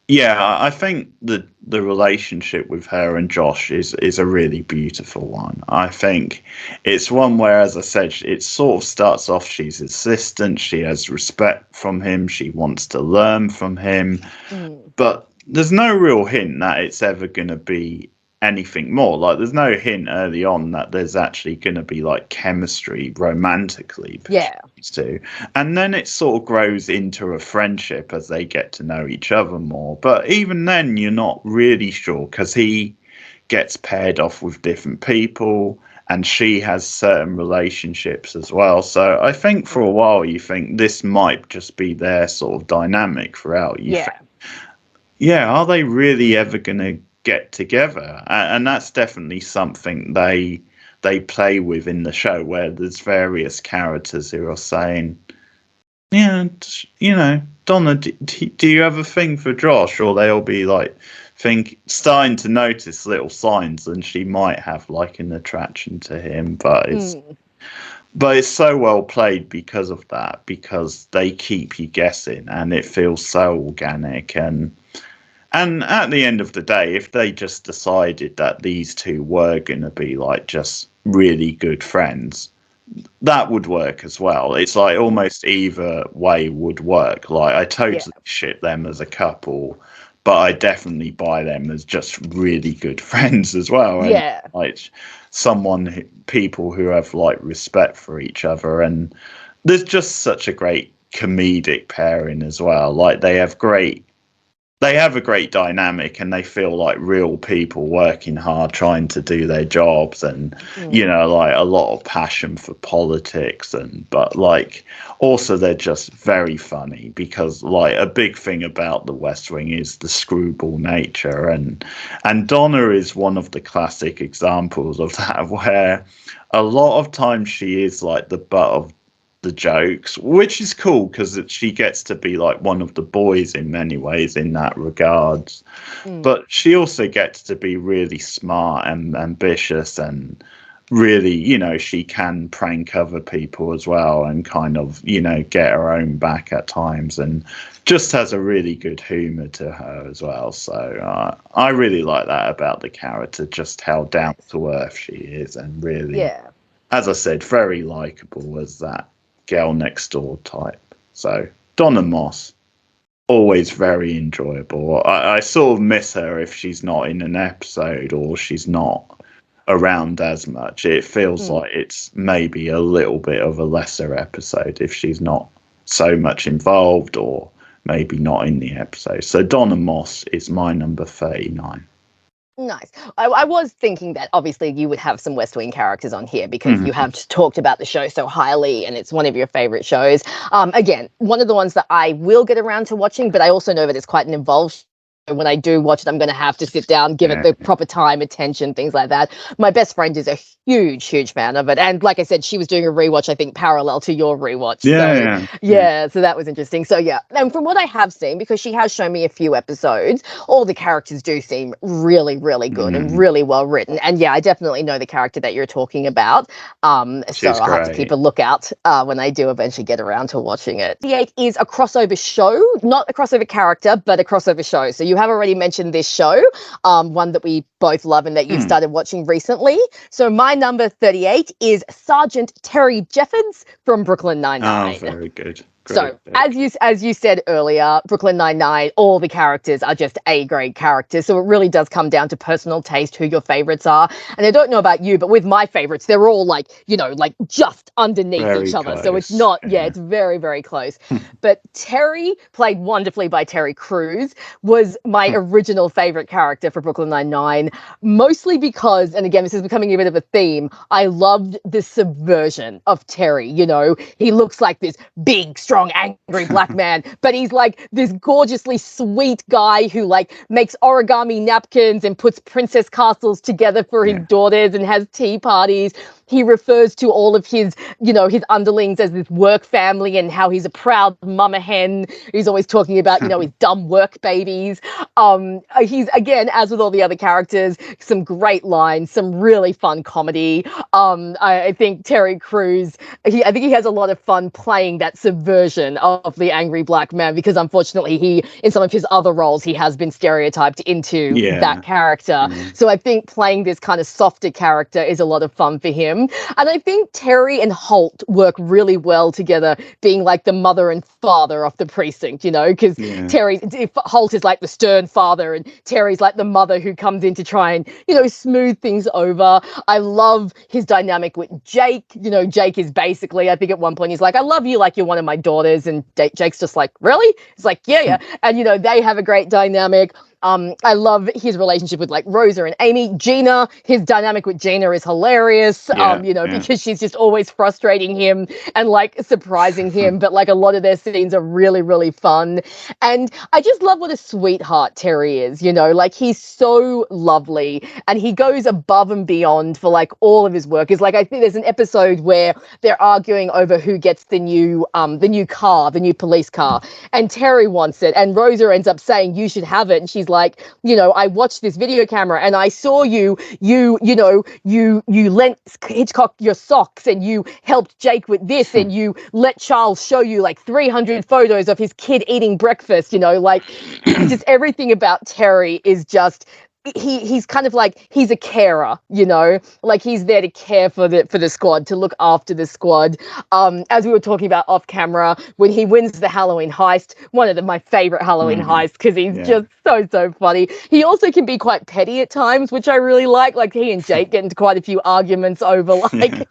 Yeah, I think the relationship with her and Josh is a really beautiful one. I think it's one where, as I said, it sort of starts off, she's assistant, she has respect from him, she wants to learn from him, Mm. but there's no real hint that it's ever going to be anything more. Like, there's no hint early on that there's actually going to be like chemistry romantically between Yeah. these two. And then it sort of grows into a friendship as they get to know each other more. But even then, you're not really sure because he gets paired off with different people and she has certain relationships as well. So I think for a while you think this might just be their sort of dynamic throughout. You Yeah. think, yeah, are they really ever going to get together? And that's definitely something they play with in the show, where there's various characters who are saying, yeah, you know, Donna, do you have a thing for Josh? Or they'll be like starting to notice little signs, and she might have like an attraction to him, but it's so well played because of that, because they keep you guessing and it feels so organic. And at the end of the day, if they just decided that these two were going to be like just really good friends, that would work as well. It's like almost either way would work. Like, I totally ship them as a couple, but I definitely buy them as just really good friends as well. And Yeah. like people who have like respect for each other. And there's just such a great comedic pairing as well. Like, they have a great dynamic, and they feel like real people working hard trying to do their jobs, and you know, like a lot of passion for politics, but like also they're just very funny, because like a big thing about the West Wing is the screwball nature, and Donna is one of the classic examples of that, where a lot of times she is like the butt of the jokes, which is cool because she gets to be like one of the boys in many ways in that regards. But she also gets to be really smart and ambitious, and really, you know, she can prank other people as well, and kind of, you know, get her own back at times, and just has a really good humor to her as well. So I really like that about the character, just how down to earth she is, and really, as I said, very likable as that girl next door type. So Donna Moss, always very enjoyable. I sort of miss her if she's not in an episode or she's not around as much. It feels like it's maybe a little bit of a lesser episode if she's not so much involved, or maybe not in the episode. So Donna Moss is my number 39. Nice. I was thinking that obviously you would have some West Wing characters on here because you have talked about the show so highly, and it's one of your favorite shows. Again, one of the ones that I will get around to watching, but I also know that it's quite an involved. When I do watch it, I'm going to have to sit down, give it the proper time, attention, things like that. My best friend is a huge fan of it. And like I said, she was doing a rewatch, I think, parallel to your rewatch. So that was interesting. So, yeah. And from what I have seen, because she has shown me a few episodes, all the characters do seem really, really good and really well written. And yeah, I definitely know the character that you're talking about. So I'll have to keep a lookout when I do eventually get around to watching it. The 8 is a crossover show, not a crossover character, but a crossover show. So you have already mentioned this show, one that we both love and that you've started watching recently. So my number 38 is Sergeant Terry Jeffords from Brooklyn Nine-Nine. Oh, very good. So, as you said earlier, Brooklyn Nine-Nine, all the characters are just A-grade characters. So it really does come down to personal taste, who your favorites are. And I don't know about you, but with my favorites, they're all like, you know, like just underneath each other. Close. So it's not, it's very, very close. But Terry, played wonderfully by Terry Crews, was my original favorite character for Brooklyn Nine-Nine, mostly because, and again, this is becoming a bit of a theme, I loved the subversion of Terry. You know, he looks like this big, strong, angry black man, but he's like this gorgeously sweet guy who like makes origami napkins and puts princess castles together for his daughters and has tea parties. he refers to all of his, his underlings as this work family and how he's a proud mama hen. He's always talking about, his dumb work babies. He's, again, as with all the other characters, some great lines, some really fun comedy. I think Terry Crews, I think he has a lot of fun playing that subversion of the angry black man, because unfortunately in some of his other roles, he has been stereotyped into that character. So I think playing this kind of softer character is a lot of fun for him. And I think Terry and Holt work really well together, being like the mother and father of the precinct, because Holt is like the stern father and Terry's like the mother who comes in to try and, smooth things over. I love his dynamic with Jake. Jake is basically, I think at one point he's like, I love you like you're one of my daughters. And Jake's just like, really? It's like, yeah. And, they have a great dynamic. I love his relationship with like Rosa and Amy. Gina, his dynamic with Gina is hilarious, because she's just always frustrating him and like surprising him. But like a lot of their scenes are really, really fun. And I just love what a sweetheart Terry is, like he's so lovely and he goes above and beyond for like all of his work. Is like, I think there's an episode where they're arguing over who gets the new police car, and Terry wants it. And Rosa ends up saying, you should have it. And she's like, I watched this video camera and I saw you lent Hitchcock your socks and you helped Jake with this and you let Charles show you like 300 photos of his kid eating breakfast, like just everything about Terry is just, he's kind of like, he's a carer, like he's there to care for the squad, to look after the squad. As we were talking about off camera, when he wins the Halloween heist, one of my favorite Halloween heists, because he's just so funny. He also can be quite petty at times, which I really like he and Jake get into quite a few arguments over like,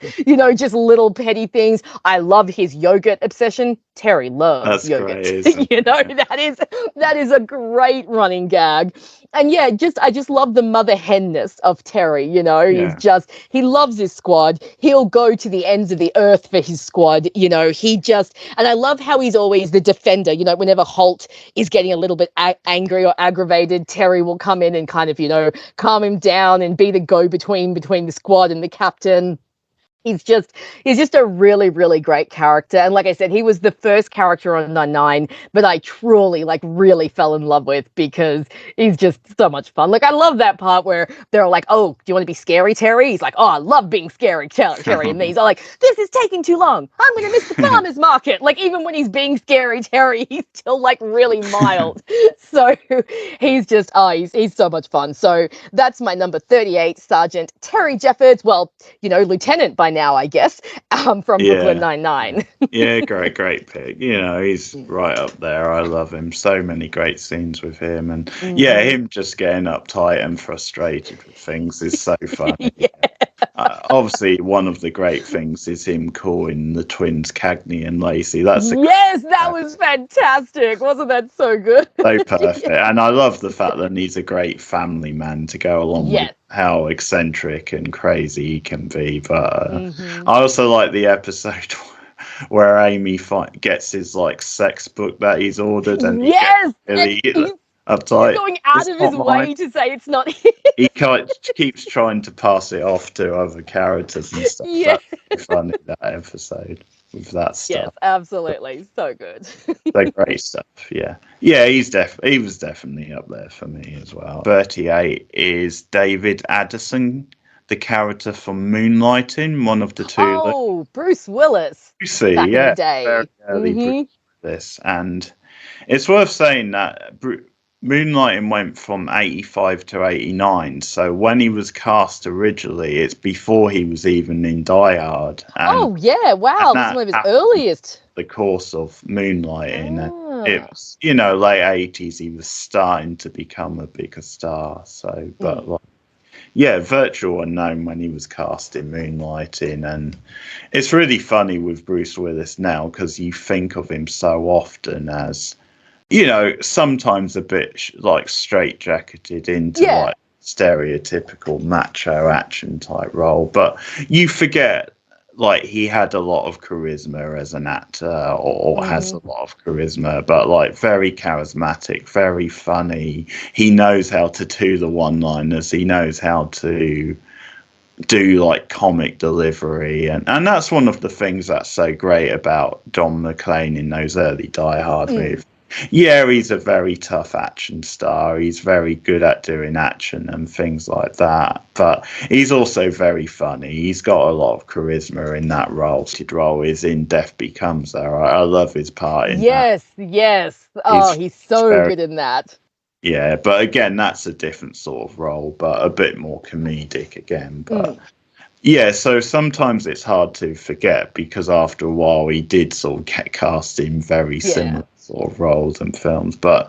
just little petty things. I love his yogurt obsession. Terry loves yogurt. That is a great running gag. And I just love the mother henness of Terry, he loves his squad. He'll go to the ends of the earth for his squad, and I love how he's always the defender, whenever Holt is getting a little bit angry or aggravated, Terry will come in and kind of, calm him down and be the go-between between the squad and the captain. He's just a really, really great character. And like I said, he was the first character on 9/9 but I truly, really fell in love with, because he's just so much fun. Like, I love that part where they're like, oh, do you want to be scary, Terry? He's like, oh, I love being scary, Terry. And he's all like, this is taking too long. I'm going to miss the farmer's market. Like, even when he's being scary, Terry, he's still, really mild. So he's just, he's so much fun. So that's my number 38, Sergeant Terry Jeffords. Well, Lieutenant by now, I guess, from Brooklyn Nine-Nine. Great pick. He's right up there. I love him. So many great scenes with him. And him just getting uptight and frustrated with things is so funny. Obviously, one of the great things is him calling the twins Cagney and Lacey. That was fantastic. Wasn't that so good? So perfect. And I love the fact that he's a great family man to go along with how eccentric and crazy he can be. But I also like the episode where Amy gets his sex book that he's ordered, and he gets really uptight. He's going out of his way to say it's not his. He keeps trying to pass it off to other characters and stuff. That's really funny, that episode with that stuff. Yes, absolutely. So good. So great stuff, Yeah, he was definitely up there for me as well. 38 is David Addison, the character from Moonlighting, one of the two. Oh, Bruce Willis. Brucey, back in the day. Very early Bruce Willis. And it's worth saying that Moonlighting went from 85 to 89. So when he was cast originally, it's before he was even in Die Hard. Wow. That's one of his earliest. The course of Moonlighting. And it was, late 80s, he was starting to become a bigger star. So, but Virtual Unknown when he was cast in Moonlighting. And it's really funny with Bruce Willis now, because you think of him so often as, sometimes a bit straitjacketed into stereotypical macho action type role, but you forget he had a lot of charisma as an actor, or has a lot of charisma, but very charismatic, very funny. He knows how to do the one-liners. He knows how to do like comic delivery, and that's one of the things that's so great about Don McClane in those early Die Hard movies. Yeah, he's a very tough action star. He's very good at doing action and things like that. But he's also very funny. He's got a lot of charisma in that role. His role is in Death Becomes Her. I love his part in that. Yes. Oh, he's so good in that. Yeah, but again, that's a different sort of role, but a bit more comedic again. But yeah, so sometimes it's hard to forget because after a while he did sort of get cast in very similar sort of roles and films. But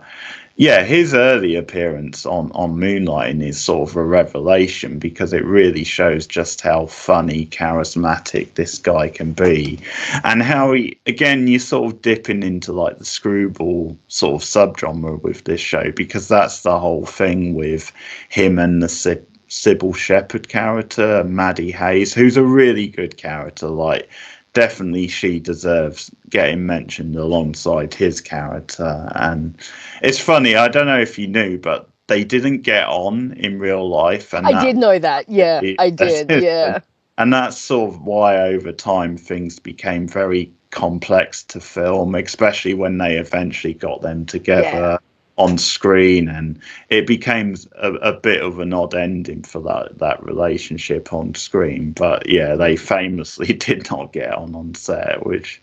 yeah, his early appearance on Moonlighting is sort of a revelation because it really shows just how funny, charismatic this guy can be, and how he, again, you're sort of dipping into like the screwball sort of subgenre with this show, because that's the whole thing with him and the Sybil Shepherd character, Maddie Hayes, who's a really good character. Like, definitely she deserves getting mentioned alongside his character. And it's funny, I don't know if you knew, but they didn't get on in real life. And I did know that. Yeah, I did. Yeah. And that's sort of why over time things became very complex to film, especially when they eventually got them together on screen, and it became a bit of an odd ending for that relationship on screen. But yeah, they famously did not get on set, which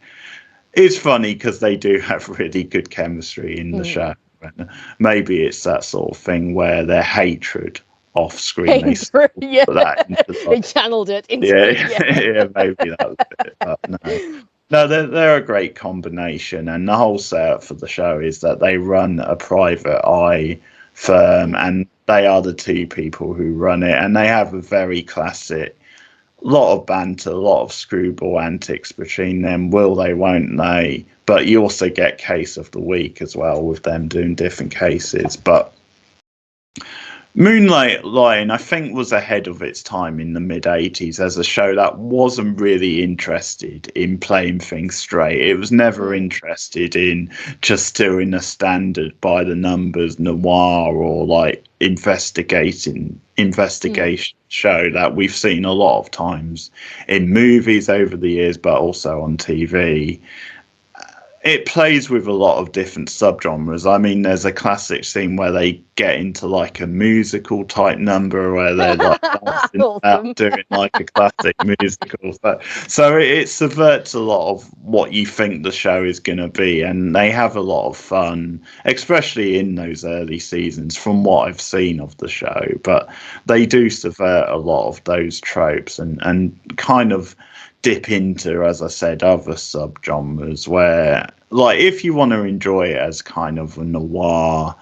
is funny because they do have really good chemistry in the show. And maybe it's that sort of thing where their hatred off screen, they channeled it into yeah, maybe that was it, but no, they're a great combination, and the whole setup for the show is that they run a private eye firm, and they are the two people who run it, and they have a very classic, lot of banter, a lot of screwball antics between them. Will they, won't they? But you also get Case of the Week as well, with them doing different cases. But Moonlighting, I think, was ahead of its time in the mid-'80s as a show that wasn't really interested in playing things straight. It was never interested in just doing a standard by the numbers noir or like investigation show that we've seen a lot of times in movies over the years, but also on TV. It plays with a lot of different subgenres. I mean, there's a classic scene where they get into like a musical type number where they're like dancing out, doing like a classic musical. So it subverts a lot of what you think the show is going to be, and they have a lot of fun, especially in those early seasons from what I've seen of the show. But they do subvert a lot of those tropes and kind of dip into, as I said, other subgenres where, like, if you want to enjoy it as kind of a noir,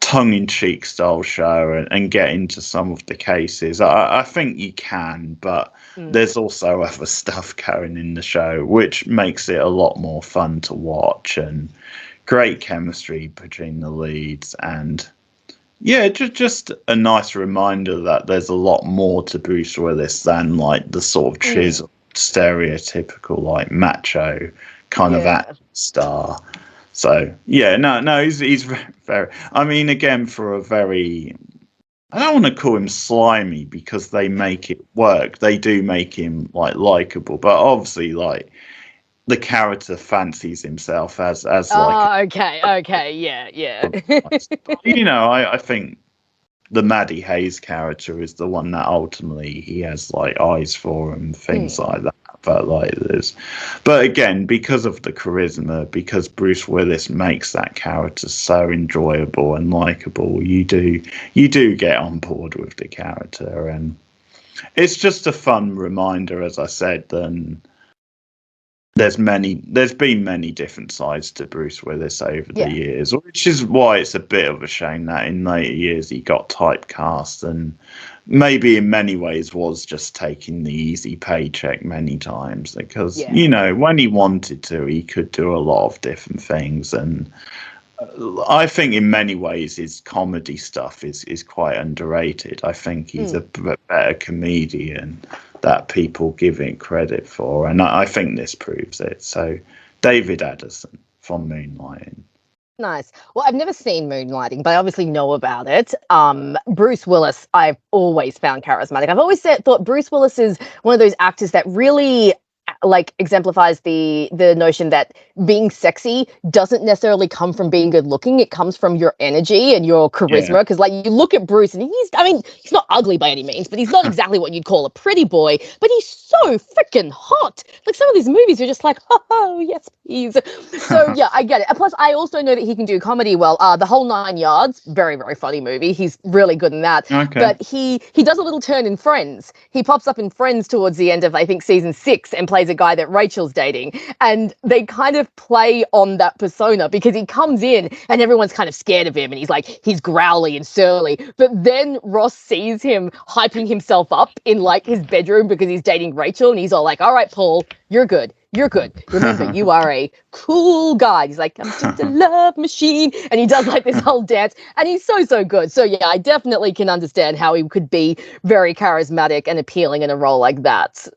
tongue-in-cheek style show and get into some of the cases, I think you can, but there's also other stuff going in the show which makes it a lot more fun to watch, and great chemistry between the leads, and yeah, just a nice reminder that there's a lot more to Bruce Willis than like the sort of chiseled, stereotypical like macho kind of action star. So yeah, no, he's very. I mean, again, for a very, I don't want to call him slimy because they make it work. They do make him like likable, but obviously, like, the character fancies himself as like. Okay, yeah. You know, I think the Maddie Hayes character is the one that ultimately he has like eyes for and things like that. But again, because of the charisma, because Bruce Willis makes that character so enjoyable and likable, you do get on board with the character, and it's just a fun reminder, as I said. Then there's been many different sides to Bruce Willis over the years, which is why it's a bit of a shame that in later years he got typecast, and maybe in many ways was just taking the easy paycheck many times, because you know, when he wanted to, he could do a lot of different things. And I think in many ways his comedy stuff is quite underrated. I think he's a better comedian that people give it credit for, and I think this proves it. So David Addison from Moonlighting. Nice. Well, I've never seen Moonlighting, but I obviously know about it. Bruce Willis, I've always found charismatic. I've always thought Bruce Willis is one of those actors that really like exemplifies the notion that being sexy doesn't necessarily come from being good looking. It comes from your energy and your Yeah. charisma. Because like you look at Bruce and I mean, he's not ugly by any means, but he's not exactly what you'd call a pretty boy, but he's so freaking hot. Like some of these movies you're just like, oh yes, please. So yeah, I get it. And plus I also know that he can do comedy well. The Whole Nine Yards, very, very funny movie. He's really good in that. Okay. But he does a little turn in Friends. He pops up in Friends towards the end of I think season 6 and plays a guy that Rachel's dating. And they kind of play on that persona because he comes in and everyone's kind of scared of him and he's growly and surly. But then Ross sees him hyping himself up in like his bedroom because he's dating Rachel and he's all like, all right, Paul, you're good. You're good. Remember, you are a cool guy. He's like, I'm just a love machine. And he does like this whole dance. And he's so, so good. So, yeah, I definitely can understand how he could be very charismatic and appealing in a role like that.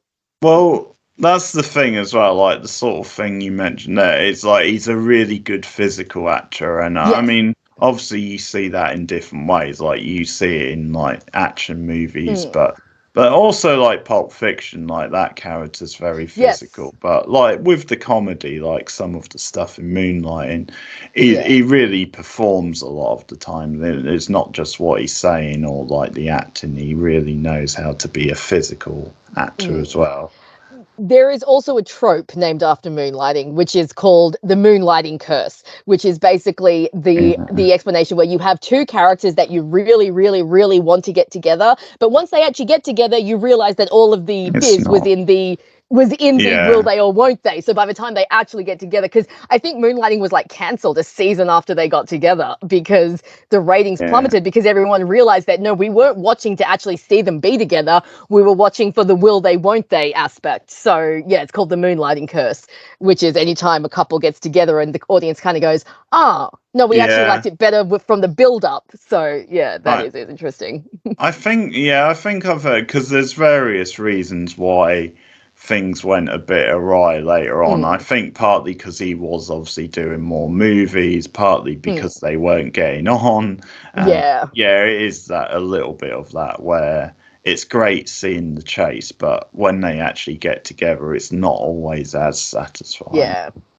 Well, that's the thing as well. Like the sort of thing you mentioned there is like he's a really good physical actor. And I Yes. mean, obviously you see that in different ways. Like you see it in like action movies, but also like Pulp Fiction, like that character's very Yes. physical. But like with the comedy, like some of the stuff in Moonlighting, Yeah. he really performs a lot of the time. It's not just what he's saying or like the acting. He really knows how to be a physical actor as well. There is also a trope named after Moonlighting, which is called the Moonlighting Curse, which is basically the explanation where you have two characters that you really, really, really want to get together, but once they actually get together, you realize that all of the It's fizz was not. in the Yeah. will they or won't they. So by the time they actually get together, because I think Moonlighting was like cancelled a season after they got together because the ratings Yeah. plummeted because everyone realized that no, we weren't watching to actually see them be together. We were watching for the will they, won't they aspect. So yeah, it's called the Moonlighting Curse, which is anytime a couple gets together and the audience kind of goes, oh, no, we actually Yeah. liked it better from the build up. So yeah, that Right. is interesting. I think I've heard because there's various reasons why things went a bit awry later on. I think partly because he was obviously doing more movies, partly because they weren't getting on. Yeah. Yeah, it is that a little bit of that where it's great seeing the chase, but when they actually get together, it's not always as satisfying. Yeah.